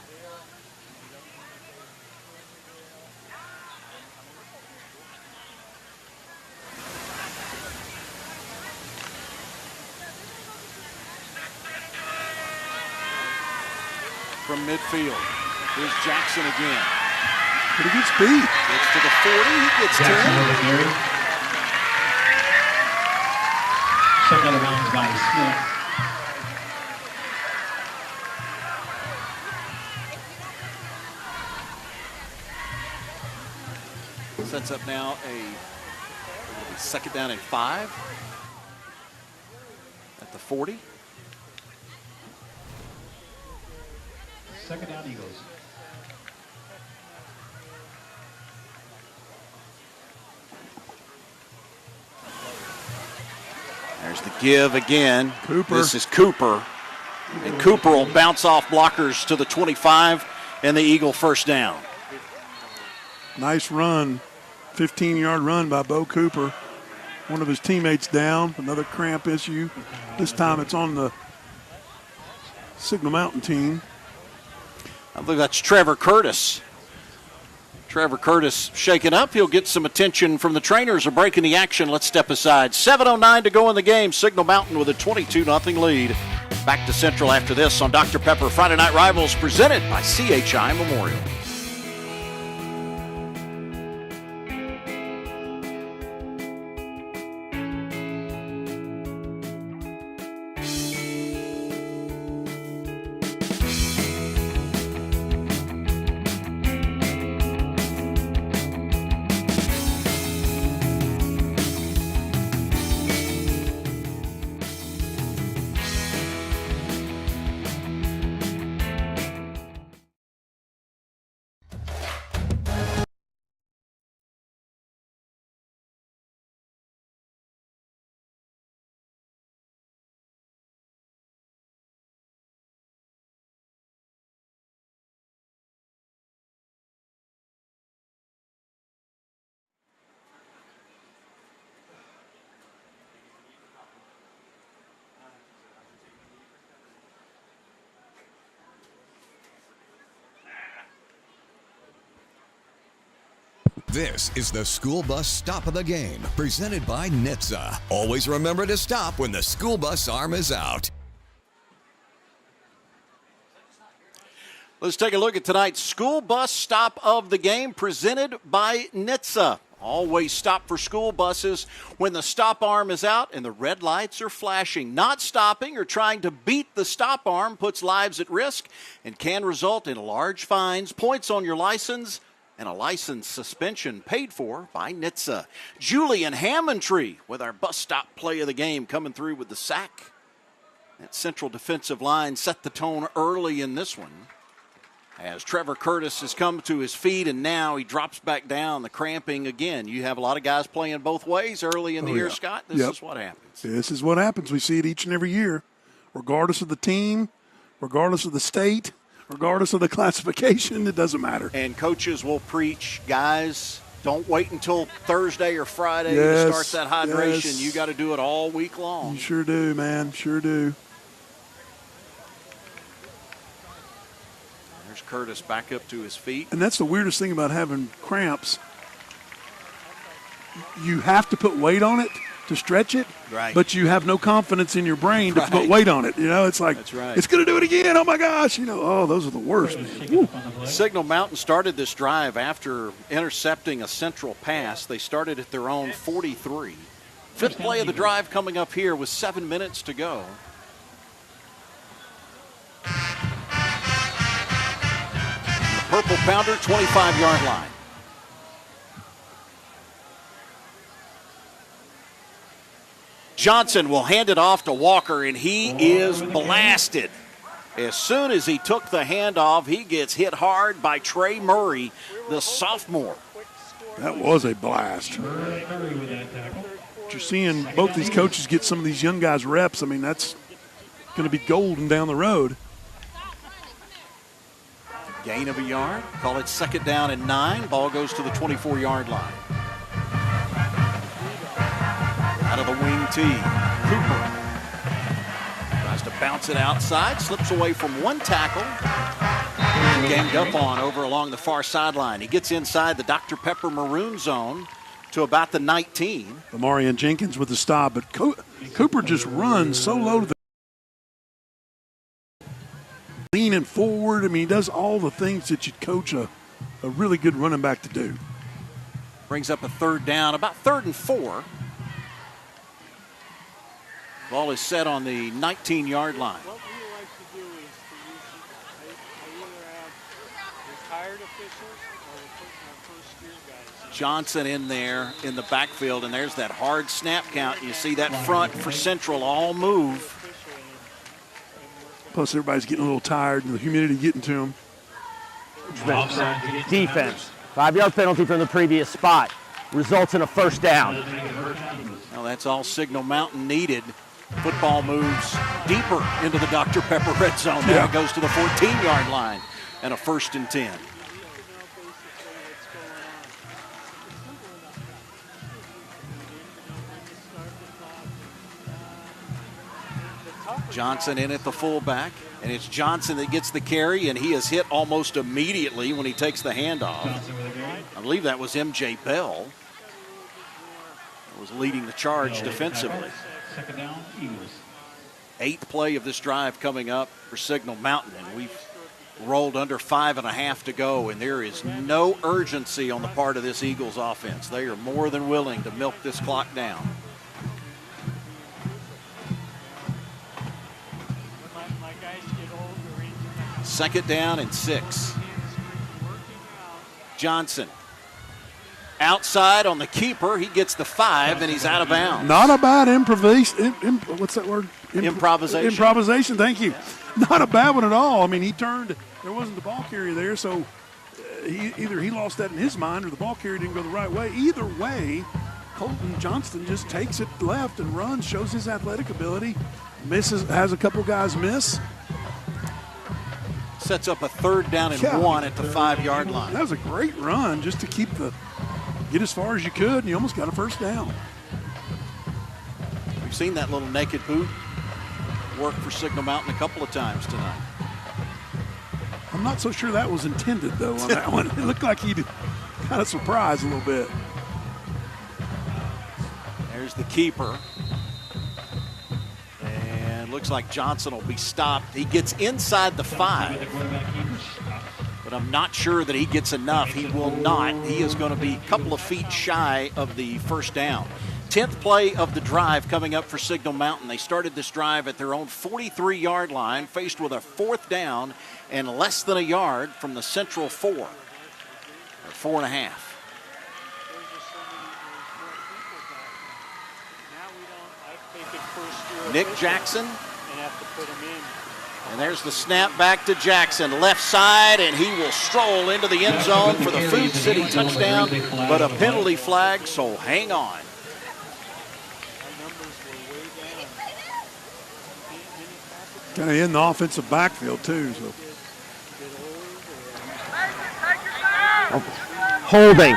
From midfield, here's Jackson again. Pretty good speed. Gets to the 40, he gets 10. Check out the rounds by Smith. Sets up now a second down and 5 at the 40. Second down, Eagles. There's the give again. Cooper. This is Cooper. And Cooper will bounce off blockers to the 25 and the Eagle first down. Nice run. 15-yard run by Bo Cooper. One of his teammates down. Another cramp issue. This time it's on the Signal Mountain team. I believe that's Trevor Curtis. Trevor Curtis shaken up. He'll get some attention from the trainers are breaking the action. Let's step aside. 7:09 to go in the game. Signal Mountain with a 22-0 lead. Back to Central after this on Dr. Pepper Friday Night Rivals presented by CHI Memorial. This is the school bus stop of the game, presented by NHTSA. Always remember to stop when the school bus arm is out. Let's take a look at tonight's school bus stop of the game, presented by NHTSA. Always stop for school buses when the stop arm is out and the red lights are flashing. Not stopping or trying to beat the stop arm puts lives at risk and can result in large fines, points on your license, and a license suspension paid for by NHTSA. Julian Hammondtree with our bus stop play of the game coming through with the sack. That central defensive line set the tone early in this one. As Trevor Curtis has come to his feet and now he drops back down, the cramping again. You have a lot of guys playing both ways early in the year, Scott. This is what happens. This is what happens. We see it each and every year, regardless of the team, regardless of the state, regardless of the classification, it doesn't matter. And coaches will preach, guys, don't wait until Thursday or Friday to start that hydration. Yes. You got to do it all week long. You sure do, man. Sure do. There's Curtis back up to his feet. And that's the weirdest thing about having cramps. You have to put weight on it to stretch it, right? But you have no confidence in your brain to put weight on it. You know, it's like, it's going to do it again. Oh, my gosh. You know, oh, those are the worst, man. Woo. Signal Mountain started this drive after intercepting a central pass. They started at their own 43. Fifth play of the drive coming up here with 7 minutes to go. The Purple Pounder 25-yard line. Johnson will hand it off to Walker, and he is blasted. As soon as he took the handoff, he gets hit hard by Trey Murray, the sophomore. That was a blast. You're seeing both these coaches get some of these young guys reps. I mean, that's going to be golden down the road. Gain of a yard. Call it second down and 9. Ball goes to the 24-yard line. Out of the wing tee. Cooper tries to bounce it outside, slips away from one tackle. Ganged up on over along the far sideline. He gets inside the Dr. Pepper maroon zone to about the 19. Amarian Jenkins with the stop, but Cooper just runs so low to the leaning forward. I mean, he does all the things that you'd coach a really good running back to do. Brings up a third down, about 3rd and 4. Ball is set on the 19-yard line. What we like to do is to either have retired officials or we're putting our first-year guys. Johnson in there in the backfield, and there's that hard snap count. You see that front for Central all move. Plus, everybody's getting a little tired and the humidity getting to them. Defense. 5-yard penalty from the previous spot. Results in a first down. Well, that's all Signal Mountain needed. Football moves deeper into the Dr. Pepper red zone. Now it goes to the 14-yard line and a 1st and 10. Johnson in at the fullback, and it's Johnson that gets the carry, and he is hit almost immediately when he takes the handoff. I believe that was M.J. Bell who was leading the charge defensively. 8th play of this drive coming up for Signal Mountain, and we've rolled under 5.5 to go, and there is no urgency on the part of this Eagles offense. They are more than willing to milk this clock down. Second down and 6. Johnson outside on the keeper. He gets the 5, and he's out of bounds. Not a bad improvisation. What's that word? Improvisation. Improvisation, thank you. Not a bad one at all. I mean, he turned. There wasn't the ball carrier there, so either he lost that in his mind or the ball carrier didn't go the right way. Either way, Colton Johnston just takes it left and runs, shows his athletic ability, has a couple guys miss. Sets up a 3rd down and 1 at the 5-yard line. That was a great run just to get as far as you could, and you almost got a first down. We've seen that little naked boot work for Signal Mountain a couple of times tonight. I'm not so sure that was intended, though, on that one. It looked like he kind of surprised a little bit. There's the keeper. And looks like Johnson will be stopped. He gets inside the 5. But I'm not sure that he gets enough. He will not. He is going to be a couple of feet shy of the first down. 10th play of the drive coming up for Signal Mountain. They started this drive at their own 43-yard line, faced with a 4th down and less than a yard from the Central 4, or 4.5. Nick Jackson. And there's the snap back to Jackson, left side, and he will stroll into the end zone for the Food City touchdown, but a penalty flag, so hang on. Kind of in the offensive backfield, too. So. Holding.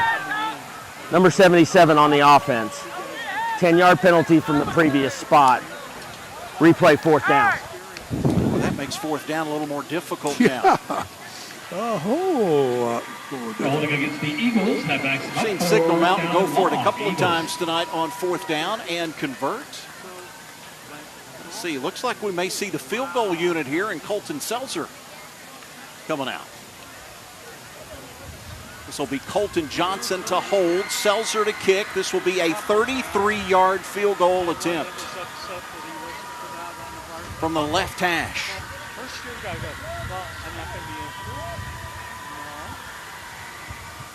Number 77 on the offense. 10-yard penalty from the previous spot. Replay 4th down. Well, that makes 4th down a little more difficult now. Holding against the Eagles. We've seen Signal Mountain go for it a couple of times tonight on 4th down and convert. Let's see, looks like we may see the field goal unit here, and Colton Seltzer coming out. This will be Colton Johnson to hold, Seltzer to kick. This will be a 33-yard field goal attempt from the left hash.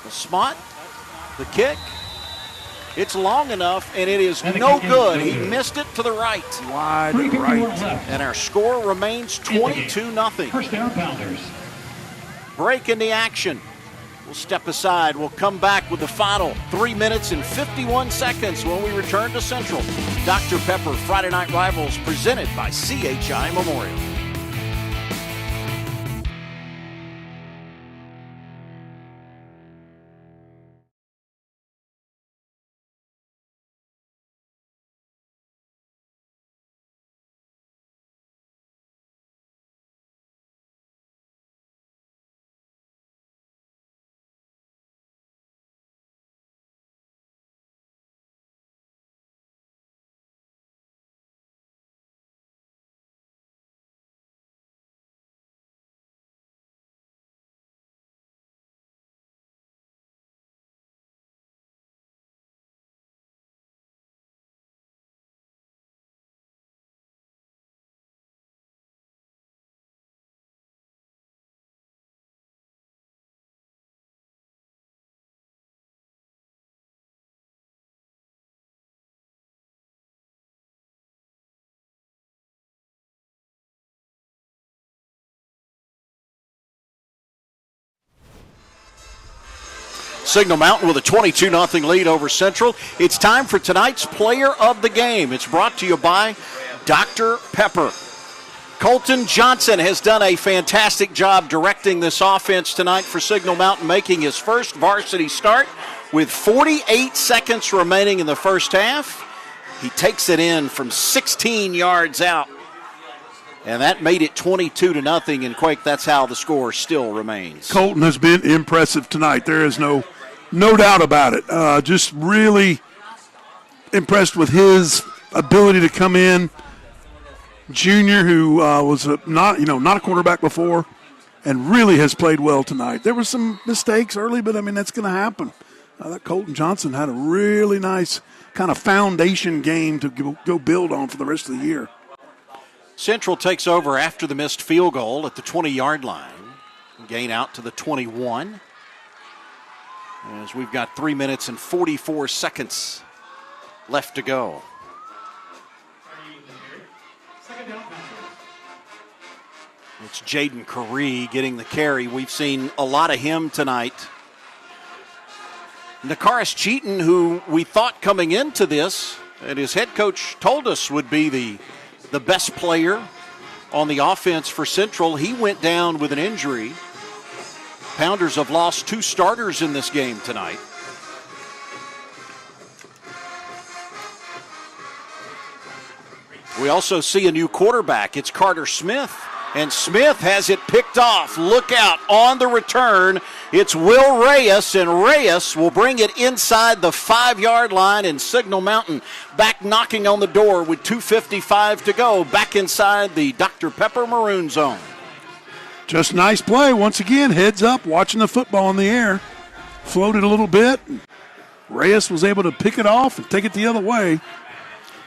The spot, the kick, it's long enough, and it is no good. He missed it to the right. Wide right. And our score remains 22-0. First down, Pounders. Break in the action. We'll step aside. We'll come back with the final 3 minutes and 51 seconds when we return to Central. Dr. Pepper Friday Night Rivals presented by CHI Memorial. Signal Mountain with a 22-0 lead over Central. It's time for tonight's player of the game. It's brought to you by Dr. Pepper. Colton Johnson has done a fantastic job directing this offense tonight for Signal Mountain, making his first varsity start with 48 seconds remaining in the first half. He takes it in from 16 yards out, and that made it 22-0. And Quake, that's how the score still remains. Colton has been impressive tonight. There is no doubt about it. Just really impressed with his ability to come in. Junior, who was not a quarterback before, and really has played well tonight. There were some mistakes early, but that's going to happen. That Colton Johnson had a really nice kind of foundation game to go build on for the rest of the year. Central takes over after the missed field goal at the 20-yard line. Gain out to the 21. As we've got 3 minutes and 44 seconds left to go. It's Jaden Caree getting the carry. We've seen a lot of him tonight. Nakaris Cheaton, who we thought coming into this, and his head coach told us would be the best player on the offense for Central, he went down with an injury. Pounders have lost 2 starters in this game tonight. We also see a new quarterback. It's Carter Smith, and Smith has it picked off. Look out on the return. It's Will Reyes, and Reyes will bring it inside the 5-yard line, and Signal Mountain back knocking on the door with 2:55 to go, back inside the Dr. Pepper Maroon zone. Just nice play. Once again, heads up, watching the football in the air. Floated a little bit. Reyes was able to pick it off and take it the other way.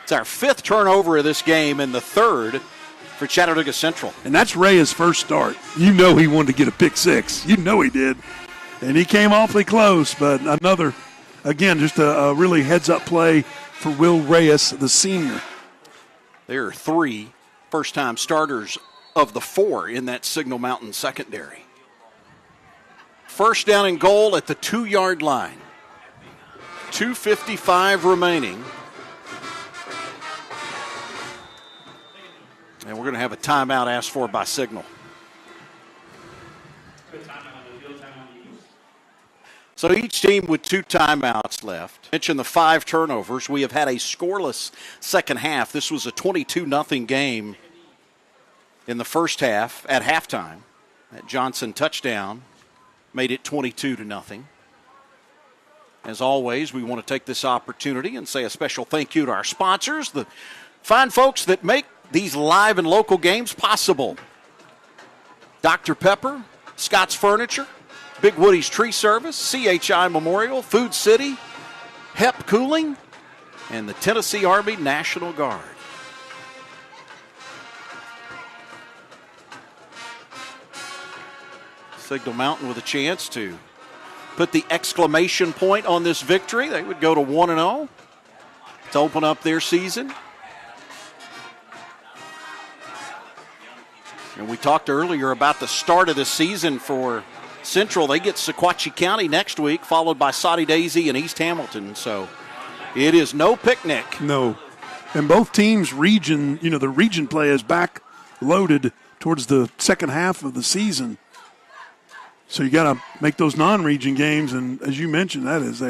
It's our 5th turnover of this game and the 3rd for Chattanooga Central. And that's Reyes' first start. You know he wanted to get a pick 6. You know he did. And he came awfully close, but another, again, just a really heads-up play for Will Reyes, the senior. There are 3 first-time starters of the 4 in that Signal Mountain secondary. First down and goal at the 2-yard line. 2:55 remaining. And we're going to have a timeout asked for by Signal. So each team with 2 timeouts left. Mention the 5 turnovers. We have had a scoreless second half. This was a 22-0 game in the first half at halftime. That Johnson touchdown made it 22-0. As always, we want to take this opportunity and say a special thank you to our sponsors, the fine folks that make these live and local games possible. Dr. Pepper, Scott's Furniture, Big Woody's Tree Service, CHI Memorial, Food City, HEP Cooling, and the Tennessee Army National Guard. Signal Mountain with a chance to put the exclamation point on this victory. They would go to 1-0 to open up their season. And we talked earlier about the start of the season for Central. They get Sequatchie County next week, followed by Soddy Daisy and East Hamilton. So it is no picnic. No. And both teams' region, the region play is back loaded towards the second half of the season. So you got to make those non-region games. And as you mentioned, that's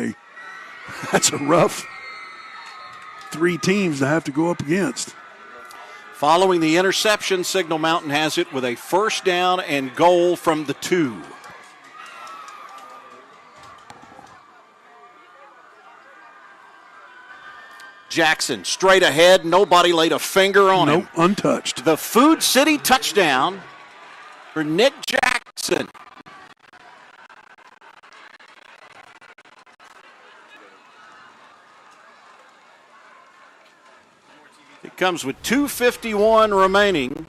a rough 3 teams to have to go up against. Following the interception, Signal Mountain has it with a first down and goal from the 2. Jackson straight ahead. Nobody laid a finger on him. Untouched. The Food City touchdown for Nick Jackson. It comes with 2:51 remaining.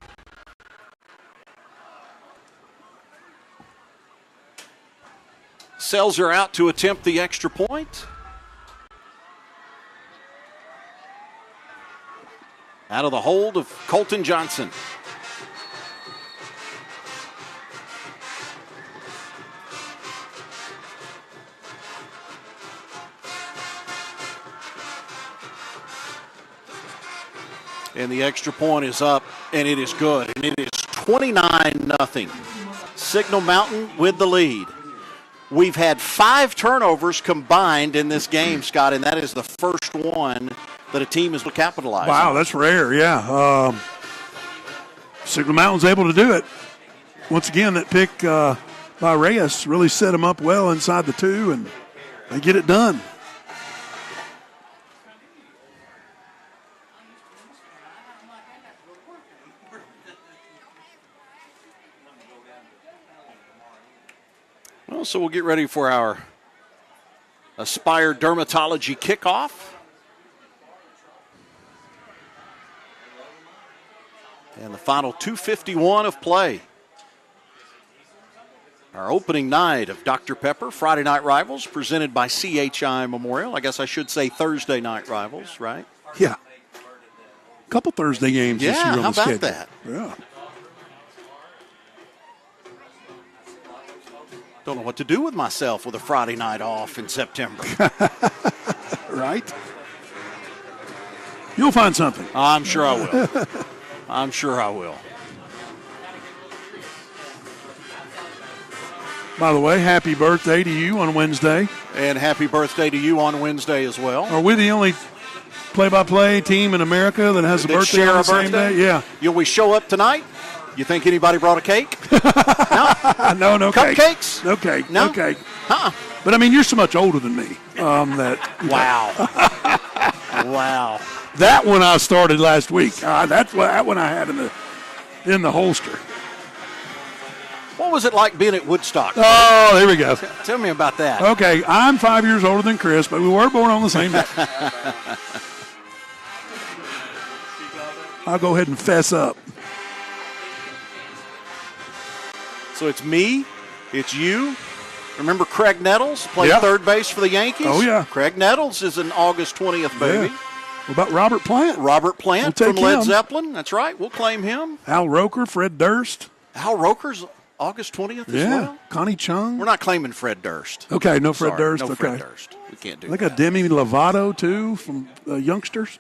Selzer out to attempt the extra point. Out of the hold of Colton Johnson. And the extra point is up, and it is good. And it is 29-0. Signal Mountain with the lead. We've had 5 turnovers combined in this game, Scott, and that is the first one that a team has capitalized on. Wow, that's rare, yeah. Signal Mountain's able to do it. Once again, that pick by Reyes really set him up well inside the 2, and they get it done. Well, so we'll get ready for our Aspire Dermatology kickoff. And the final 2:51 of play. Our opening night of Dr. Pepper Friday Night Rivals presented by CHI Memorial. I guess I should say Thursday Night Rivals, right? Yeah. A couple Thursday games this year on how the about schedule. that? Yeah. Don't know what to do with myself with a Friday night off in September. Right? You'll find something. I'm sure I will. I'm sure I will. By the way, happy birthday to you on Wednesday. And happy birthday to you on Wednesday as well. Are we the only play-by-play team in America that has a birthday share on the a same birthday? day? Yeah. Will we show up tonight? You think anybody brought a cake? No, no cake. Cupcakes? No cake. No? No cake. Huh. But, I mean, you're so much older than me. Wow. Wow. That one I started last week. That one I had in the holster. What was it like being at Woodstock? Oh, there we go. Tell me about that. Okay, I'm 5 years older than Chris, but we were born on the same day. I'll go ahead and fess up. So it's me, it's you. Remember Craig Nettles played Yep. third base for the Yankees? Oh, yeah. Craig Nettles is an August 20th baby. Yeah. What about Robert Plant? Robert Plant We'll from take Led him. Zeppelin. That's right. We'll claim him. Al Roker, Fred Durst. Al Roker's August 20th as Yeah. well. Connie Chung. We're not claiming Fred Durst. Okay, no Fred Sorry, Durst. No okay. Fred Durst. We can't do They that. got Demi Lovato, too, from Youngsters.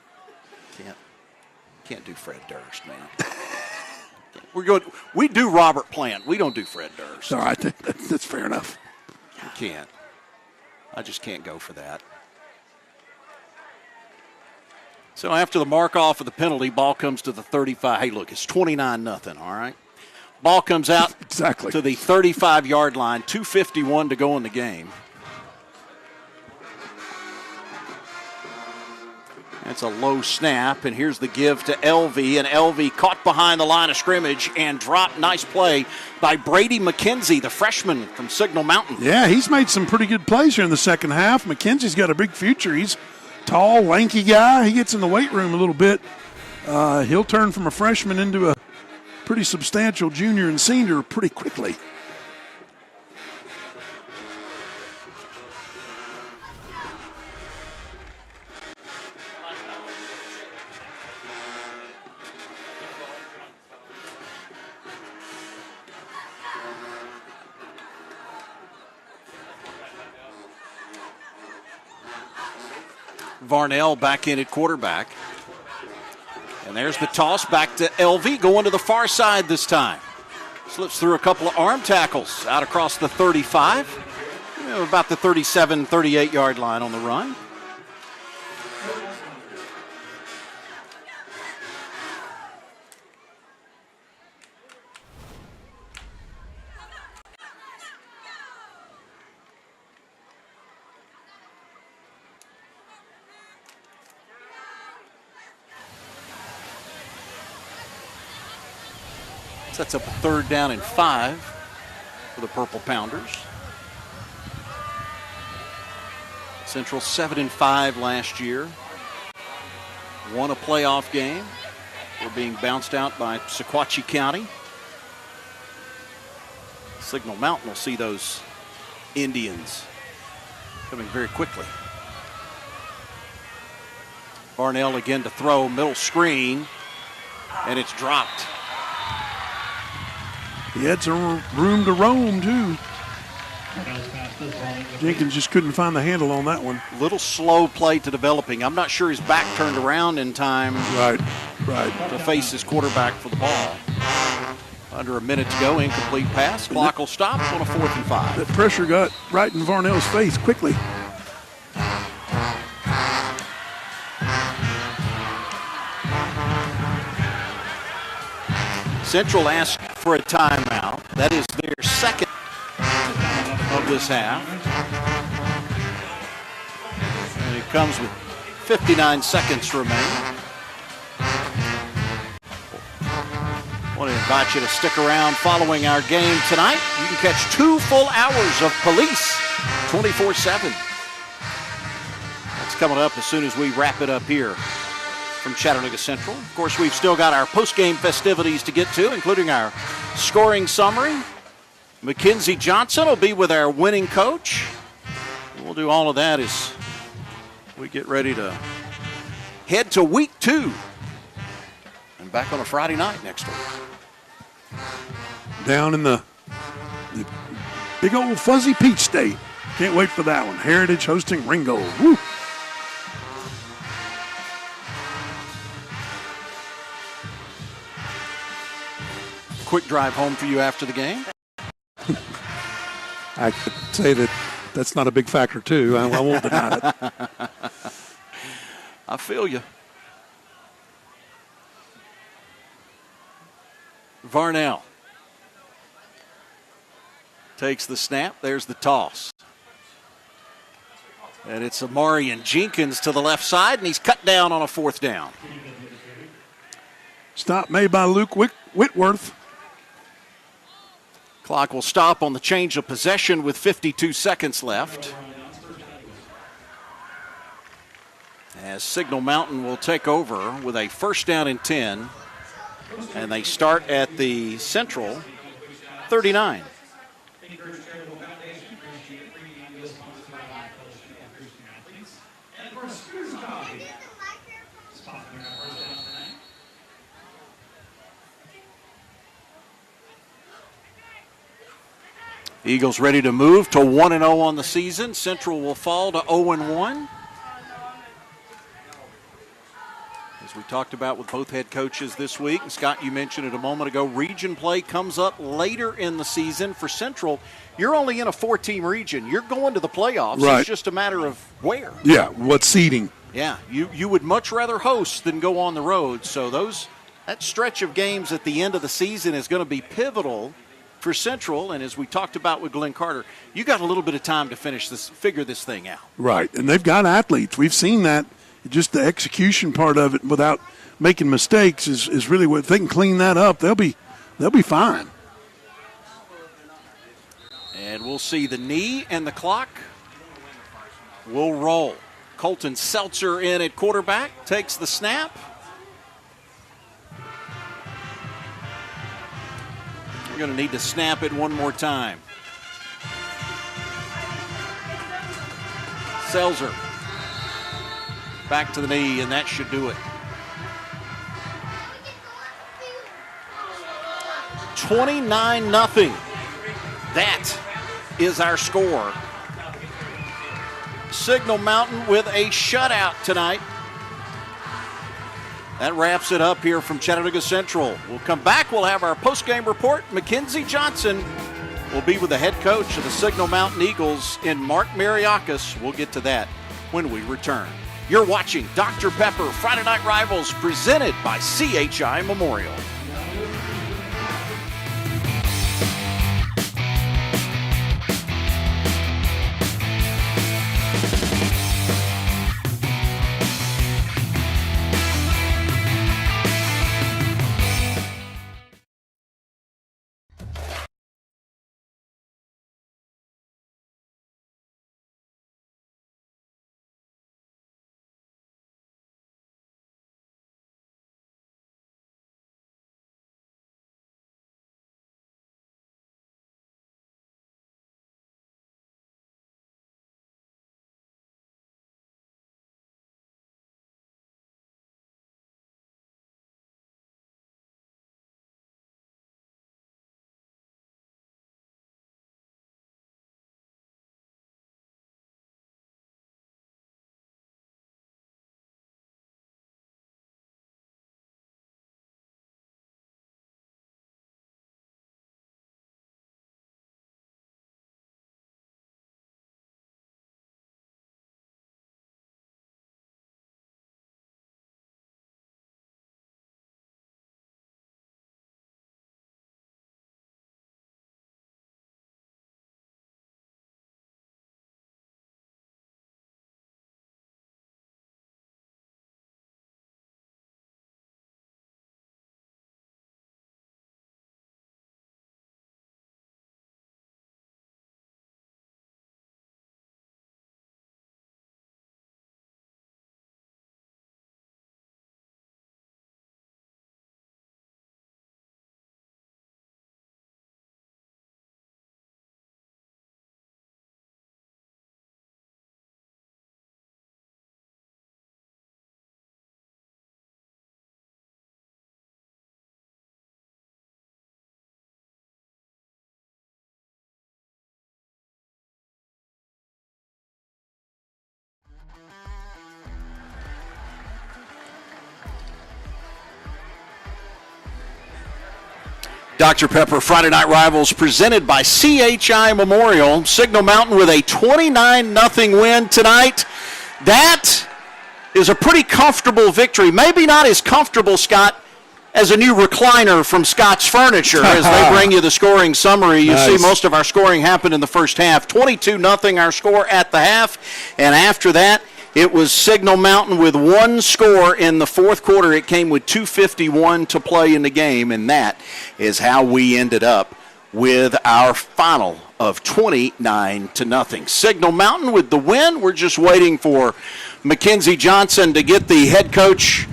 Can't do Fred Durst, man. We're good. We do Robert Plant. We don't do Fred Durst. All right, that's fair enough. We can't. I just can't go for that. So after the mark-off of the penalty, ball comes to the 35. Hey, look, it's 29-0, all right? Ball comes out exactly to the 35-yard line, 2:51 to go in the game. That's a low snap, and here's the give to LV, and LV caught behind the line of scrimmage and dropped. Nice play by Brady McKenzie, the freshman from Signal Mountain. Yeah, he's made some pretty good plays here in the second half. McKenzie's got a big future. He's tall, lanky guy. He gets in the weight room a little bit. He'll turn from a freshman into a pretty substantial junior and senior pretty quickly. Varnell back in at quarterback. And there's the toss back to LV, going to the far side this time. Slips through a couple of arm tackles out across the 35. About the 37, 38-yard line on the run. Sets up a 3rd down and 5 for the Purple Pounders. Central 7-5 last year. Won a playoff game. We're being bounced out by Sequatchie County. Signal Mountain will see those Indians coming very quickly. Varnell again to throw, middle screen, and it's dropped. He had some room to roam, too. Jenkins just couldn't find the handle on that one. Little slow play to developing. I'm not sure his back turned around in time to face his quarterback for the ball. Under a minute to go, incomplete pass. Clock will stop on a 4th and 5. That pressure got right in Varnell's face quickly. Central asked for a timeout. That is their second of this half. And it comes with 59 seconds remaining. I want to invite you to stick around following our game tonight. You can catch 2 full hours of Police 24/7. That's coming up as soon as we wrap it up here from Chattanooga Central. Of course, we've still got our post-game festivities to get to, including our scoring summary. Mackenzie Johnson will be with our winning coach. We'll do all of that as we get ready to head to week 2 and back on a Friday night next week. Down in the big old fuzzy peach state. Can't wait for that one. Heritage hosting Ringgold. Woo! Quick drive home for you after the game? I could say that's not a big factor, too. I won't deny it. I feel you. Varnell takes the snap. There's the toss. And it's Amarian Jenkins to the left side, and he's cut down on a 4th down. Stop made by Luke Whitworth. Clock will stop on the change of possession with 52 seconds left. As Signal Mountain will take over with a 1st down and 10. And they start at the Central 39. Eagles ready to move to 1-0 on the season. Central will fall to 0-1. As we talked about with both head coaches this week, and Scott, you mentioned it a moment ago, region play comes up later in the season. For Central, you're only in a 4-team region. You're going to the playoffs. Right. It's just a matter of where. Yeah, what seeding. Yeah, you would much rather host than go on the road. So that stretch of games at the end of the season is going to be pivotal for Central. And as we talked about with Glenn Carter, you got a little bit of time to figure this thing out. Right, and they've got athletes. We've seen that. Just the execution part of it without making mistakes is really what, if they can clean that up, they'll be fine. And we'll see the knee and the clock will roll. Colton Seltzer in at quarterback, takes the snap. You're going to need to snap it one more time. Seltzer back to the knee, and that should do it. 29-0. That is our score. Signal Mountain with a shutout tonight. That wraps it up here from Chattanooga Central. We'll come back. We'll have our post-game report. Mackenzie Johnson will be with the head coach of the Signal Mountain Eagles in Mark Mariakis. We'll get to that when we return. You're watching Dr. Pepper Friday Night Rivals presented by CHI Memorial. Dr. Pepper Friday Night Rivals presented by CHI Memorial. Signal Mountain with a 29-0 win tonight. That is a pretty comfortable victory. Maybe not as comfortable, Scott, as a new recliner from Scott's Furniture as they bring you the scoring summary. You see most of our scoring happened in the first half. 22-0 our score at the half. And after that, it was Signal Mountain with one score in the fourth quarter. It came with 2:51 to play in the game, and that is how we ended up with our final of 29-0. Signal Mountain with the win. We're just waiting for Mackenzie Johnson to get the head coach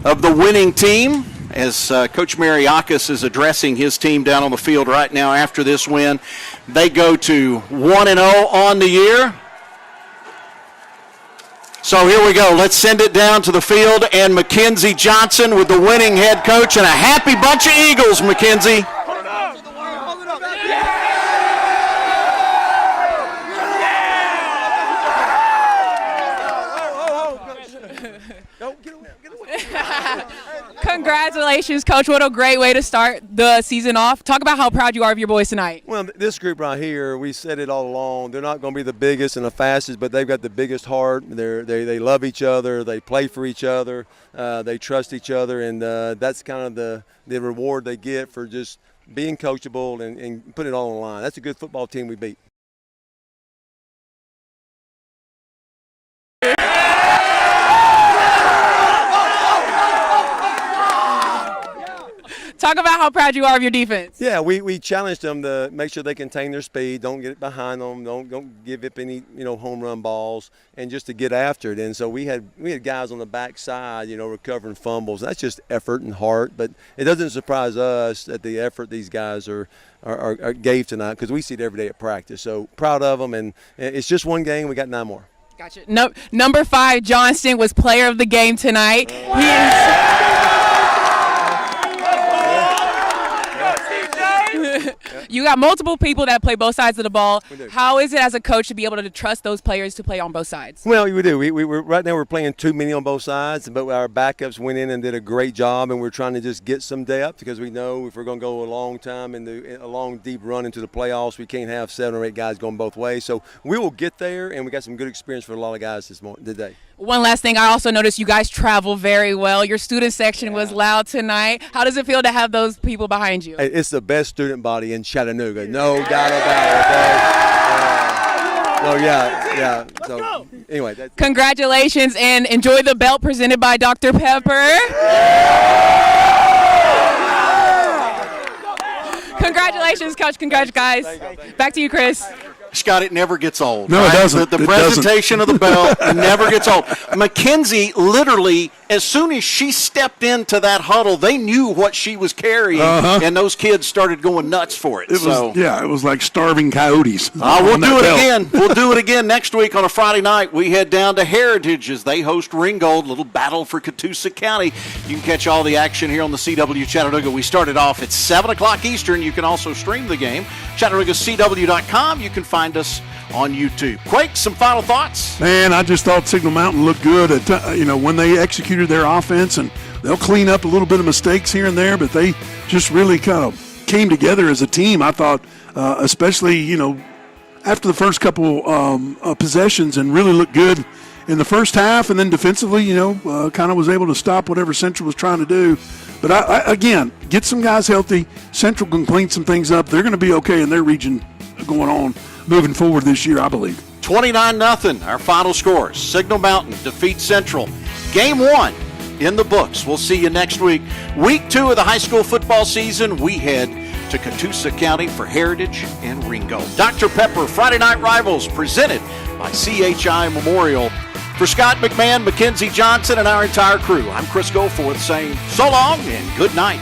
of the winning team as Coach Mariakis is addressing his team down on the field right now after this win. They go to 1-0 on the year. So here we go. Let's send it down to the field, and Mackenzie Johnson with the winning head coach, and a happy bunch of Eagles, Mackenzie. Congratulations, Coach. What a great way to start the season off. Talk about how proud you are of your boys tonight. Well, this group right here, we said it all along. They're not going to be the biggest and the fastest, but they've got the biggest heart. They love each other. They play for each other. They trust each other, and that's kind of the reward they get for just being coachable and putting it all on the line. That's a good football team we beat. Talk about how proud you are of your defense. Yeah, we challenged them to make sure they contain their speed, don't get behind them, don't give up any home run balls, and just to get after it. And so we had guys on the backside, recovering fumbles. That's just effort and heart, but it doesn't surprise us at the effort these guys are gave tonight because we see it every day at practice. So proud of them, and it's just one game. We got 9 more. Gotcha. Number 5, Johnston, was player of the game tonight. He is. You got multiple people that play both sides of the ball. How is it as a coach to be able to trust those players to play on both sides? Well, we do. We're right now we're playing too many on both sides, but our backups went in and did a great job, and we're trying to just get some depth because we know if we're going to go a long time and a long, deep run into the playoffs, we can't have 7 or 8 guys going both ways. So we will get there, and we got some good experience for a lot of guys today. One last thing, I also noticed you guys travel very well. Your student section was loud tonight. How does it feel to have those people behind you? It's the best student body in Chattanooga, no doubt about it. So anyway. Congratulations, and enjoy the belt presented by Dr. Pepper. Congratulations, Coach. Congrats, guys. Back to you, Chris. Scott, it never gets old. No, right? It doesn't. The presentation of the belt never gets old. Mackenzie, literally, as soon as she stepped into that huddle, they knew what she was carrying, and those kids started going nuts for it. It was like starving coyotes. We'll do it again. We'll do it again next week on a Friday night. We head down to Heritage as they host Ringgold, little battle for Catoosa County. You can catch all the action here on the CW Chattanooga. We started off at 7 o'clock Eastern. You can also stream the game, ChattanoogaCW.com. You can find us on YouTube. Quake, some final thoughts? Man, I just thought Signal Mountain looked good at, when they executed their offense, and they'll clean up a little bit of mistakes here and there, but they just really kind of came together as a team. I thought, especially, after the first couple possessions, and really looked good in the first half, and then defensively, kind of was able to stop whatever Central was trying to do. But again, get some guys healthy. Central can clean some things up. They're going to be okay in their region going on moving forward this year, I believe. 29-0, our final scores. Signal Mountain defeats Central. Game 1 in the books. We'll see you next week. Week 2 of the high school football season, we head to Catoosa County for Heritage and Ringgold. Dr. Pepper Friday Night Rivals, presented by CHI Memorial. For Scott McMahon, Mackenzie Johnson, and our entire crew, I'm Chris Goforth saying so long and good night.